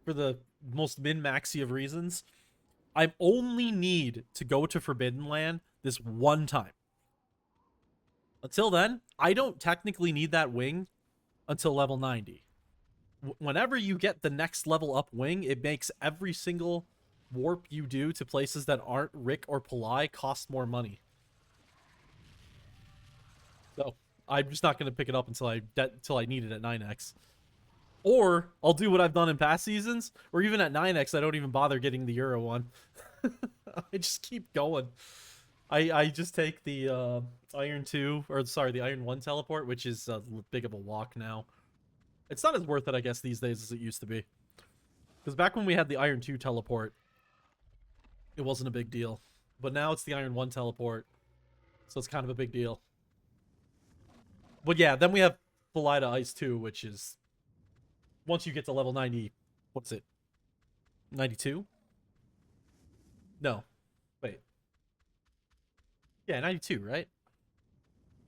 For the most min-maxy of reasons. I only need to go to Forbidden Land this one time. Until then, I don't technically need that wing until level 90. Whenever you get the next level up wing, it makes every single warp you do to places that aren't Rick or Palai cost more money. So I'm just not going to pick it up until I need it at 9x. Or I'll do what I've done in past seasons, or even at 9x, I don't even bother getting the Euro one. I just keep going. I just take the Iron 2, or sorry, the Iron 1 teleport, which is a big of a walk now. It's not as worth it, I guess, these days as it used to be. Because back when we had the Iron 2 teleport, it wasn't a big deal. But now it's the Iron 1 teleport, so it's kind of a big deal. But yeah, then we have Valida Ice 2, which is... Once you get to level 90... What's it? 92? No. Wait. Yeah, 92, right?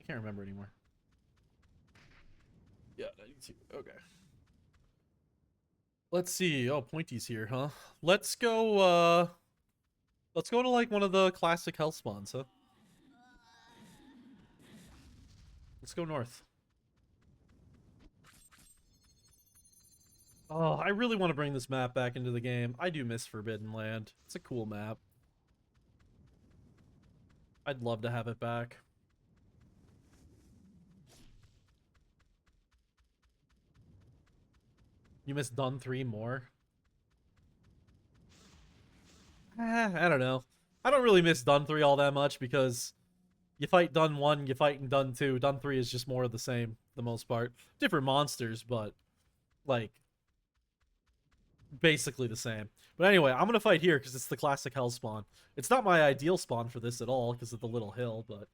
I can't remember anymore. Yeah, 92. Okay. Let's see. Oh, Pointy's here, huh? Let's go to like one of the classic health spawns, huh? Let's go north. Oh, I really want to bring this map back into the game. I do miss Forbidden Land. It's a cool map. I'd love to have it back. You miss Dun 3 more? I don't know. I don't really miss Dun 3 all that much because you fight Dun 1, you fight in Dun 2. Dun 3 is just more of the same, for the most part. Different monsters, but, like, basically the same. But anyway, I'm going to fight here because it's the classic hell spawn. It's not my ideal spawn for this at all because of the little hill, but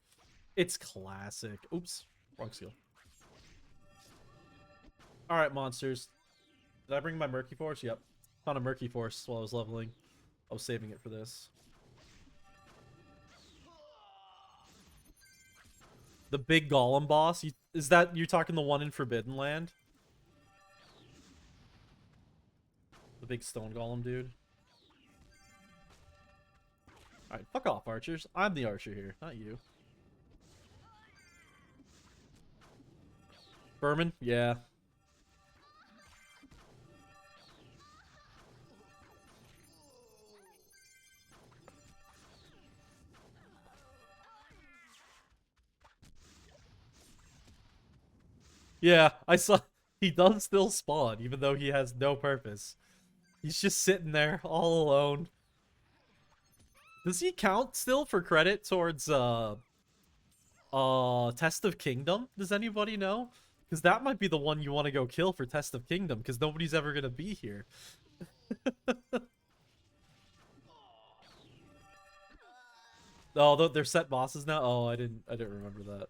it's classic. Oops, wrong skill. Alright, monsters. Did I bring my Murky Force? Yep. Found a Murky Force while I was leveling. I was saving it for this. The big golem boss? Is that, you're talking the one in Forbidden Land? The big stone golem dude? Alright, fuck off, archers. I'm the archer here, not you. Berman? Yeah. Yeah, I saw. He does still spawn, even though he has no purpose. He's just sitting there, all alone. Does he count still for credit towards, Test of Kingdom? Does anybody know? Because that might be the one you want to go kill for Test of Kingdom, because nobody's ever going to be here. Oh, they're set bosses now? Oh, I didn't remember that.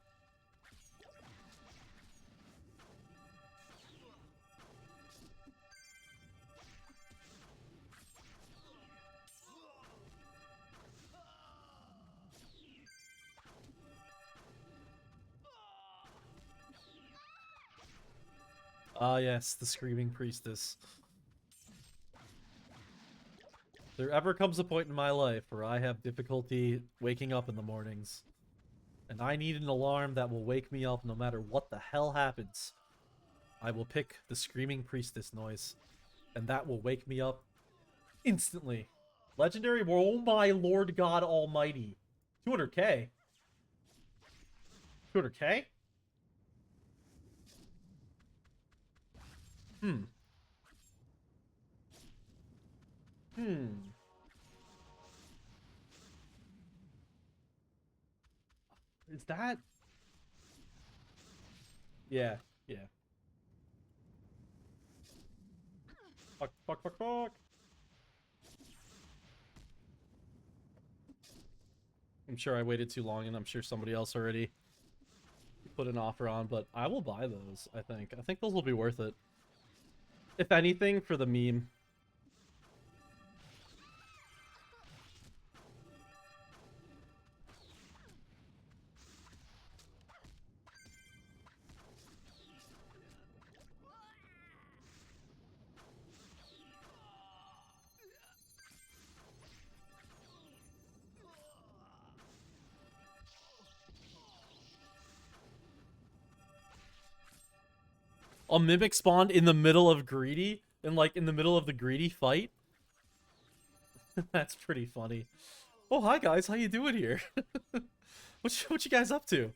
Ah, yes, the Screaming Priestess. If there ever comes a point in my life where I have difficulty waking up in the mornings, and I need an alarm that will wake me up no matter what the hell happens, I will pick the Screaming Priestess noise, and that will wake me up instantly. Legendary? Oh my Lord God Almighty. 200k? 200k? Hmm. Hmm. Is that... Yeah, yeah. Fuck, fuck, fuck, fuck. I'm sure I waited too long, and I'm sure somebody else already put an offer on, but I will buy those, I think. I think those will be worth it. If anything, for the meme. A mimic spawned in the middle of greedy, and like in the middle of the greedy fight. That's pretty funny. Oh, hi guys, how you doing here? What you guys up to?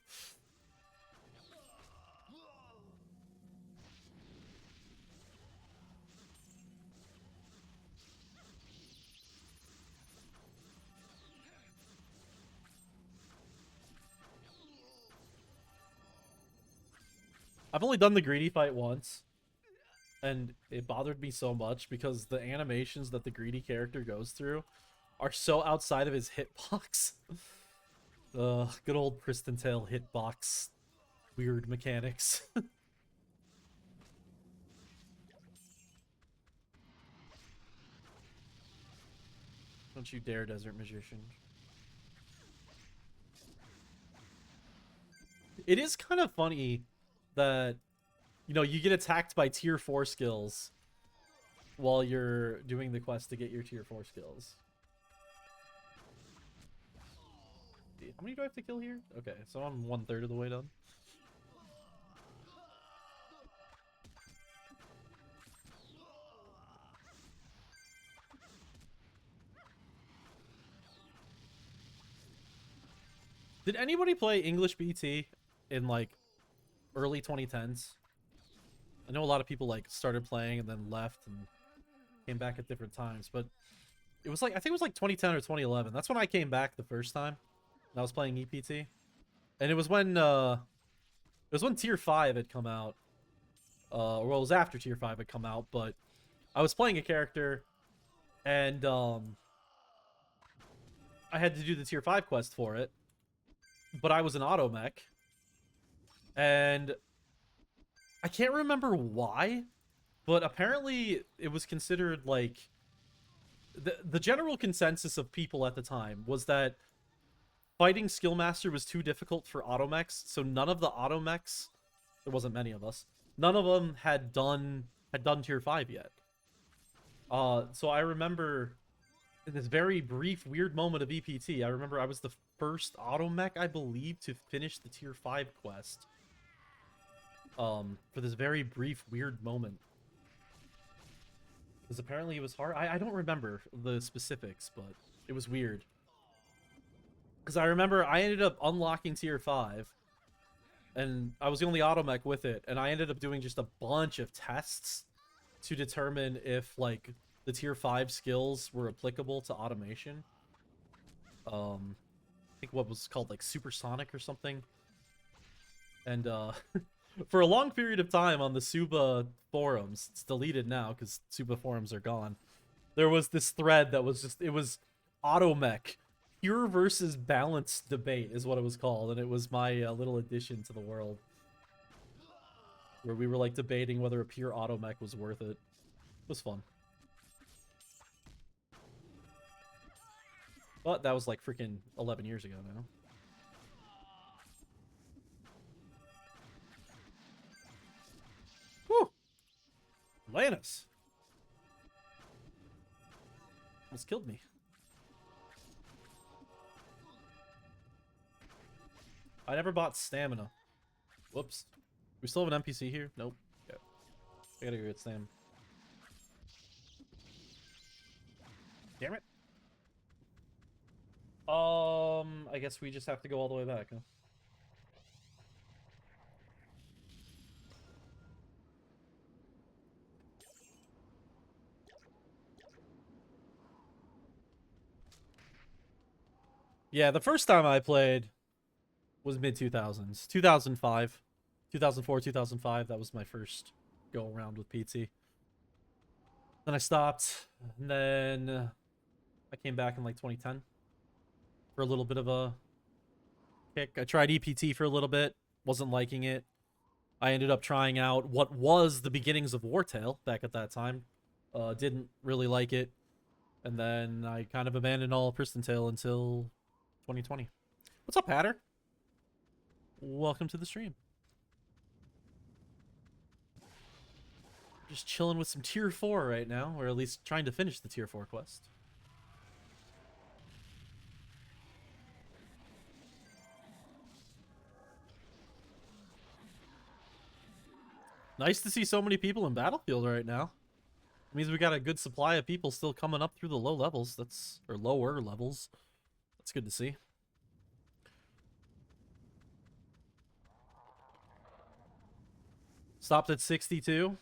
I've only done the greedy fight once, and it bothered me so much because the animations that the greedy character goes through are so outside of his hitbox. Good old Pristontale hitbox weird mechanics. Don't you dare, Desert Magician. it is kind of funny that, you know, you get attacked by tier 4 skills while you're doing the quest to get your tier 4 skills. How many do I have to kill here? Okay, so I'm 1/3 of the way done. Did anybody play English BT in like early 2010s? I know a lot of people like started playing and then left and came back at different times, but it was like, I think it was like 2010 or 2011. That's when I came back the first time. And I was playing EPT. And it was when tier 5 had come out. Well, it was after tier 5 had come out, but I was playing a character and I had to do the tier 5 quest for it. But I was an auto mech. And I can't remember why, but apparently it was considered like the general consensus of people at the time was that fighting Skillmaster was too difficult for automechs, so none of the automechs, there wasn't many of us, none of them had done tier 5 yet. So I remember in this very brief weird moment of EPT, I remember I was the first automech, I believe, to finish the tier 5 quest. For this very brief weird moment. Because apparently it was hard. I don't remember the specifics, but it was weird. Because I remember I ended up unlocking tier 5, and I was the only automech with it, and I ended up doing just a bunch of tests to determine if, like, the tier 5 skills were applicable to automation. I think what was called, like, supersonic or something. And, for a long period of time on the Suba forums, it's deleted now because Suba forums are gone, there was this thread that was just, it was automech pure versus balanced debate is what it was called, and it was my little addition to the world where we were like debating whether a pure automech was worth it. It was fun, but that was like freaking 11 years ago now. Lannis almost killed me. I never bought stamina. Whoops. We still have an NPC here? Nope. Yeah. I gotta go get Stam. Damn it. I guess we just have to go all the way back, huh? Yeah, the first time I played was mid-2000s. 2005. 2004, 2005. That was my first go-around with PT. Then I stopped. And then I came back in like 2010 for a little bit of a kick. I tried EPT for a little bit. Wasn't liking it. I ended up trying out what was the beginnings of Wartail back at that time. Didn't really like it. And then I kind of abandoned all Pristontale until 2020. What's up, Hatter? Welcome to the stream. Just chilling with some tier 4 right now, or at least trying to finish the tier 4 quest. Nice to see so many people in Battlefield right now. It means we got a good supply of people still coming up through the low levels. Or lower levels. That's good to see. Stopped at 62.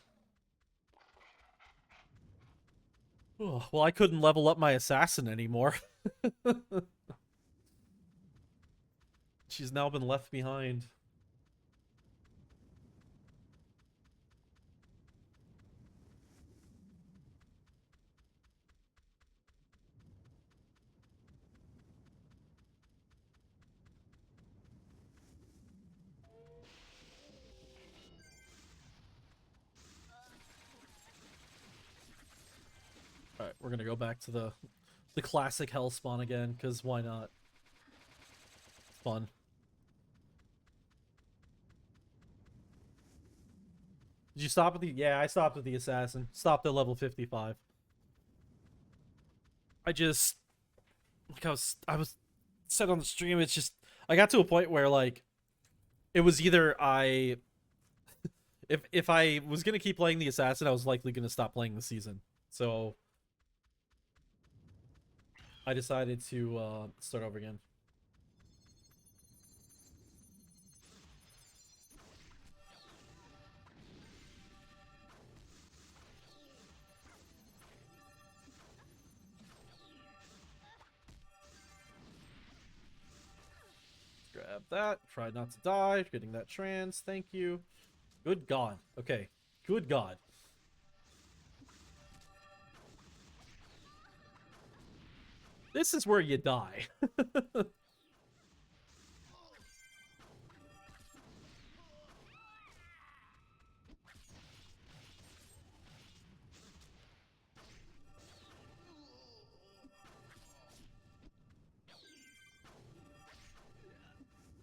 Oh, well, I couldn't level up my assassin anymore. She's now been left behind. Alright, we're gonna go back to the classic hell spawn again, because why not? It's fun. Did you stop at the... Yeah, I stopped at the assassin. Stopped at level 55. I just... Like, I was said on the stream, it's just... I got to a point where, like... It was either I... If I was going to keep playing the assassin, I was likely going to stop playing the season. So... I decided to start over again. Grab that. Try not to die. Getting that trans. Thank you. Good God. Okay. Good God. This is where you die.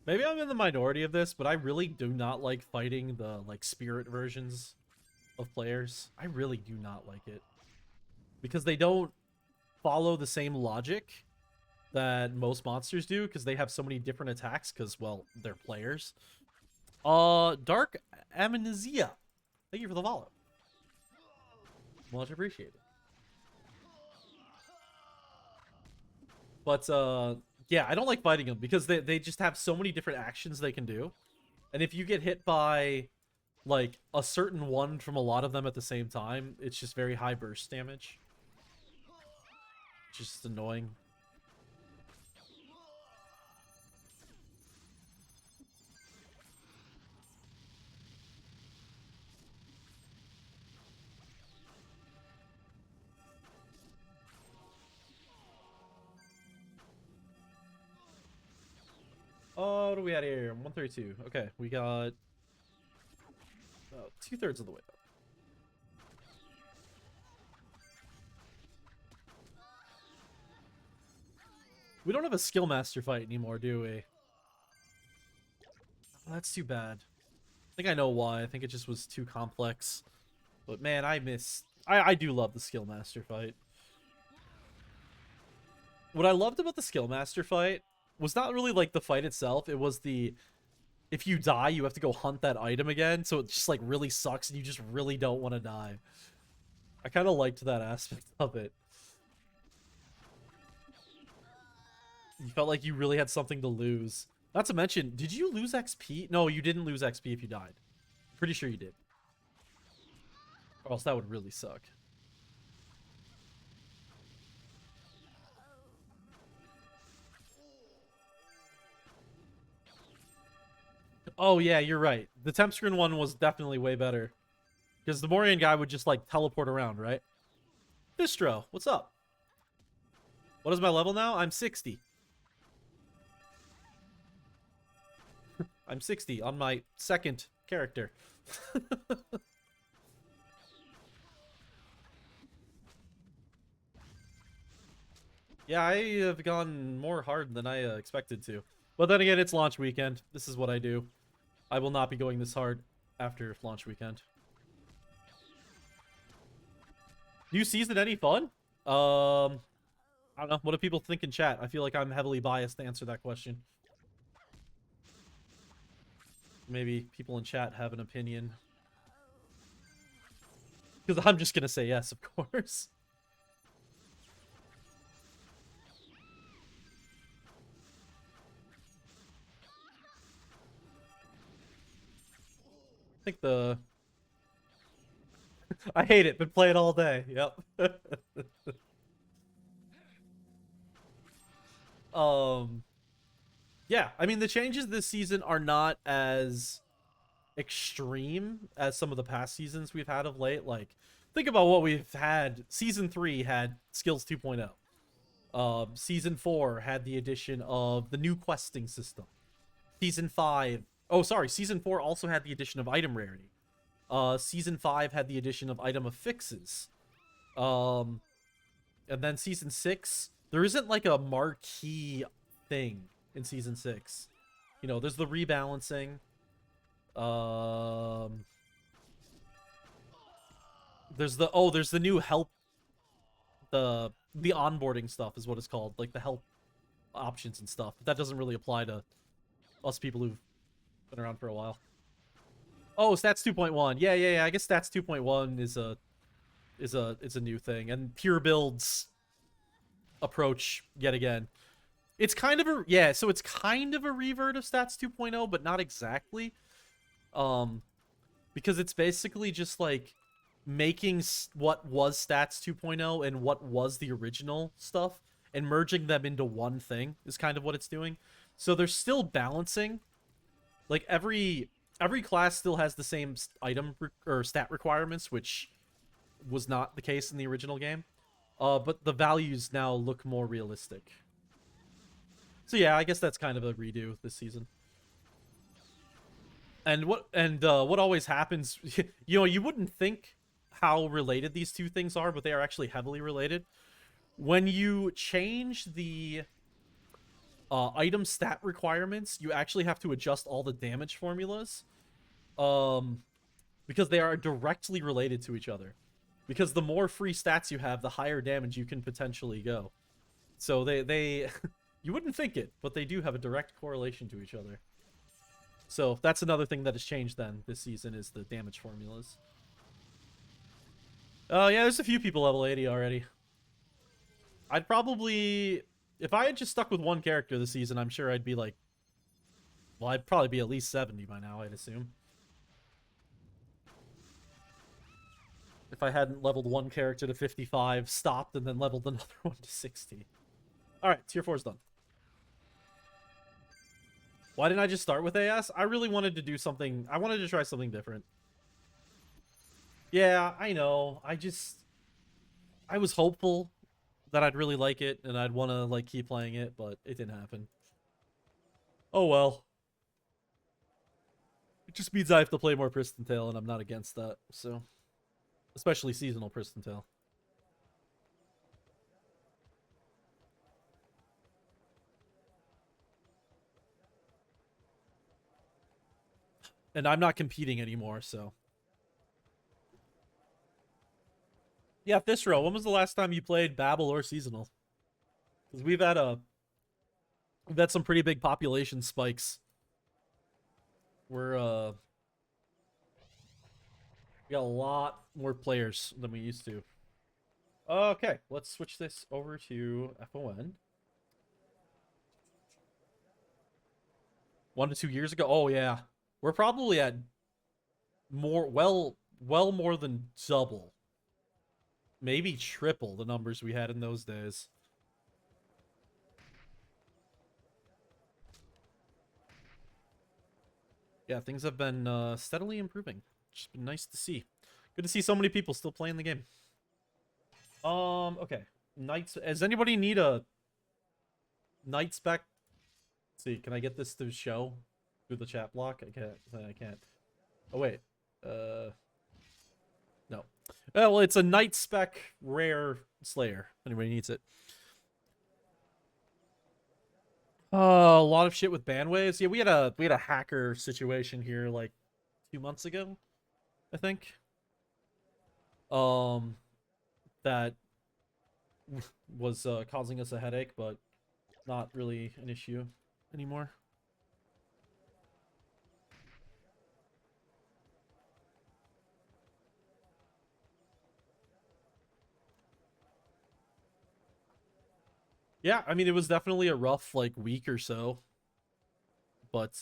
Maybe I'm in the minority of this, but I really do not like fighting the, like, spirit versions of players. I really do not like it. Because they don't follow the same logic that most monsters do, because they have so many different attacks, because, well, they're players. Dark Amnesia. Thank you for the follow. Much appreciated. But, yeah, I don't like fighting them, because they just have so many different actions they can do. And if you get hit by, like, a certain one from a lot of them at the same time, it's just very high burst damage. Just annoying. Oh, what do we at here? 132. Okay, we got 2/3 of the way up. We don't have a skill master fight anymore, do we? Oh, that's too bad. I think I know why. I think it just was too complex. But man, I do love the skill master fight. What I loved about the skill master fight was not really like the fight itself. It was the, if you die, you have to go hunt that item again. So it just like really sucks and you just really don't want to die. I kind of liked that aspect of it. You felt like you really had something to lose. Not to mention, did you lose XP? No, you didn't lose XP if you died. Pretty sure you did. Or else that would really suck. Oh yeah, you're right. The temp screen one was definitely way better. Because the Morian guy would just like teleport around, right? Bistro, what's up? What is my level now? I'm 60. I'm 60 on my second character. Yeah, I have gone more hard than I expected to. But then again, it's launch weekend. This is what I do. I will not be going this hard after launch weekend. New season, any fun? I don't know. What do people think in chat? I feel like I'm heavily biased to answer that question. Maybe people in chat have an opinion. Because I'm just going to say yes, of course. I think the... I hate it. Been playing all day. Yep. Yeah, I mean, the changes this season are not as extreme as some of the past seasons we've had of late. Like, think about what we've had. Season 3 had Skills 2.0. Season 4 had the addition of the new questing system. Season 5... Oh, sorry. Season 4 also had the addition of item rarity. Season 5 had the addition of item affixes. And then Season 6... There isn't, like, a marquee thing in Season 6. You know, there's the rebalancing. there's the new help, the onboarding stuff is what it's called, like the help options and stuff. But that doesn't really apply to us people who've been around for a while. Oh, stats 2.1. Yeah. I guess stats 2.1 is a new thing, and pure builds approach yet again. It's kind of a so it's kind of a revert of stats 2.0, but not exactly. Because it's basically just like making what was stats 2.0 and what was the original stuff and merging them into one thing is kind of what it's doing. So they're still balancing. Like every class still has the same item or stat requirements, which was not the case in the original game. But the values now look more realistic. So yeah, I guess that's kind of a redo this season. And what always happens, you know, you wouldn't think how related these two things are, but they are actually heavily related. When you change the item stat requirements, you actually have to adjust all the damage formulas, because they are directly related to each other. Because the more free stats you have, the higher damage you can potentially go. So they you wouldn't think it, but they do have a direct correlation to each other. So that's another thing that has changed then this season is the damage formulas. Oh yeah, there's a few people level 80 already. I'd probably, if I had just stuck with one character this season, I'm sure I'd be like, well, I'd probably be at least 70 by now, I'd assume. If I hadn't leveled one character to 55, stopped, and then leveled another one to 60. Alright, tier 4's done. Why didn't I just start with AS? I really wanted to do something. I wanted to try something different. Yeah, I know. I was hopeful that I'd really like it and I'd want to like keep playing it, but it didn't happen. Oh well. It just means I have to play more Pristontale, and I'm not against that, so. Especially seasonal Pristontale. And I'm not competing anymore, so. Yeah, Thistro, when was the last time you played Babel or seasonal? Because we've had some pretty big population spikes. We got a lot more players than we used to. Okay, let's switch this over to FON. 1 to 2 years ago? Oh yeah. We're probably at more, well more than double. Maybe triple the numbers we had in those days. Yeah, things have been steadily improving. It's been nice to see. Good to see so many people still playing the game. Okay. Knights. Does anybody need a Knight spec? Let's see, can I get this to show through the chat block? I can't. Oh wait. No. Well, it's a Knight spec rare Slayer. Anybody needs it. A lot of shit with ban waves. Yeah, we had a hacker situation here like 2 months ago, I think. That was causing us a headache, but not really an issue anymore. Yeah, I mean, it was definitely a rough like week or so, but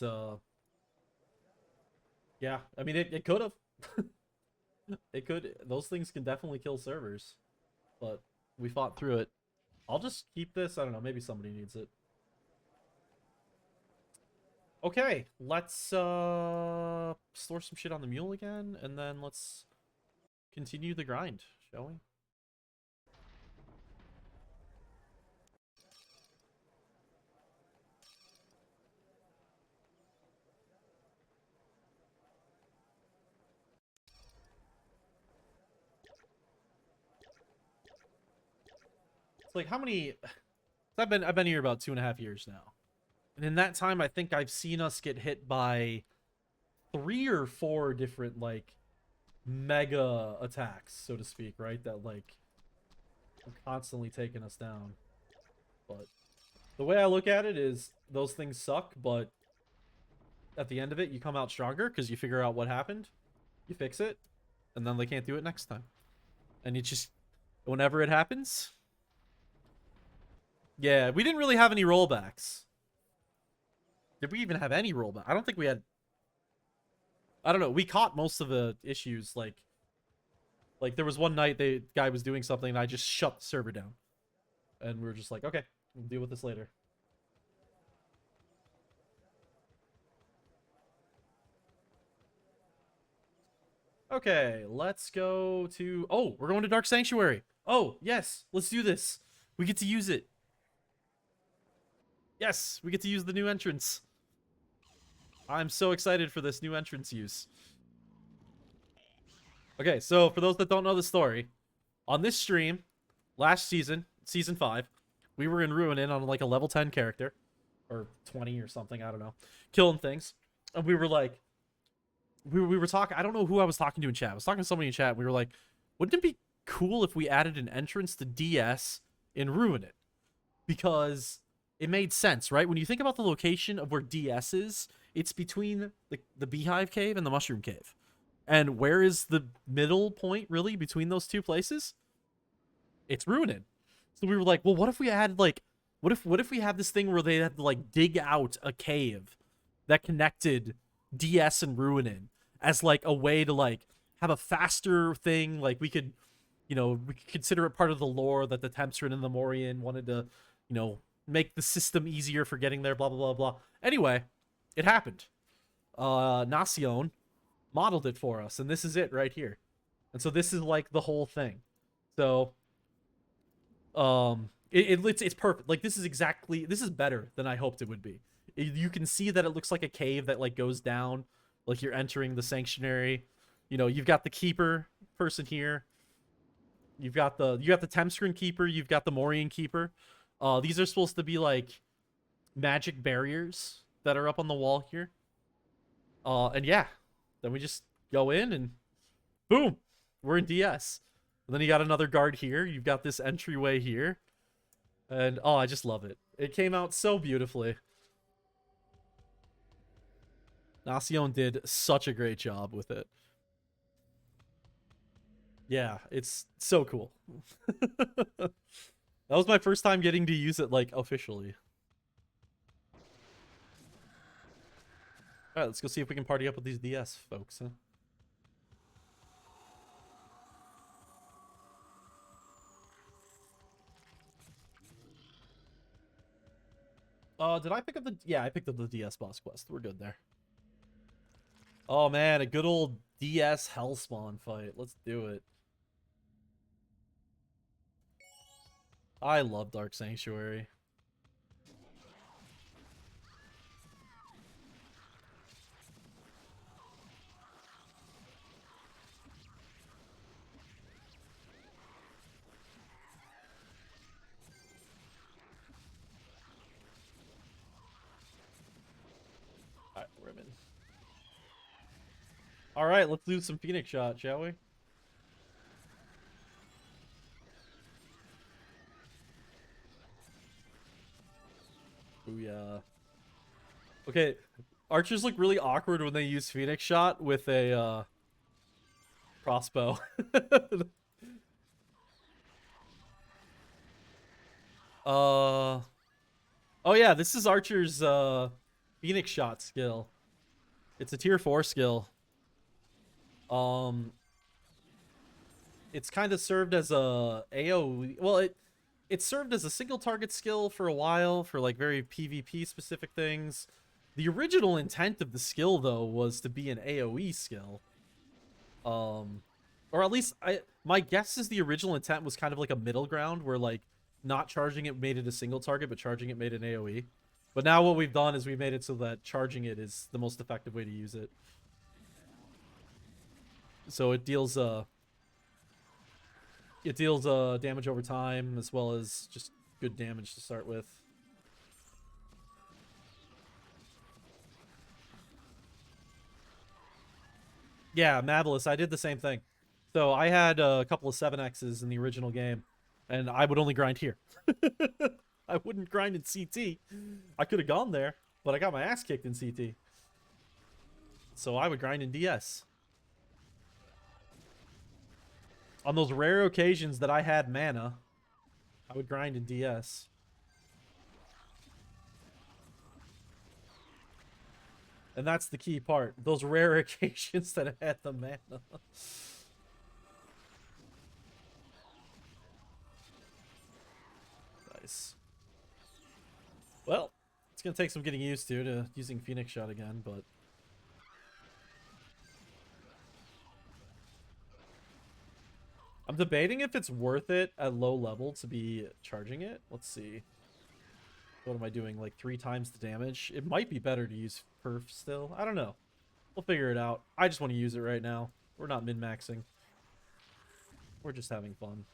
yeah, I mean, it could have. It could. Those things can definitely kill servers, but we fought through it. I'll just keep this. I don't know. Maybe somebody needs it. Okay, let's store some shit on the mule again, and then let's continue the grind, shall we? It's like how many? I've been here about 2.5 years now, and in that time, I think I've seen us get hit by 3 or 4 different like mega attacks, so to speak, right? That like are constantly taking us down. But the way I look at it is those things suck, but at the end of it, you come out stronger because you figure out what happened, you fix it, and then they can't do it next time. And you just, whenever it happens, yeah, we didn't really have any rollbacks. Did we even have any rollback? I don't think we had. I don't know. We caught most of the issues. Like there was one night the guy was doing something and I just shut the server down, and we were just like, okay, we'll deal with this later. Okay, let's go to... Oh, we're going to Dark Sanctuary. Oh, yes, let's do this. We get to use it. Yes, we get to use the new entrance. I'm so excited for this new entrance use. Okay, so for those that don't know the story, on this stream, last season, Season 5, we were in Ruin on like a level 10 character. Or 20 or something, I don't know. Killing things. And we were like... We were talking... I don't know who I was talking to in chat. I was talking to somebody in chat. And we were like, wouldn't it be cool if we added an entrance to DS in Ruin? Because it made sense, right? When you think about the location of where DS is, it's between the Beehive Cave and the Mushroom Cave. And where is the middle point, really, between those two places? It's Ruin. So we were like, well, what if we had, like... What if we had this thing where they had to, like, dig out a cave that connected DS and Ruin as, like, a way to, like, have a faster thing? Like, we could, you know, we could consider it part of the lore that the Tempstrin and the Morian wanted to, you know, make the system easier for getting there, blah, blah, blah, blah. Anyway, it happened. Nacion modeled it for us, and this is it right here. And so this is, like, the whole thing. So, it's perfect. Like, this is better than I hoped it would be. You can see that it looks like a cave that, like, goes down, like you're entering the sanctuary. You know, you've got the keeper person here. You got the Tempstrin keeper, you've got the Morian keeper. These are supposed to be like magic barriers that are up on the wall here. And yeah, then we just go in and boom, we're in DS. And then you got another guard here. You've got this entryway here. And, oh, I just love it. It came out so beautifully. Nacion did such a great job with it. Yeah, it's so cool. That was my first time getting to use it, like, officially. Alright, let's go see if we can party up with these DS folks, huh? Did I pick up the... Yeah, I picked up the DS boss quest. We're good there. Oh, man, a good old DS Hellspawn fight. Let's do it. I love Dark Sanctuary. Alright, we're in. Alright, let's do some Phoenix shot, shall we? Booyah. Okay, archers look really awkward when they use Phoenix shot with a crossbow. Oh yeah, this is Archer's Phoenix shot skill. It's a tier 4 skill. It's kind of served as a AoE. Well, it served as a single target skill for a while for like very PvP specific things. The original intent of the skill though was to be an AoE skill. Or at least my guess is the original intent was kind of like a middle ground where like not charging it made it a single target, but charging it made an AoE. But now what we've done is we made it so that charging it is the most effective way to use it. So it deals damage over time as well as just good damage to start with. Yeah, Mabilis, I did the same thing. So I had a couple of 7Xs in the original game, and I would only grind here. I wouldn't grind in CT. I could have gone there, but I got my ass kicked in CT. So I would grind in DS. On those rare occasions that I had mana, I would grind in DS. And that's the key part. Those rare occasions that I had the mana. Nice. Well, it's going to take some getting used to using Phoenix Shot again, but... I'm debating if it's worth it at low level to be charging it. Let's see. What am I doing? Like 3 times the damage? It might be better to use perf still. I don't know. We'll figure it out. I just want to use it right now. We're not min-maxing. We're just having fun.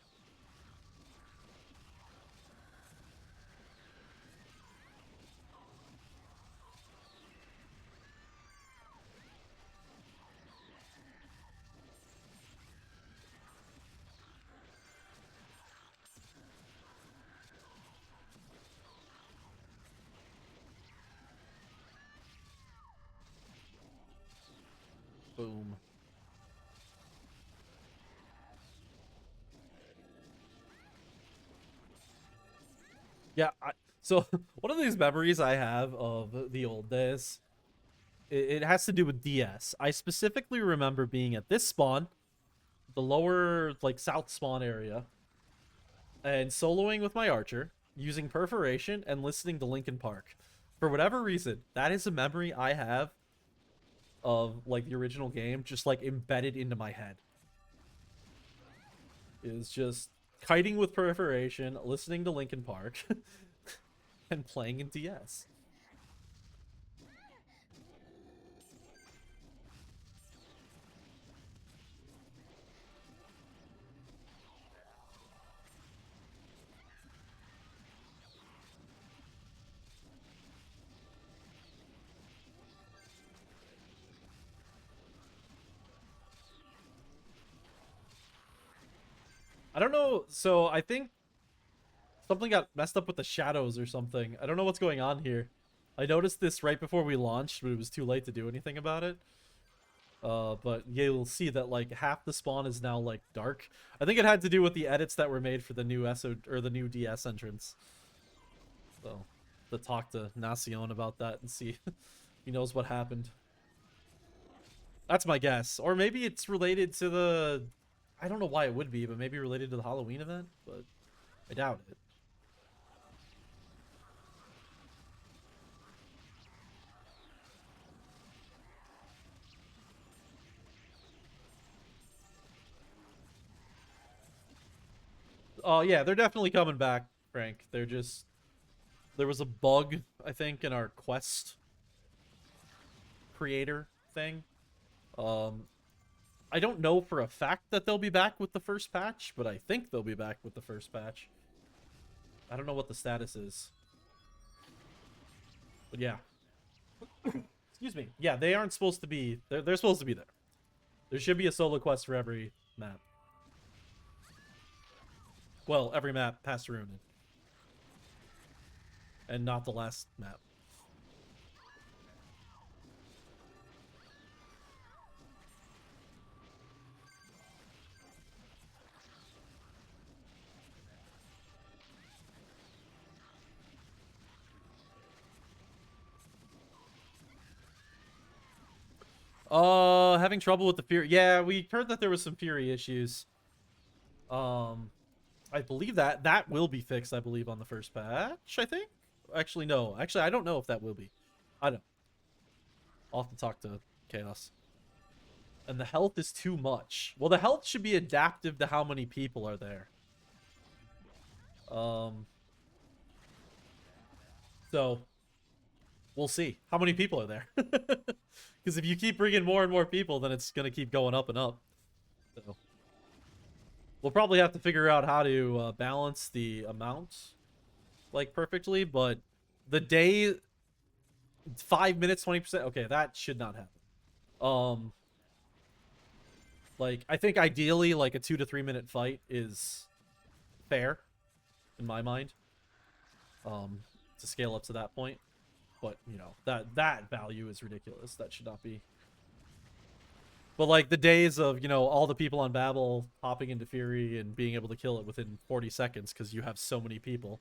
Boom. Yeah, so one of these memories I have of the old days, it has to do with DS. I specifically remember being at this spawn, the lower, like, south spawn area, and soloing with my archer, using perforation, and listening to Linkin Park. For whatever reason, that is a memory I have of, like, the original game, just, like, embedded into my head. Is just kiting with perforation, listening to Linkin Park, and playing in DS. I don't know, so I think something got messed up with the shadows or something. I don't know what's going on here. I noticed this right before we launched, but it was too late to do anything about it. But yeah, you'll see that, like, half the spawn is now, like, dark. I think it had to do with the edits that were made for the new SO or the new DS entrance. So, to talk to Nacion about that and see if he knows what happened. That's my guess. Or maybe it's related to the... I don't know why it would be, but maybe related to the Halloween event, but I doubt it. Oh, yeah, they're definitely coming back, Frank. They're just... There was a bug, I think, in our quest creator thing. Um, I don't know for a fact that they'll be back with the first patch, but I think they'll be back with the first patch. I don't know what the status is. But yeah. Excuse me. Yeah, they aren't supposed to be... They're supposed to be there. There should be a solo quest for every map. Well, every map past Ruin. And not the last map. Having trouble with the Fury. Yeah, we heard that there was some Fury issues. I believe that will be fixed, I believe, on the first patch, I think? Actually, no. Actually, I don't know if that will be. I don't. I'll have to talk to Chaos. And the health is too much. Well, the health should be adaptive to how many people are there. So, we'll see. How many people are there? Because if you keep bringing more and more people, then it's going to keep going up and up. So, we'll probably have to figure out how to balance the amount, like, perfectly. But the day, 5 minutes, 20%. Okay, that should not happen. Like, I think ideally, like, a 2 to 3 minute fight is fair, in my mind, to scale up to that point. But, you know, that value is ridiculous. That should not be. But, like, the days of, you know, all the people on Babel hopping into Fury and being able to kill it within 40 seconds because you have so many people,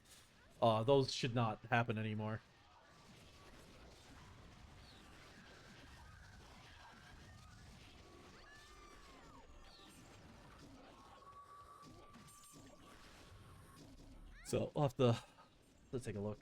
those should not happen anymore. So, I'll have to let's take a look.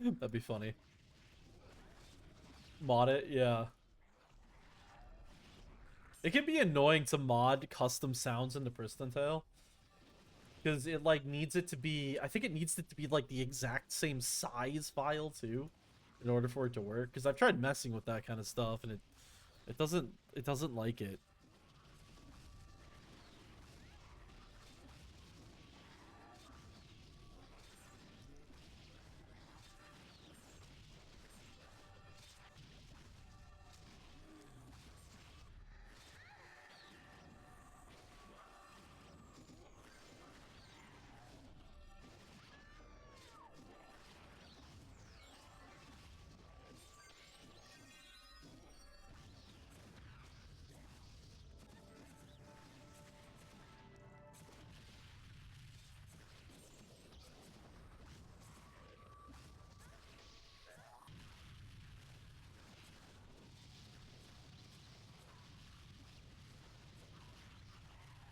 That'd be funny. Mod it, yeah. It can be annoying to mod custom sounds into Pristontale. Because it, like, needs it to be... I think it needs it to be, like, the exact same size file, too. In order for it to work. Because I've tried messing with that kind of stuff, and it doesn't like it.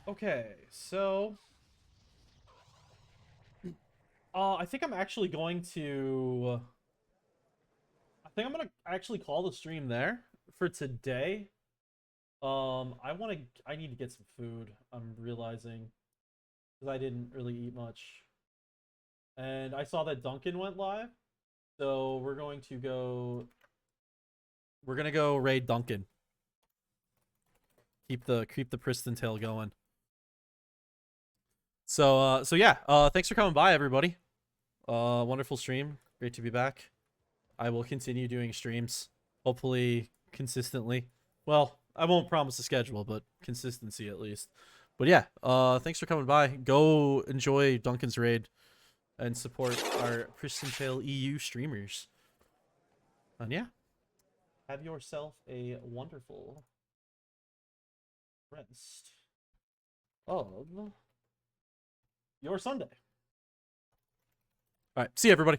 Okay, so... I think I'm actually going to... I think I'm gonna actually call the stream there for today. I need to get some food, I'm realizing. Because I didn't really eat much. And I saw that Duncan went live. So we're going to go... We're gonna go raid Duncan. Keep the Pristontale going. So yeah, thanks for coming by, everybody. Wonderful stream. Great to be back. I will continue doing streams, hopefully consistently. Well, I won't promise a schedule, but consistency at least. But yeah, thanks for coming by. Go enjoy Duncan's raid and support our Pristontale EU streamers. And yeah, have yourself a wonderful rest of your Sunday. All right, see you, everybody.